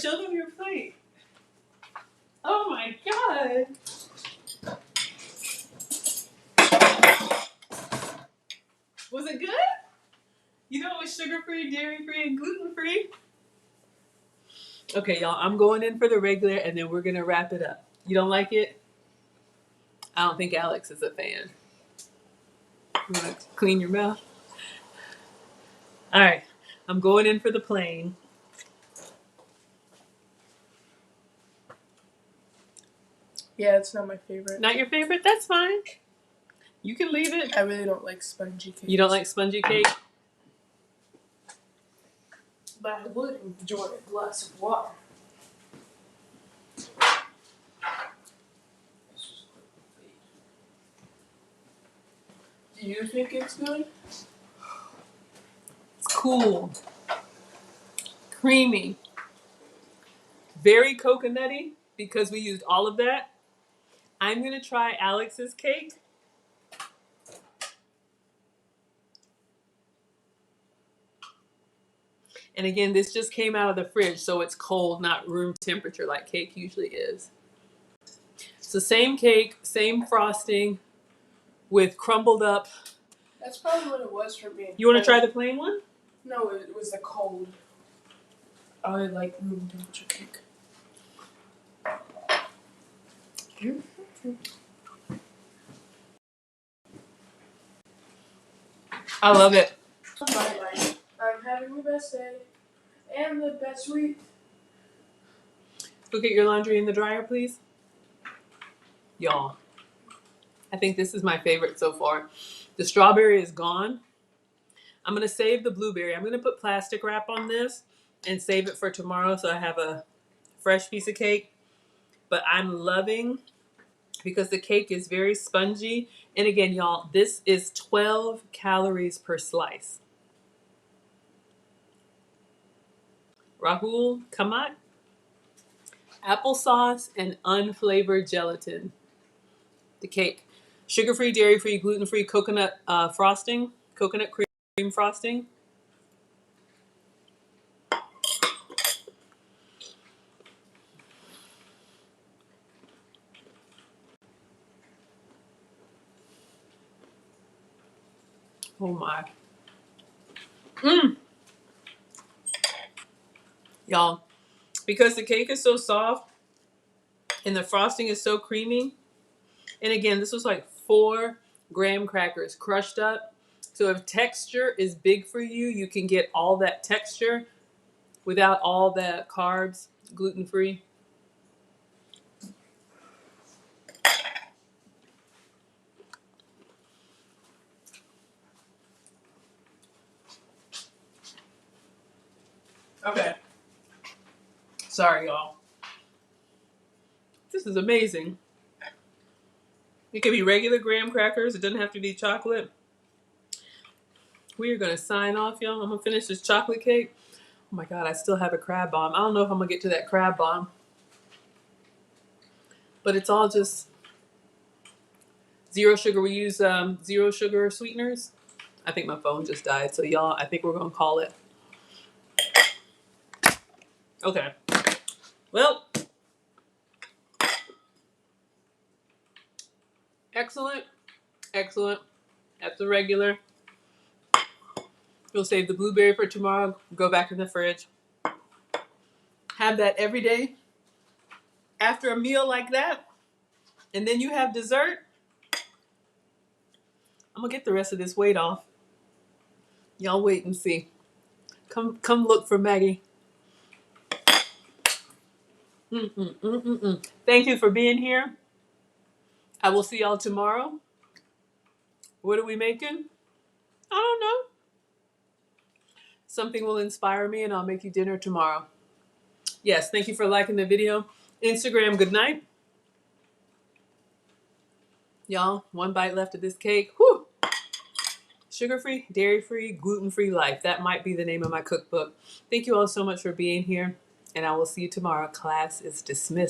Show them your plate. Oh my God. Was it good? You know it was sugar-free, dairy-free, and gluten-free? Okay, y'all, I'm going in for the regular, and then we're going to wrap it up. You don't like it? I don't think Alex is a fan. You want to clean your mouth? All right, I'm going in for the plain. Yeah, it's not my favorite. Not your favorite? That's fine. You can leave it. I really don't like spongy cake. You don't like spongy cake? But I would enjoy a glass of water. Do you think it's good? It's cool. Creamy. Very coconutty because we used all of that. I'm going to try Alex's cake. And again, this just came out of the fridge, so it's cold, not room temperature like cake usually is. So same cake, same frosting with crumbled up. That's probably what it was for me. You want to try the plain one? No, it was the cold. I like room temperature cake. I love it. My life. I'm having the best day and the best week. Go get your laundry in the dryer, please. Y'all, I think this is my favorite so far. The strawberry is gone. I'm going to save the blueberry. I'm going to put plastic wrap on this and save it for tomorrow so I have a fresh piece of cake. But I'm loving, because the cake is very spongy. And again, y'all, this is 12 calories per slice. Rahul Kamat, applesauce and unflavored gelatin. The cake. Sugar-free, dairy-free, gluten-free coconut frosting, coconut cream frosting. Oh my. Y'all, because the cake is so soft and the frosting is so creamy. And again, this was like 4 graham crackers crushed up. So if texture is big for you, you can get all that texture without all the carbs, gluten-free. Okay. Sorry, y'all. This is amazing. It could be regular graham crackers. It doesn't have to be chocolate. We are going to sign off, y'all. I'm going to finish this chocolate cake. Oh my God, I still have a crab bomb. I don't know if I'm going to get to that crab bomb. But it's all just zero sugar. We use zero sugar sweeteners. I think my phone just died. So y'all, I think we're going to call it. Okay. Well, excellent. Excellent. That's the regular. We'll save the blueberry for tomorrow. Go back in the fridge. Have that every day. After a meal like that, and then you have dessert. I'm gonna get the rest of this weight off. Y'all wait and see. Come look for Maggie. Thank you for being here. I will see y'all tomorrow. What are we making? I don't know. Something will inspire me and I'll make you dinner tomorrow. Yes, thank you for liking the video. Instagram, good night. Y'all, 1 bite left of this cake. Whew. Sugar-free, dairy-free, gluten-free life. That might be the name of my cookbook. Thank you all so much for being here, and I will see you tomorrow. Class is dismissed.